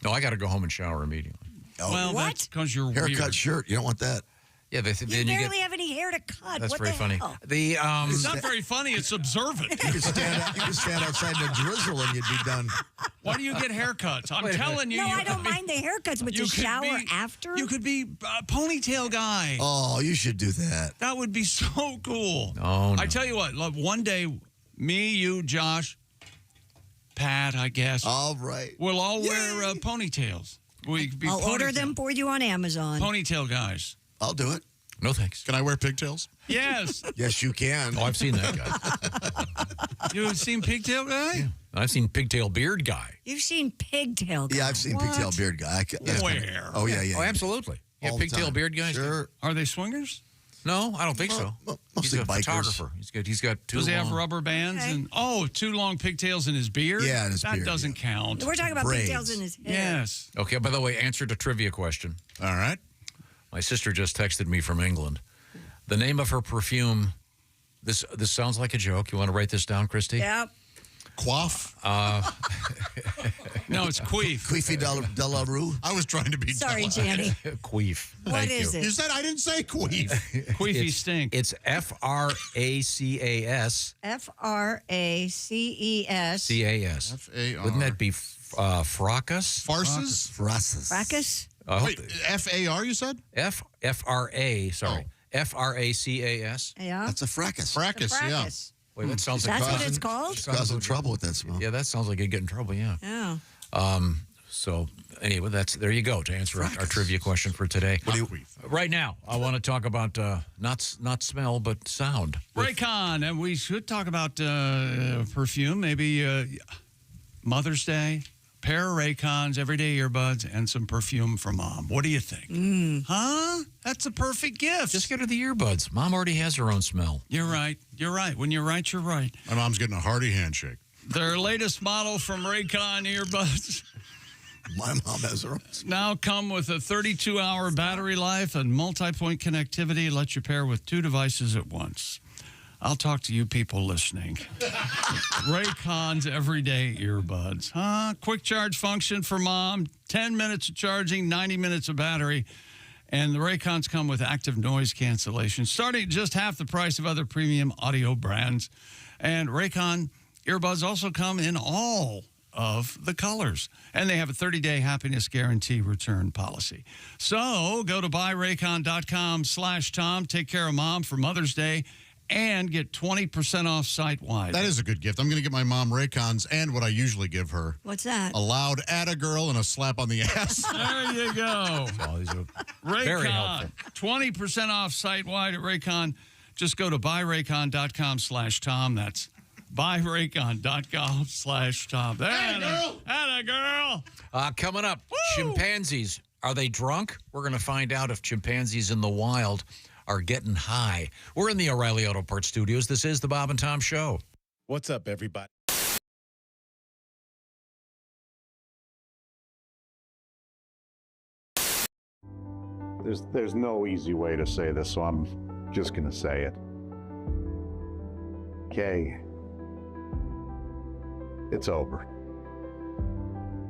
No, I got to go home and shower immediately. Oh, Well, What? that's because you're haircut weird. shirt. You don't want that. Yeah, then You you barely get. have any hair to cut. That's what very the funny. hell? The It's not very funny. It's observant. You could stand outside the drizzle and you'd be done. Why do you get haircuts? I'm telling you. No, you I don't could be- mind the haircuts, but you to could shower be- after? You could be a ponytail guy. Oh, you should do that. That would be so cool. Oh, no. I tell you what, look, one day, me, you, Josh, Pat, I guess, All right. we'll all wear ponytails. We could be I'll order ponytail- them for you on Amazon. Ponytail guys. I'll do it. No thanks. Can I wear pigtails? Yes. Yes, you can. Oh, I've seen that guy. You've seen Pigtail Guy? I've seen pigtail beard guy. You've seen pigtail guy. Yeah, I've seen What? pigtail beard guy. Where? Oh, yeah. Oh, absolutely. Yeah, All the pigtail time. beard guys. Sure. Are they swingers? No, I don't think so. Well, He's mostly a bikers. photographer. He's got two. Does he have long- rubber bands? Okay. And two long pigtails in his beard? Yeah, in his that beard, doesn't count. We're talking about Braids. pigtails in his hair. Yes. Okay, by the way, answered a trivia question. All right. My sister just texted me from England. The name of her perfume. This sounds like a joke. You want to write this down, Christy? Yep. Quaff? No, it's Queef. Queefy de la Rue. I was trying to be Sorry, delicate. Janny. Queef. What Thank is you. it? You said I didn't say queef. Queefy stink. It's FRACAS. Fracces. CAS. F-A-R. Wouldn't that be fracas? Farces? Fracas? Wait, F-A-R you said? FRA. Sorry. FRACAS. Yeah. That's a fracas. Fracas, yeah. Fracas. Wait, that sounds like That's what it's called? Causing trouble with that smell. Yeah, that sounds like you'd get in trouble. Yeah. Oh. So anyway, there you go to answer our trivia question for today. Right now, I want to talk about not smell but sound. Raycon, and we should talk about perfume, maybe Mother's Day, pair of Raycons, everyday earbuds, and some perfume for Mom. What do you think? Huh? That's a perfect gift. Just get her the earbuds. Mom already has her own smell. You're right. You're right. When you're right, you're right. My mom's getting a hearty handshake. Their latest model from Raycon earbuds My mom has her own. now come with a 32-hour battery life and multi-point connectivity. Let you pair with 2 devices at once. I'll talk to you people listening. Raycon's everyday earbuds. Huh? Quick charge function for Mom. 10 minutes of charging, 90 minutes of battery. And the Raycons come with active noise cancellation, starting at just half the price of other premium audio brands. And Raycon earbuds also come in all of the colors. And they have a 30-day happiness guarantee return policy. So go to buyraycon.com/Tom. Take care of Mom for Mother's Day and get 20% off site-wide. That is a good gift. I'm going to get my mom Raycons and what I usually give her. What's that? A loud atta girl and a slap on the ass. There you go. These are Raycon, very helpful. 20% off site-wide at Raycon. Just go to buyraycon.com/Tom. That's buyraycon.com/Tom. Atta girl. Coming up, chimpanzees. Are they drunk? We're going to find out if chimpanzees in the wild are getting high. We're in the O'Reilly Auto Parts Studios. This is the Bob and Tom Show. What's up, everybody? There's no easy way to say this, so I'm just gonna say it. Kay, it's over.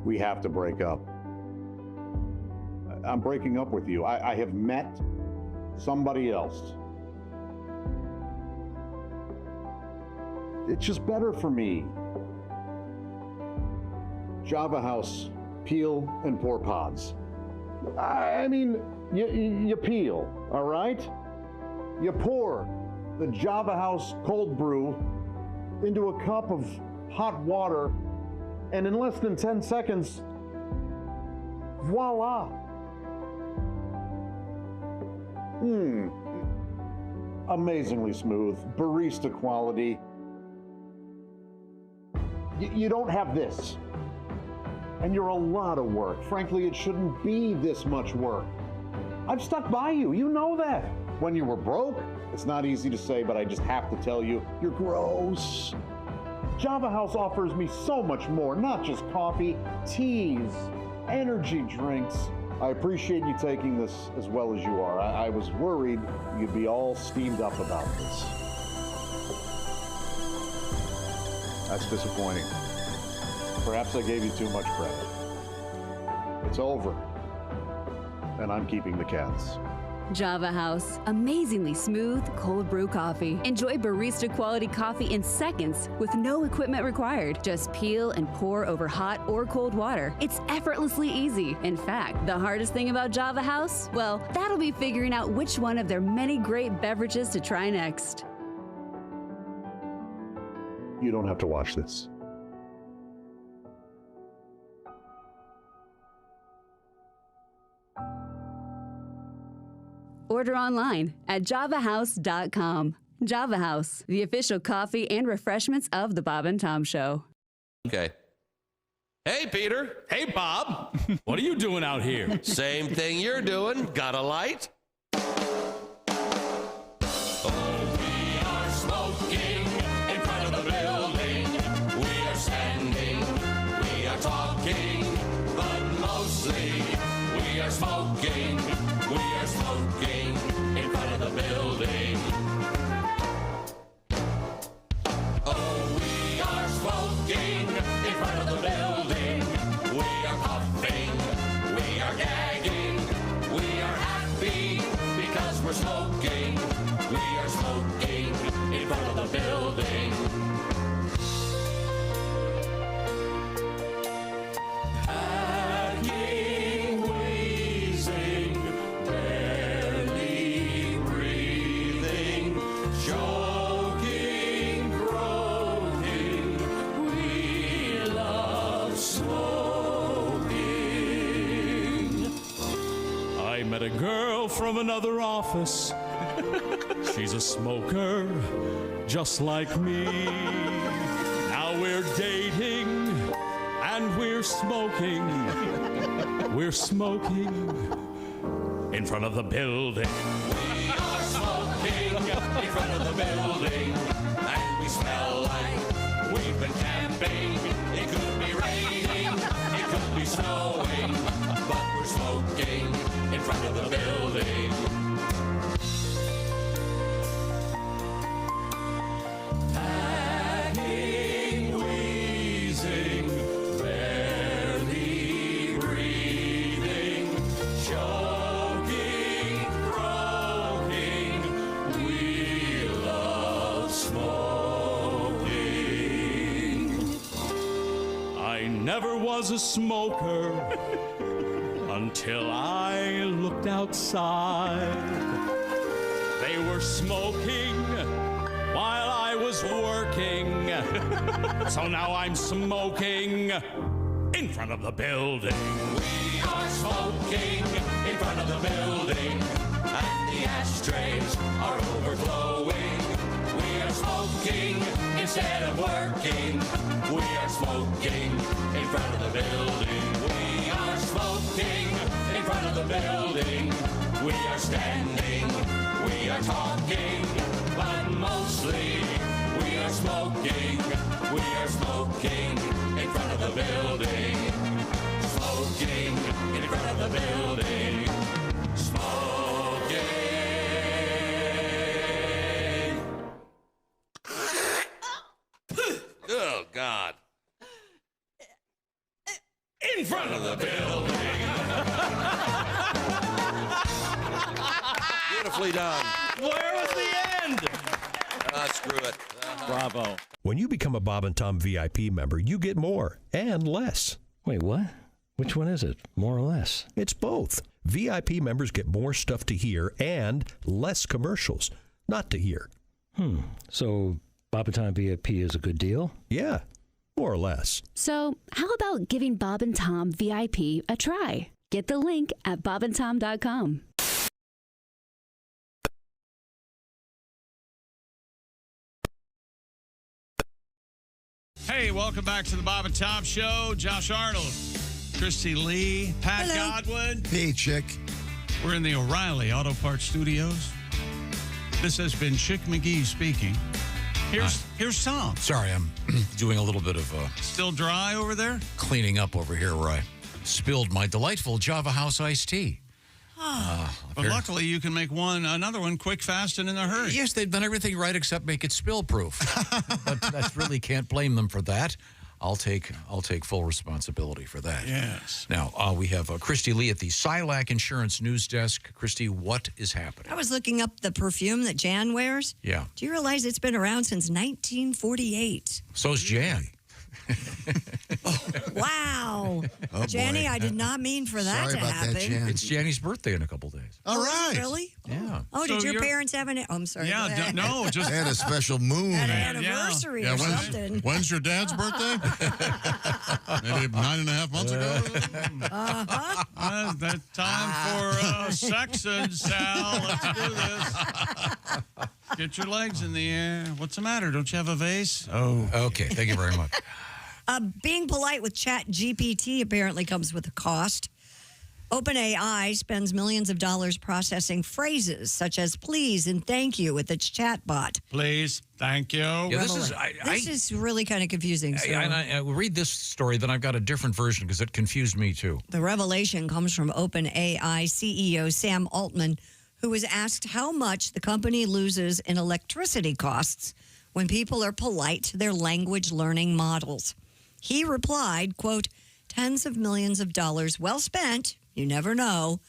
We have to break up. I'm breaking up with you. I have met somebody else. It's just better for me. Java House, peel and pour pods. I mean, you peel, all right? You pour the Java House cold brew into a cup of hot water, and in less than 10 seconds, voila. Amazingly smooth, barista quality. You don't have this. And you're a lot of work. Frankly, it shouldn't be this much work. I've stuck by you, you know that. When you were broke, it's not easy to say, but I just have to tell you, you're gross. Java House offers me so much more, not just coffee, teas, energy drinks. I appreciate you taking this as well as you are. I was worried you'd be all steamed up about this. That's disappointing. Perhaps I gave you too much credit. It's over, and I'm keeping the cats. Java House, amazingly smooth cold brew coffee. Enjoy barista quality coffee in seconds with no equipment required. Just peel and pour over hot or cold water. It's effortlessly easy. In fact, the hardest thing about Java House? Well, that'll be figuring out which one of their many great beverages to try next. You don't have to watch this. Order online at javahouse.com. Java House, the official coffee and refreshments of the Bob and Tom Show. Okay. Hey, Peter. Hey, Bob. What are you doing out here? Same thing you're doing. Got a light? Smoking, we are smoking in front of the building. Oh, we are smoking in front of the building. We are puffing, we are gagging, we are happy because we're smoking. We are smoking in front of the building. Met a girl from another office. She's a smoker, just like me. Now we're dating and we're smoking. We're smoking in front of the building. We are smoking in front of the building, and we smell like we've been camping. It could be raining, it could be snowing, but we're smoking in front of the building. Hacking, wheezing, barely breathing, choking, croaking. We love smoking. I never was a smoker until I looked outside. They were smoking while I was working. So now I'm smoking in front of the building. We are smoking in front of the building, and the ashtrays are overflowing. We are smoking instead of working. We are smoking in front of the building. We are smoking in front of the building. We are standing, we are talking, but mostly we are smoking. We are smoking in front of the building. Smoking in front of the building. Smoking. Oh, God. In front of the building. Beautifully done. Where was the end? screw it. Bravo. When you become a Bob and Tom VIP member, you get more and less. Wait, what? Which one is it? More or less? It's both. VIP members get more stuff to hear and less commercials not to hear. So Bob and Tom VIP is a good deal? Yeah, more or less. So, how about giving Bob and Tom VIP a try? Get the link at bobandtom.com. Hey, welcome back to the Bob and Tom Show. Josh Arnold, Christy Lee, Pat Godwin. Hey, chick. We're in the O'Reilly Auto Parts Studios. This has been Chick McGee speaking. Here's Tom. Sorry, I'm doing a little bit of Still dry over there? cleaning up over here where I spilled my delightful Java House iced tea. But luckily, you can make another one quick, fast, and in a hurry. Yes, they've done everything right except make it spill-proof. But that's really can't blame them for that. I'll take full responsibility for that. Yes. Now, we have Christy Lee at the Silac Insurance News Desk. Christy, what is happening? I was looking up the perfume that Jan wears. Yeah. Do you realize it's been around since 1948? So's Jan. Wow. Oh, Janny, boy. I did not mean for that Sorry to about happen. that, Jan. It's Janny's birthday in a couple days. All Oh, is it right. really? Yeah. Oh, did So your you're- parents have an... Oh, I'm sorry. Yeah, go ahead. no, just They had a special moon. An Yeah. anniversary Yeah, or something. when's your dad's birthday? Maybe 9.5 months ago? that time for sexing, Sal. Let's do this. Get your legs in the air. What's the matter? Don't you have a vase? Oh. Okay, thank you very much. Being polite with Chat GPT apparently comes with a cost. OpenAI spends millions of dollars processing phrases such as please and thank you with its chatbot. Please, thank you. Yeah, This is really kind of confusing. So. I will read this story, then I've got a different version because it confused me too. The revelation comes from OpenAI CEO Sam Altman, who was asked how much the company loses in electricity costs when people are polite to their language learning models. He replied, quote, tens of millions of dollars well spent. You never know.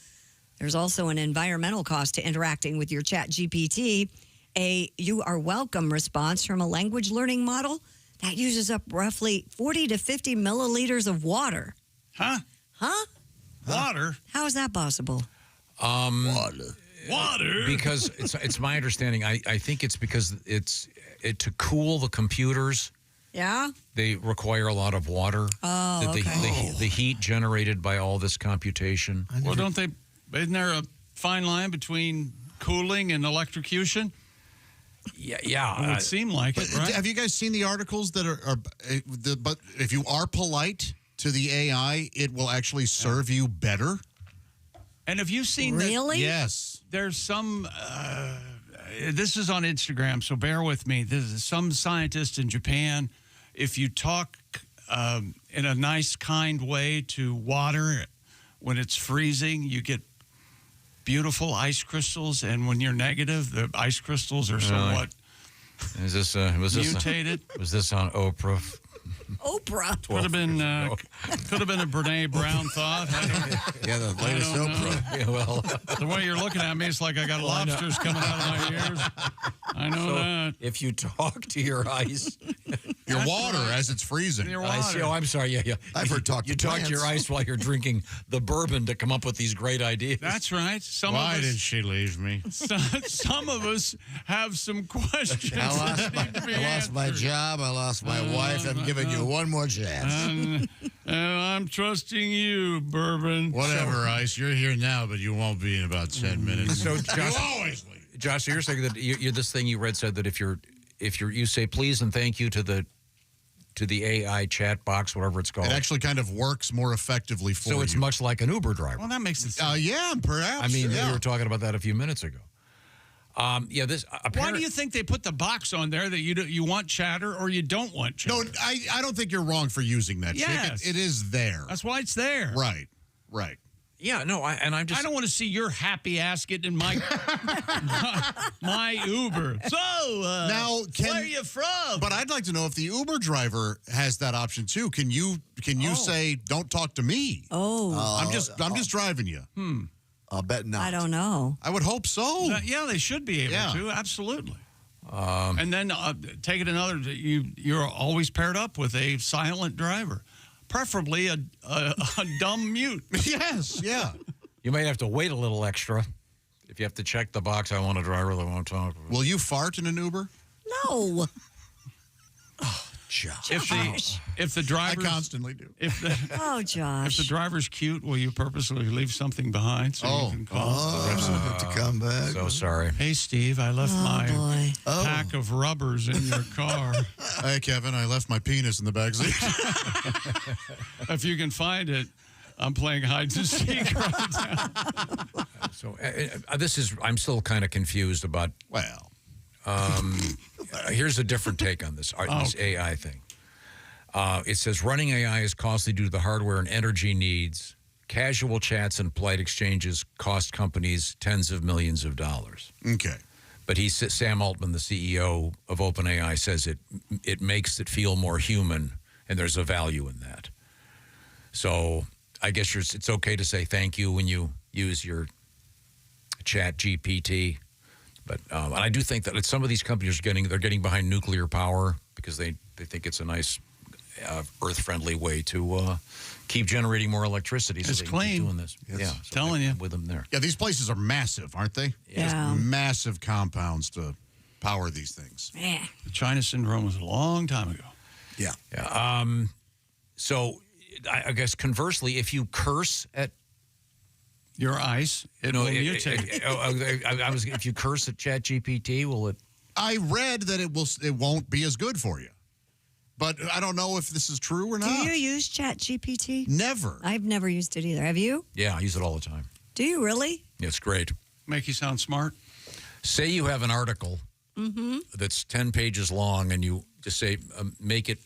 There's also an environmental cost to interacting with your Chat GPT. A you are welcome response from a language learning model that uses up roughly 40 to 50 milliliters of water. Huh? Water? How is that possible? Water? Because it's my understanding. I think it's because to cool the computers. Yeah? They require a lot of water. Oh, okay. The heat generated by all this computation. Well, isn't there a fine line between cooling and electrocution? Yeah. It would seem like it, right? Have you guys seen the articles that but if you are polite to the AI, it will actually serve you better? And have you seen Really? Yes. There's some, this is on Instagram, so bear with me. There's some scientist in Japan, if you talk in a nice, kind way to water when it's freezing, you get beautiful ice crystals. And when you're negative, the ice crystals are somewhat mutated. Was this on Oprah? Oprah. Could have been a Brene Brown thought. Yeah, the latest Oprah. Yeah, well, the way you're looking at me, it's like I got lobsters coming out of my ears. I know that. If you talk to your ice, your water as it's freezing. Your ice, water. oh, I'm sorry. Yeah. I've heard talk You to talk to your plants. ice while you're drinking the bourbon to come up with these great ideas. That's right. Why did she leave me? Some of us have some questions. I lost my job. I lost my wife. I'm giving you one more chance. And I'm trusting you, bourbon. Whatever, Ice. You're here now, but you won't be in about 10 minutes. So, you Josh, always leave. Josh, so you're saying that you're this thing you read said that if you say please and thank you to the AI chat box, whatever it's called, It actually kind of works more effectively for you. so it's much like an Uber driver. Well, that makes it. Yeah, perhaps. I mean, yeah. we were talking about that a few minutes ago. This. Why do you think they put the box on there that you want chatter or you don't want chatter? No, I don't think you're wrong for using that. Yes. Chick. It is there. That's why it's there. Right. Yeah, no, I don't want to see your happy ass getting in my my Uber. So Now, where are you from? But I'd like to know if the Uber driver has that option too. Can you say don't talk to me? I'm just driving you. I'll bet not. I don't know. I would hope so. Yeah, they should be able Yeah. to. Absolutely. And then take it another. You're always paired up with a silent driver, preferably a dumb mute. Yes, yeah. You might have to wait a little extra if you have to check the box. I want a driver that won't talk. Will you fart in an Uber? No. Josh. If the driver, I constantly do. Oh, Josh. If the driver's cute, will you purposely leave something behind so you can call? have to come back. So sorry. Hey, Steve, I left my Oh. pack of rubbers in your car. Hey, Kevin, I left my penis in the back seat. If you can find it, I'm playing hide and seek right now. So I'm still kind of confused about. Well. Here's a different take on this AI thing. It says running AI is costly due to the hardware and energy needs. Casual chats and polite exchanges cost companies tens of millions of dollars. Okay. But Sam Altman, the CEO of OpenAI, says it makes it feel more human, and there's a value in that. So I guess it's okay to say thank you when you use your Chat GPT. But and I do think that some of these companies they're getting behind nuclear power because they think it's a nice earth-friendly way to keep generating more electricity. So It's they can clean. keep doing this. Yes. Yeah, so Telling you. with them there. Yeah, these places are massive, aren't they? Yeah. Just massive compounds to power these things. Yeah. The China syndrome was a long time ago. Yeah. Yeah. So I guess conversely, if you curse at your ice, it will mutate. If you curse at ChatGPT, will it? I read that it won't be as good for you, but I don't know if this is true or not. Do you use ChatGPT? Never. I've never used it either. Have you? Yeah, I use it all the time. Do you really? It's great. Make you sound smart. Say you have an article that's 10 pages long, and you just say, make it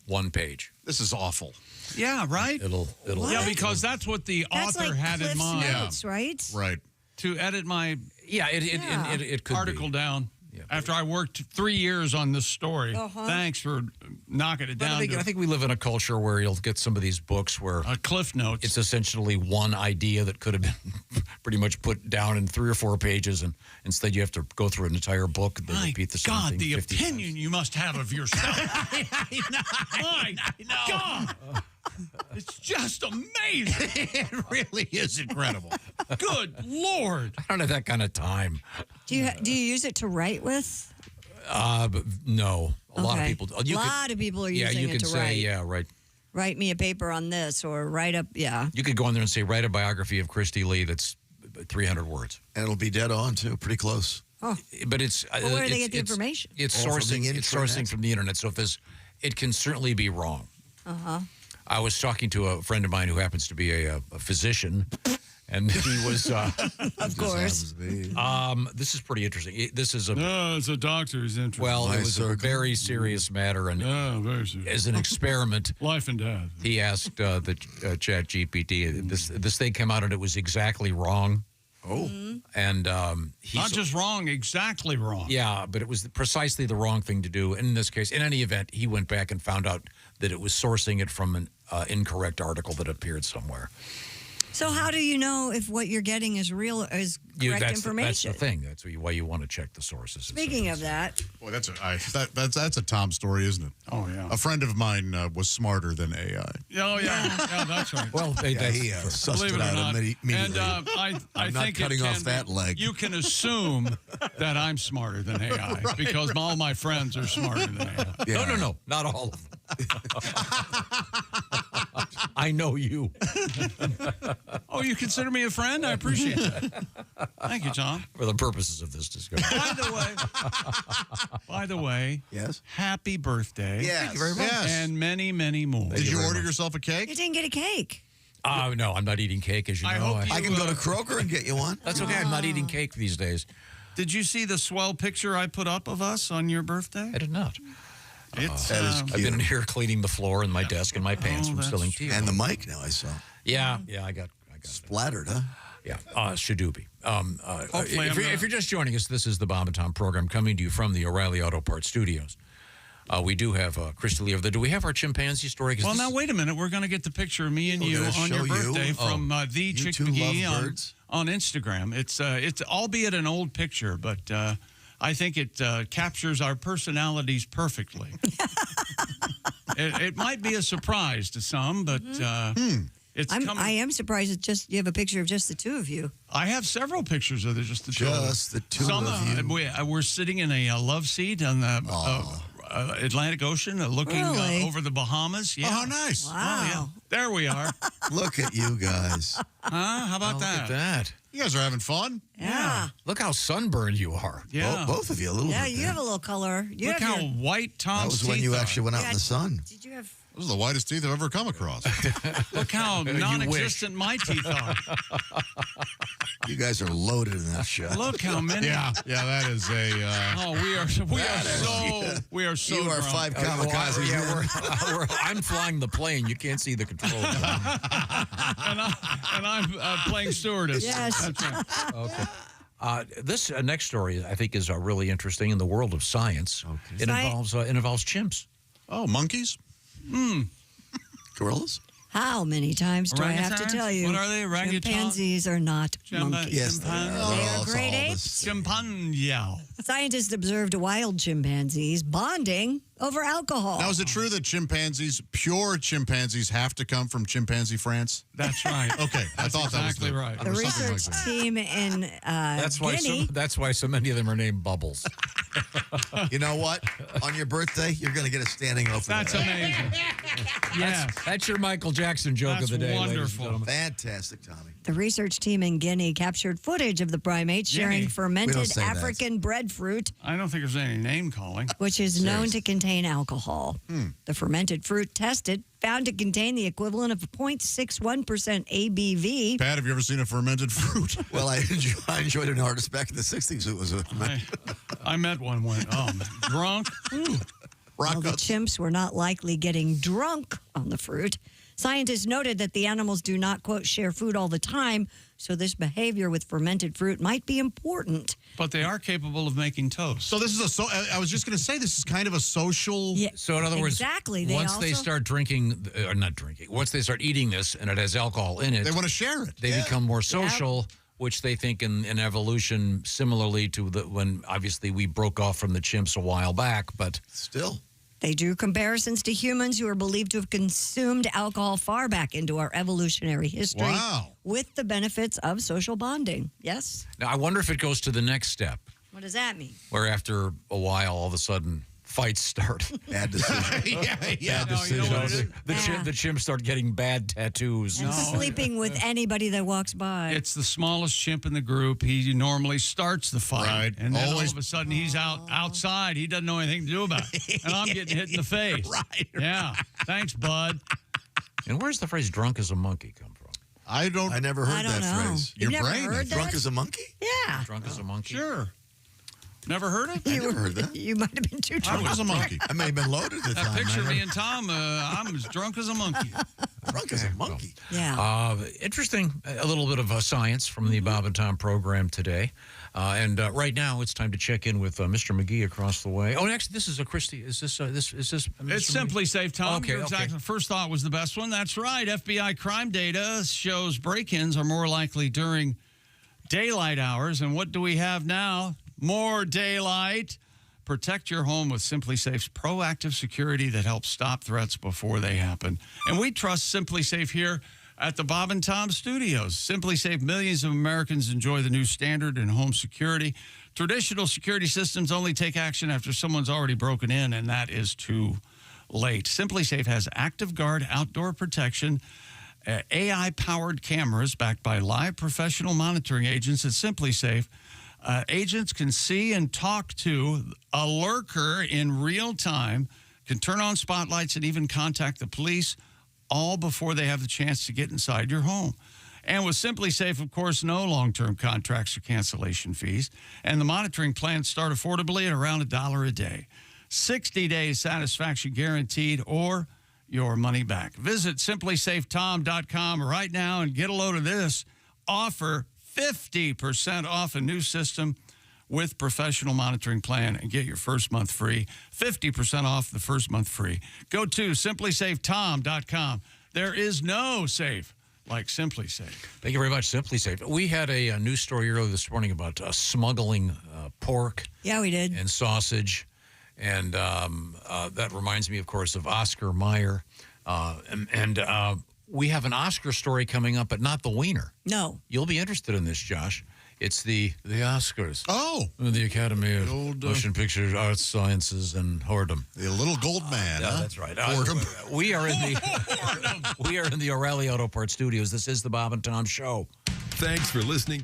1 page. This is awful. Yeah, right? It'll. Yeah, because that's what the That's author like had in Cliff's mind. Notes, right? Right. To edit my it could article be. down. After I worked 3 years on this story. Uh-huh. Thanks for knocking it But down. I think we live in a culture where you'll get some of these books where Cliff Notes. It's essentially one idea that could have been pretty much put down in 3 or 4 pages, and instead you have to go through an entire book and My repeat the same God, thing. the 50 opinion times. you must have of yourself. My God. It's just amazing. It really is incredible. Good Lord. I don't have that kind of time. Do you use it to write with? But no, a lot of Okay. people. A lot of people are using you it can to say, write. yeah, right. Write me a paper on this, or write up. Yeah. You could go in there and say, write a biography of Christy Lee that's 300 words. And it'll be dead on, too. Pretty close. Oh. But it's Well, where do they it's- get the it's- information? It's From the sourcing. It's sourcing internet. from the internet. So if it can certainly be wrong. Uh-huh. I was talking to a friend of mine who happens to be a physician, and he was. Of course. This is pretty interesting. This is No, it's a doctor's interest. well, it was a very serious matter, and very serious. as an experiment, Life and death. he asked the Chat GPT. This thing came out, and it was exactly wrong. Oh, and Not just wrong, exactly wrong. yeah, but it was precisely the wrong thing to do. And in this case, in any event, he went back and found out that it was sourcing it from an incorrect article that appeared somewhere. So how do you know if what you're getting is real, is correct That's information? the thing. That's why you want to check the sources. Speaking of that, boy, that's a Tom story, isn't it? Oh yeah. A friend of mine was smarter than AI. Oh yeah, yeah, that's right. Well, He sussed Believe it it or out not. immediately. And I I'm not think cutting it off can that be- leg. You can assume that I'm smarter than AI because all my friends are smarter than AI. Yeah. No, not all of them. I know you. Oh, you consider me a friend? I appreciate that. Thank you, Tom. For the purposes of this discussion. By the way, Yes. happy birthday. Yes. Thank you very much. Yes. And many, many more. Did you order yourself a cake? you didn't get a cake. No, I'm not eating cake, as you I know. hope I can go to Kroger and get you one. That's okay. I'm not eating cake these days. Did you see the swell picture I put up of us on your birthday? I did not. It's That is I've been in here cleaning the floor and my desk and my pants from that's spilling tea. And the mic now I saw. Yeah, I got it. Splattered, huh? Yeah, Shadoobie. Hopefully if you're just joining us, this is the Bob and Tom program coming to you from the O'Reilly Auto Parts Studios. We do have Christy Lee over there. Do we have our chimpanzee story? Well, now wait a minute. We're going to get the picture of me and We're you gonna on show your you. birthday from the You Chick two McGee love birds. on Instagram. It's albeit an old picture, but I think it captures our personalities perfectly. It might be a surprise to some, but it's coming. I am surprised that you have a picture of just the two of you. I have several pictures of just the two of us. Just the two of you. We're sitting in a love seat on the Atlantic Ocean, looking over the Bahamas. Yeah. Oh, nice. Wow. Oh, yeah. There we are. Look at you guys. How about that? Look at that. You guys are having fun. Yeah. Look how sunburned you are. Yeah. Both of you a little bit. Yeah, you have a little color. Look how white Tom's That was when teeth you are. actually went out in the sun. Did you have... Those are the whitest teeth I've ever come across. Look how non-existent my teeth are. You guys are loaded in that show. Look how many. Yeah, that is a. We are so. You are drunk. 5 kamikazes. I'm flying the plane. You can't see the controls. and I'm playing stewardess. Yes. That's right. Okay. This next story I think is really interesting in the world of science. Okay. It involves chimps. Oh, monkeys? Gorillas? How many times do I have to Orangutans? tell you? What are they? Orangutan? Chimpanzees are not monkeys. Yes, They are great apes. Chimpanzee. Scientists observed wild chimpanzees bonding over alcohol. Now, is it true that pure chimpanzees, have to come from chimpanzee France? That's right. Okay, I thought exactly that was right. The research team in Guinea. That's why so many of them are named Bubbles. You know what? On your birthday, you're going to get a standing ovation. That's amazing. Yes. That's your Michael Jackson joke of the day. Wonderful. Fantastic, Tommy. The research team in Guinea captured footage of the primates sharing Guinea? fermented African breadfruit, I don't think there's any name calling. which is known to contain alcohol. The fermented fruit tested found to contain the equivalent of 0.61% ABV. Pat, have you ever seen a fermented fruit? Well, I enjoyed an artist back in the 60s. It was I met one went, drunk. Ooh. While the chimps were not likely getting drunk on the fruit, scientists noted that the animals do not, quote, share food all the time, so this behavior with fermented fruit might be important. But they are capable of making toast. So this is I was just going to say, this is kind of a social. Yeah, So in other words, exactly. Once they start drinking, or not drinking, once they start eating this and it has alcohol in it, They want to share it. they become more social, which they think in evolution, similarly to when obviously we broke off from the chimps a while back, but still. They drew comparisons to humans who are believed to have consumed alcohol far back into our evolutionary history with the benefits of social bonding. Yes? Now, I wonder if it goes to the next step, What does that mean? where after a while, all of a sudden, fights start. Bad decision. Bad decisions. The chimps start getting bad tattoos. And sleeping with anybody that walks by. It's the smallest chimp in the group. He normally starts the fight. Right. And then all of a sudden he's outside. He doesn't know anything to do about it. And I'm getting hit in the face. Right. Yeah. Thanks, bud. And where's the phrase drunk as a monkey come from? I never heard that phrase. You've never heard that? Drunk as a monkey? Yeah. Drunk as a monkey? Sure. Never heard it? I never heard that. You might have been too drunk. Drunk as a monkey. I may have been loaded at the That time. picture of me and Tom, I'm as drunk as a monkey. Drunk as a monkey. Yeah. Interesting, a little bit of science from the Bob and Tom program today. And right now, it's time to check in with Mr. McGee across the way. Oh, actually, this is a Christie. Is this Mr. It's Simply Safe, Tom. Okay, You're exactly. First thought was the best one. That's right. FBI crime data shows break-ins are more likely during daylight hours. And what do we have now? More daylight. Protect your home with Simply Safe's proactive security that helps stop threats before they happen. And we trust Simply Safe here at the Bob and Tom Studios. Simply Safe, millions of Americans enjoy the new standard in home security. Traditional security systems only take action after someone's already broken in, and that is too late. Simply Safe has Active Guard outdoor protection, AI-powered cameras backed by live professional monitoring agents at Simply Safe. Agents can see and talk to a lurker in real time, can turn on spotlights and even contact the police, all before they have the chance to get inside your home. And with Simply Safe, of course, no long-term contracts or cancellation fees. And the monitoring plans start affordably at around $1 a day. 60 days satisfaction guaranteed or your money back. Visit simplysafetom.com right now and get a load of this offer. 50% off a new system with professional monitoring plan and get your first month free. 50% off the first month free. Go to simplysafetom.com. There is no safe like Simply Safe. Thank you very much, Simply Safe. We had a news story earlier this morning about smuggling pork. Yeah, we did. And sausage. And that reminds me, of course, of Oscar Mayer. We have an Oscar story coming up, but not the wiener. No. You'll be interested in this, Josh. It's the Oscars. Oh. The Academy of Motion Picture Arts, Sciences, and Whoredom. The little gold man. Yeah, huh? that's right. Whoredom. We are in the O'Reilly Auto Parts Studios. This is the Bob and Tom Show. Thanks for listening.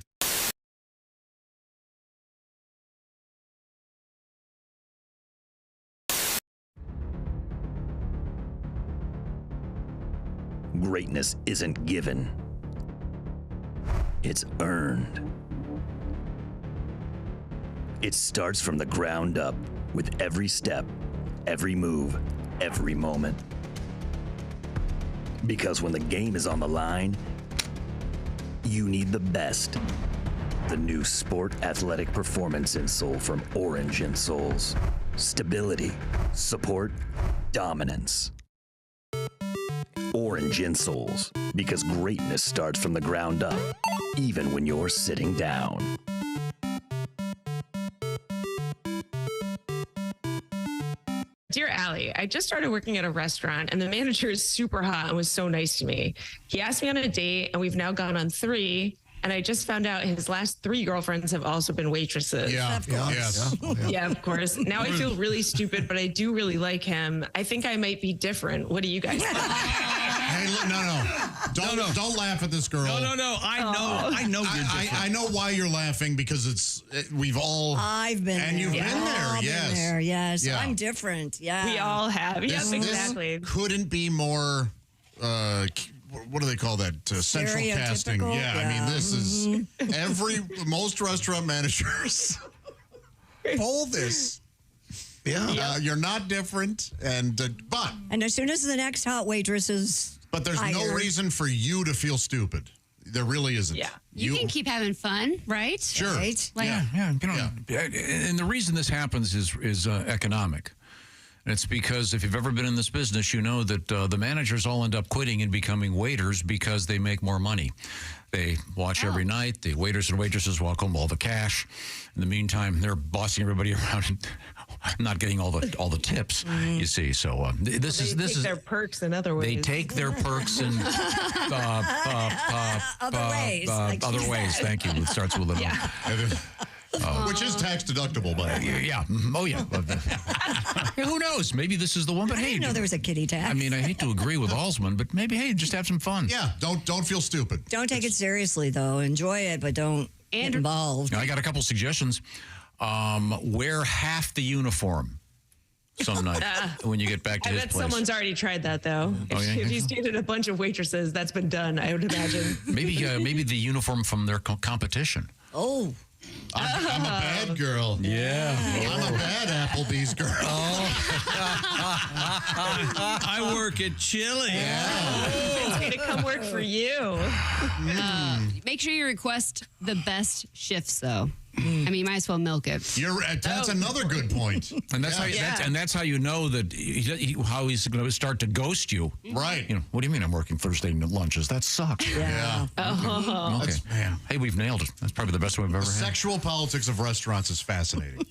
Greatness isn't given. It's earned. It starts from the ground up with every step, every move, every moment. Because when the game is on the line, you need the best. The new Sport Athletic Performance insole from Orange Insoles. Stability, support, dominance. Orange Insoles, because greatness starts from the ground up, even when you're sitting down. Dear Allie, I just started working at a restaurant and the manager is super hot and was so nice to me. He asked me on a date and we've now gone on 3. And I just found out his last 3 girlfriends have also been waitresses. Yeah, yes. Yeah, of course. Now I feel really stupid, but I do really like him. I think I might be different. What do you guys think? Hey, no. Don't laugh at this girl. No. I know you're different. I know why you're laughing because we've all. I've been and there. you've been there. All Yes. been there, yes. Yeah. I'm different. Yeah. We all have. Yes, This exactly. couldn't be more. What do they call that? Central casting. Yeah, I mean, this is most restaurant managers pull this. Yeah, you're not different, and as soon as the next hot waitress is but there's no hired. reason for you to feel stupid. There really isn't. Yeah, you can keep having fun, right? Sure. Right? Like, Yeah. And the reason this happens is economic. And it's because if you've ever been in this business, you know that the managers all end up quitting and becoming waiters because they make more money. They watch every night. The waiters and waitresses walk home with all the cash. In the meantime, they're bossing everybody around and not getting all the tips. You see, so this They is take their perks in other ways. they take their perks in Other ways, like other she ways. said. Thank you. It starts with an O. Which is tax deductible, by the way. Yeah. Oh, yeah. Who knows? Maybe this is the one. But I hey, didn't know there was a kitty tax. I mean, I hate to agree with Alsman, but maybe hey, just have some fun. Yeah. Don't feel stupid. Don't take it seriously, though. Enjoy it, but don't get involved. I got a couple suggestions. Wear half the uniform some night when you get back to I his bet place. someone's already tried that, though. Oh, yeah? If he's dated a bunch of waitresses, that's been done, I would imagine. Maybe the uniform from their competition. Oh. I'm a bad girl. Yeah. I'm a bad Applebee's girl. I work at Chili. It's going to come work for you. make sure you request the best shifts, though. I mean, you might as well milk it. That's another good point. And that's that's how you know that how he's going to start to ghost you. Right. You know, what do you mean I'm working Thursday lunches? That sucks. Yeah. Oh. Okay. Hey, we've nailed it. That's probably the best we've ever had. Sexual politics of restaurants is fascinating.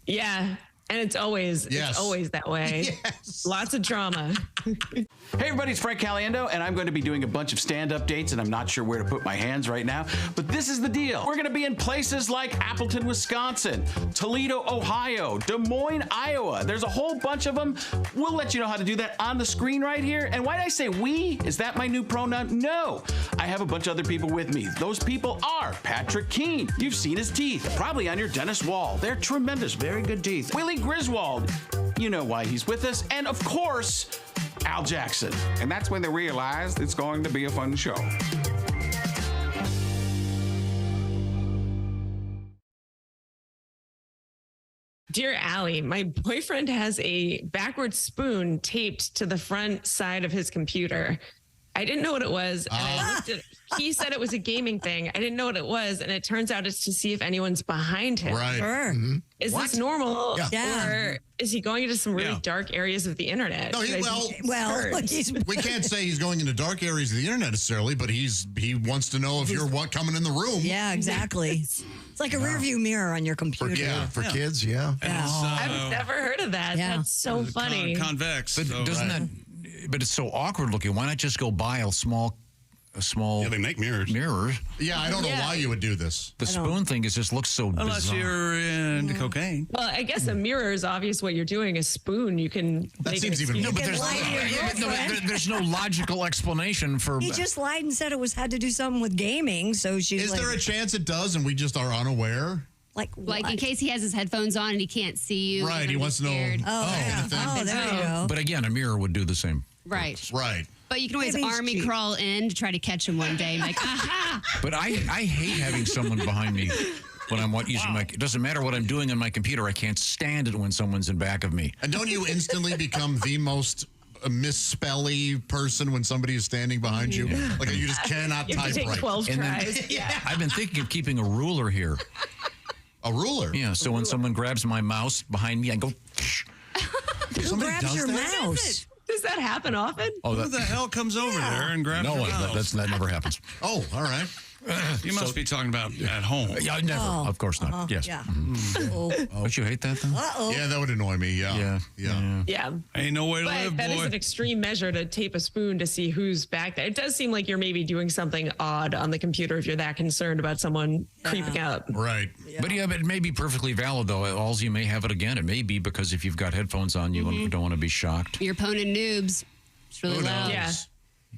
Yeah. And it's always that way. Yes. Lots of drama. Hey everybody, it's Frank Caliendo, and I'm going to be doing a bunch of stand-up dates, and I'm not sure where to put my hands right now, but this is the deal. We're going to be in places like Appleton, Wisconsin, Toledo, Ohio, Des Moines, Iowa. There's a whole bunch of them. We'll let you know how to do that on the screen right here. And why did I say we? Is that my new pronoun? No. I have a bunch of other people with me. Those people are Patrick Keene. You've seen his teeth, probably on your dentist wall. They're tremendous, very good teeth. Willie Griswold. You know why he's with us. And of course, Al Jackson. And that's when they realized it's going to be a fun show. Dear Allie, my boyfriend has a backward spoon taped to the front side of his computer. I didn't know what it was. And I looked at he said it was a gaming thing. I didn't know what it was. And it turns out it's to see if anyone's behind him. Right. Sure. Mm-hmm. Is this normal? Yeah. Or is he going into some really dark areas of the internet? No, we can't say he's going into dark areas of the internet necessarily, but he wants to know if you're coming in the room. Yeah, exactly. It's like a rearview mirror on your computer. For kids, yeah. I've never heard of that. Yeah. That's so funny. Convex. But doesn't that? But it's so awkward looking. Why not just go buy a small? Yeah, they make mirrors. Yeah, I don't know why you would do this. The spoon thing just looks so Unless bizarre. you're into cocaine. Well, I guess a mirror is obvious what you're doing. A spoon, you can. That make seems an even. excuse. No, but there's no logical explanation for. He just lied and said it had to do something with gaming. So she's Is like, there a chance it does and we just are unaware? like in case he has his headphones on and he can't see you. Right, he wants to know. scared. there you go. But again, a mirror would do the same. Right. Right. But you can always Maybe he's army cheap. crawl in to try to catch him one day. Like, aha! But I hate having someone behind me when I'm using my. It doesn't matter what I'm doing on my computer. I can't stand it when someone's in back of me. And don't you instantly become the most misspelly person when somebody is standing behind you? Like you just cannot You have type to take right. 12 And then- tries. Yeah. I've been thinking of keeping a ruler here. A ruler? Yeah, so when someone grabs my mouse behind me, I go. Who grabs your mouse? Does that happen often? Oh, Who the hell comes over there and grabs No your one. mouse? That never happens. Oh, all right. You must be talking about at home. Yeah, never. Oh. Of course not. Yes. Yeah. Don't you hate that though? Uh-oh. Yeah, that would annoy me. Yeah. Yeah. Ain't no way to But live, that is boy. an extreme measure to tape a spoon to see who's back there. It does seem like you're maybe doing something odd on the computer if you're that concerned about someone creeping up. Right. But it may be perfectly valid though. Alls you may have it again. It may be because if you've got headphones on, you don't want to be shocked. Your opponent noobs. It's really loud. Yeah.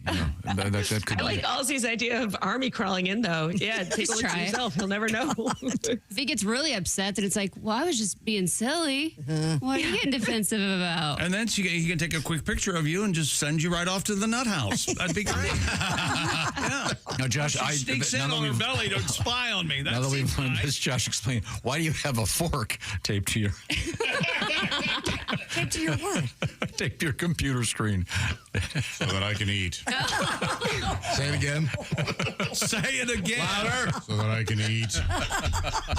That could I like Ozzy's idea of army crawling in, though. Yeah, take a look Try at it. yourself. He'll never know. If he gets really upset, then it's like, well, I was just being silly. What are you getting defensive about? And then he can take a quick picture of you and just send you right off to the nut house. That'd be great. Yeah. Now, Josh, She sneaks in on her belly to spy on me. Now That that we've seems learned nice. this, Josh, explain why do you have a fork taped to your Taped to your what? taped to your computer screen So that I can eat. Say it again. Say it again. Louder. So that I can eat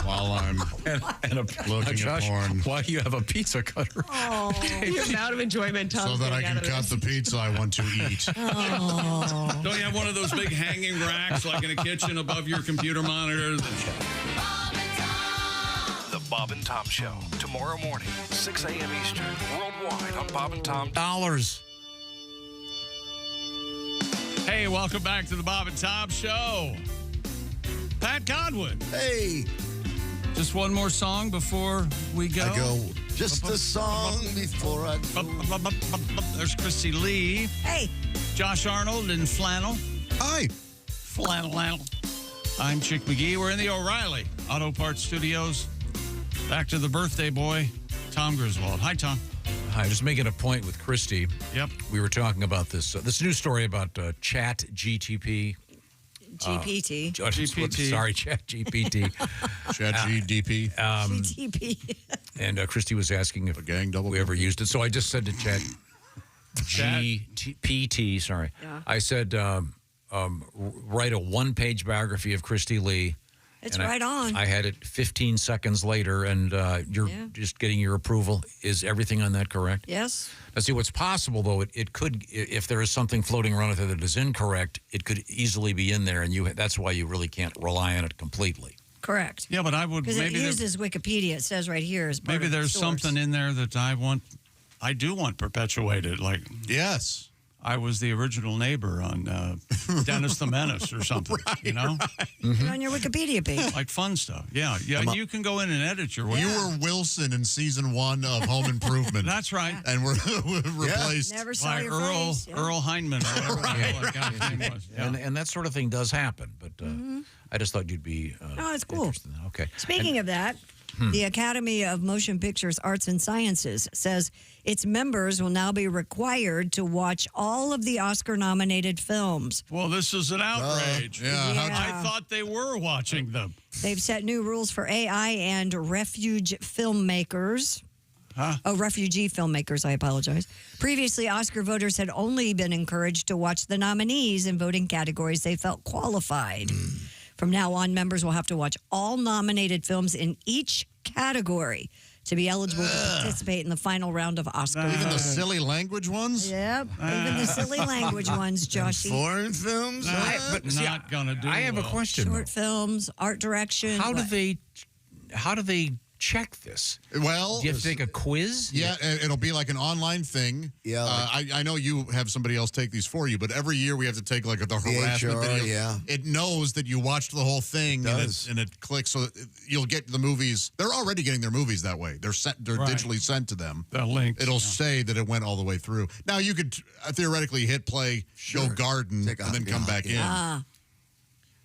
while I'm looking Josh, at porn. why do you have a pizza cutter? Oh, the amount of enjoyment Tom's So that I getting can out of cut this. the pizza I want to eat. Don't you have one of those big hanging racks like in a kitchen above your computer monitor? The Bob and Tom Show. Tomorrow morning, 6 a.m. Eastern. Worldwide on Bob and Tom. $. Hey, welcome back to the Bob and Tom Show. Pat Conwood. Hey. Just one more song before we go. I go, just a song before I go. There's Christy Lee. Hey. Josh Arnold and Flannel. Hi. Flannel. I'm Chick McGee. We're in the O'Reilly Auto Parts Studios. Back to the birthday boy, Tom Griswold. Hi, Tom. Hi, just making a point with Christy. Yep. We were talking about this news story about Chat GTP. GPT. GPT. Sorry, Chat GPT. Chat GDP. GTP. And Christy was asking if we ever used it. So I just said to Chat GPT, sorry. Yeah. I said, write a one-page biography of Christy Lee. It's And right on. I had it 15 seconds later, and you're just getting your approval. Is everything on that correct? Yes. Now, see, what's possible, though, it could, if there is something floating around with it that is incorrect, it could easily be in there, and that's why you really can't rely on it completely. Correct. Yeah, but I would Because it maybe uses Wikipedia. It says right here as part maybe of the there's source. something in there that I do want perpetuated. Like yes, I was the original neighbor on Dennis the Menace or something. You know, Put it on your Wikipedia page. like fun stuff. Yeah. And you can go in and edit your. You were Wilson in season 1 of Home Improvement. That's right. And we're replaced Never saw by your Earl face. Yeah. Earl Hindman or whatever the hell that guy's name was. Yeah. And that sort of thing does happen, but I just thought you'd be Oh, it's cool. interested in that. Okay. Speaking of that, the Academy of Motion Pictures Arts and Sciences says its members will now be required to watch all of the Oscar-nominated films. Well, this is an outrage. Yeah. I thought they were watching them. They've set new rules for AI and refuge filmmakers. Refugee filmmakers, I apologize. Previously, Oscar voters had only been encouraged to watch the nominees in voting categories they felt qualified. From now on, members will have to watch all nominated films in each category to be eligible to participate in the final round of Oscar. Even the silly language ones? Yep, even the silly language ones, Joshy. Foreign films? Not gonna do. I have a question. Short films, art direction. How do they check this? Well, do you have to take a quiz? Yeah, it'll be like an online thing. Yeah. I know you have somebody else take these for you, but every year we have to take like the harassment HR, video. yeah. It knows that you watched the whole thing and it clicks, so you'll get the movies. They're already getting their movies that way. They're digitally sent to them. The link. It'll say that it went all the way through. Now you could theoretically hit play, go garden, and then come back in.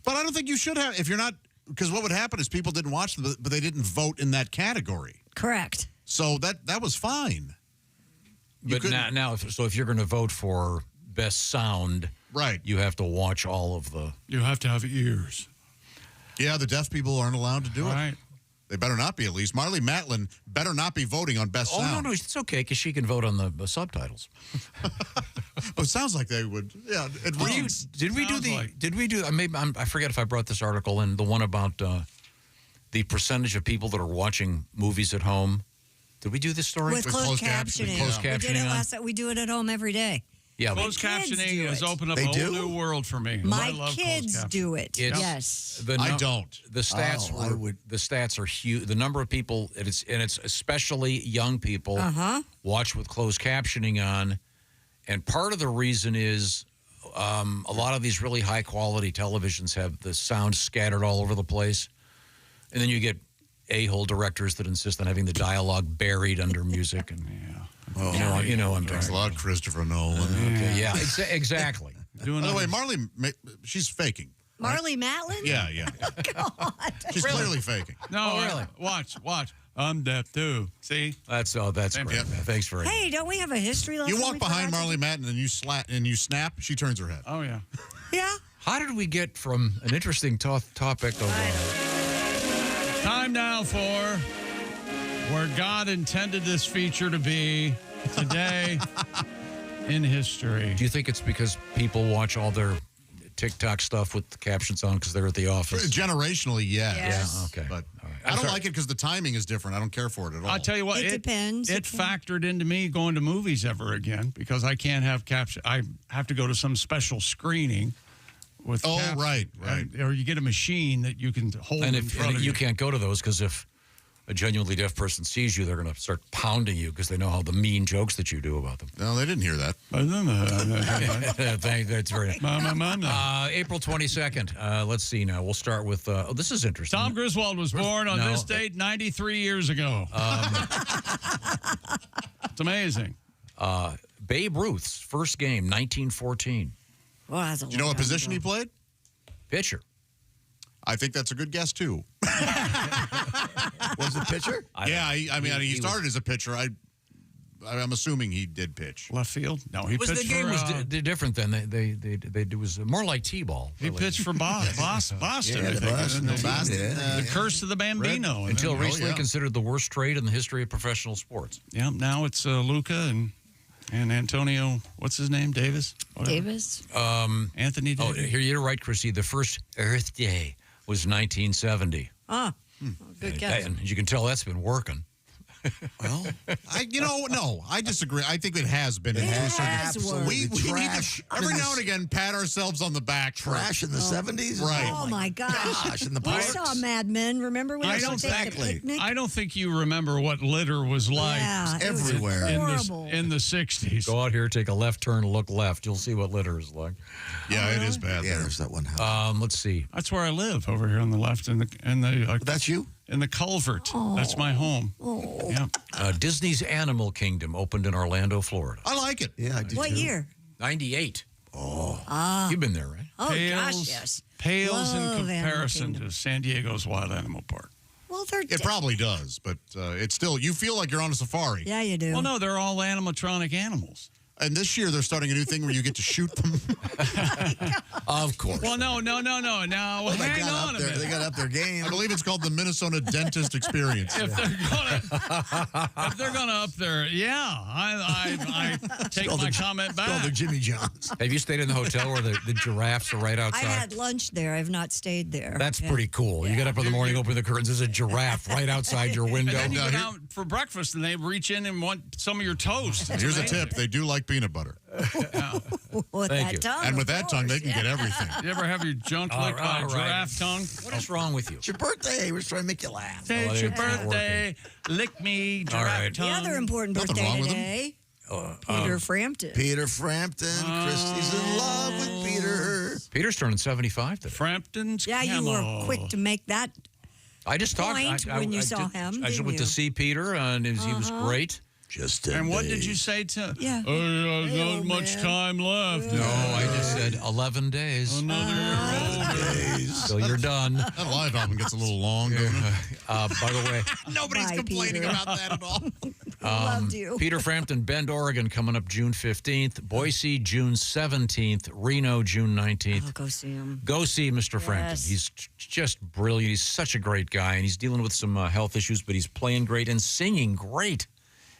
But I don't think you should have if you're not. Because what would happen is people didn't watch them, but they didn't vote in that category. Correct. So that was fine. But now, if you're going to vote for best sound, right, you have to watch all of the. You have to have ears. Yeah, the deaf people aren't allowed to do it. Right. They better not be, at least. Marlee Matlin better not be voting on best sound. No, it's okay because she can vote on the subtitles. But it sounds like they would. Yeah, it reads. Did we do? Maybe I forget if I brought this article in, the one about the percentage of people that are watching movies at home. Did we do this story with closed captioning? We did it last night. We do it at home every day. Yeah, closed captioning has opened up a whole new world for me. My kids do it. Yes, I don't. The stats the stats are huge. The number of people and it's especially young people watch with closed captioning on, and part of the reason is a lot of these really high quality televisions have the sound scattered all over the place, and then you get a-hole directors that insist on having the dialogue buried under music and. You know I'm Thanks a lot, Christopher Nolan. Okay, yeah, exactly. By the way, Marlee, she's faking. Marlee Matlin? Yeah. God. She's clearly faking. No, really. Watch. I'm deaf too. See? That's great. Yep. Thanks for it. Hey, don't we have a history lesson? You walk behind Marlee Matlin and you snap, she turns her head. Oh, yeah. Yeah. How did we get from an interesting topic of... Time now for where God intended this feature to be today in history. Do you think it's because people watch all their TikTok stuff with the captions on because they're at the office? Generationally, yes. Yeah, okay. But I don't like it because the timing is different. I don't care for it at all. I'll tell you what. It depends. It factored into me going to movies ever again because I can't have caption. I have to go to some special screening with captions. Right. Or you get a machine that you can hold in front of you. You can't go to those because if a genuinely deaf person sees you, they're going to start pounding you because they know how the mean jokes that you do about them. No, they didn't hear that. That's very nice. April 22nd. Let's see now. We'll start with, this is interesting. Tom Griswold was born on this date 93 years ago. It's amazing. Babe Ruth's first game, 1914. Well, that's a Do you know what position he played? Pitcher. I think that's a good guess, too. Was it pitcher? He started as a pitcher. I'm assuming he did pitch. Left field? No, he pitched the game for... was different then. It was more like T-ball. He pitched for Boston, I think. The curse of the Bambino. Until recently considered the worst trade in the history of professional sports. Yeah, now it's Luca and Antonio, what's his name? Davis? Whatever. Davis? Anthony Davis. Oh, here you're right, Chrissy. The first Earth Day was 1970. Good guess. And you can tell that's been working. Well, I disagree. I think it has been. It has worked. We need to every now and again pat ourselves on the back. Trash in the 70s? Right. Oh, my gosh. In the We parks. saw Mad Men. Remember we used to take the picnic? I don't think you remember what litter was like everywhere in the 60s. Go out here, take a left turn, look left. You'll see what litter is like. Yeah, it is bad. Yeah, there's that one house. Let's see. That's where I live, over here on the left. That's you? In the culvert. That's my home. Yeah. Disney's Animal Kingdom opened in Orlando, Florida. I like it. Yeah, I do What too. year? 98. You've been there, right? Oh, gosh, yes. Pales in Love comparison Animal to San Diego's Wild Animal Park. Well, they're It probably does, but it's still, you feel like you're on a safari. Yeah, you do. Well, no, they're all animatronic animals. And this year they're starting a new thing where you get to shoot them. Of course. Well, no. Now, hang on a minute. They got up their game. I believe it's called the Minnesota Dentist Experience. If they're gonna up there, I take my comment back. Called the Jimmy Johns. Have you stayed in the hotel where the giraffes are right I outside? had lunch there. I've not stayed there. That's pretty cool. You get up in the morning, open the curtains, there's a giraffe right outside your window. And then you go down for breakfast, and they reach in and want some of your toast. Here's a tip: they do like peanut butter. With Thank that you. tongue, And with of that tongue, they course. can get everything. You ever have your junk licked by a giraffe tongue? What is wrong with you? It's your birthday. We're just trying to make you laugh. Say it's your birthday. Lick me, giraffe tongue. The other important Nothing birthday wrong with today, Peter Frampton. Peter Frampton. Christy's in love with Peter. Peter's turning 75 today. Frampton's Yeah, you were quick to make that I just talked. point when you saw him. I just went to see Peter, and he was great. Just And what did you say to? Yeah. Not much time left. No, I just said 11 days. Another days. So you're done. That live album gets a little long, doesn't it? By the way, Nobody's Bye, complaining Peter. about that at all. Loved you. Peter Frampton, Bend, Oregon, coming up June 15th. Boise, June 17th. Reno, June 19th. I'll go see him. Go see Mr. Frampton. Yes. He's just brilliant. He's such a great guy, and he's dealing with some health issues, but he's playing great and singing great.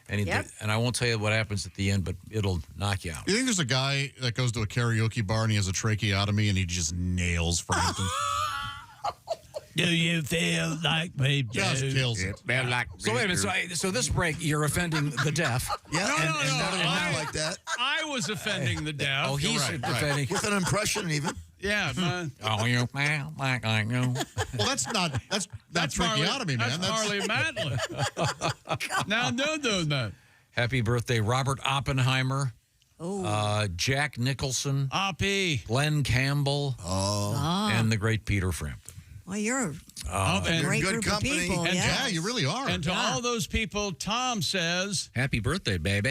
And, and I won't tell you what happens at the end, but it'll knock you out. You think there's a guy that goes to a karaoke bar and he has a tracheotomy and he just nails Frampton? Do you feel like we do? Just kills it. So wait a minute. So this break, you're offending the deaf. Yeah, No. I like that. I was offending the deaf. Oh, he's offending. With an impression, even. Yeah, man. Oh, you like I know. Well, that's not tracheotomy, man. That's Marley Matlin. Now, don't do that. Happy birthday, Robert Oppenheimer. Oh. Jack Nicholson. Oppie. Glenn Campbell. Ah. And the great Peter Frampton. Well, you're and a great good group company. of people. And yes. Yeah, you really are. And to all those people, Tom says, Happy birthday, baby.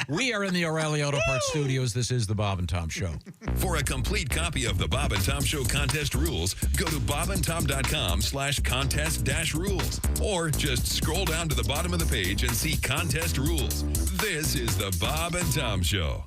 We are in the O'Reilly Auto Parts studios. This is the Bob and Tom Show. For a complete copy of the Bob and Tom Show contest rules, go to bobandtom.com/contest-rules. Or just scroll down to the bottom of the page and see contest rules. This is the Bob and Tom Show.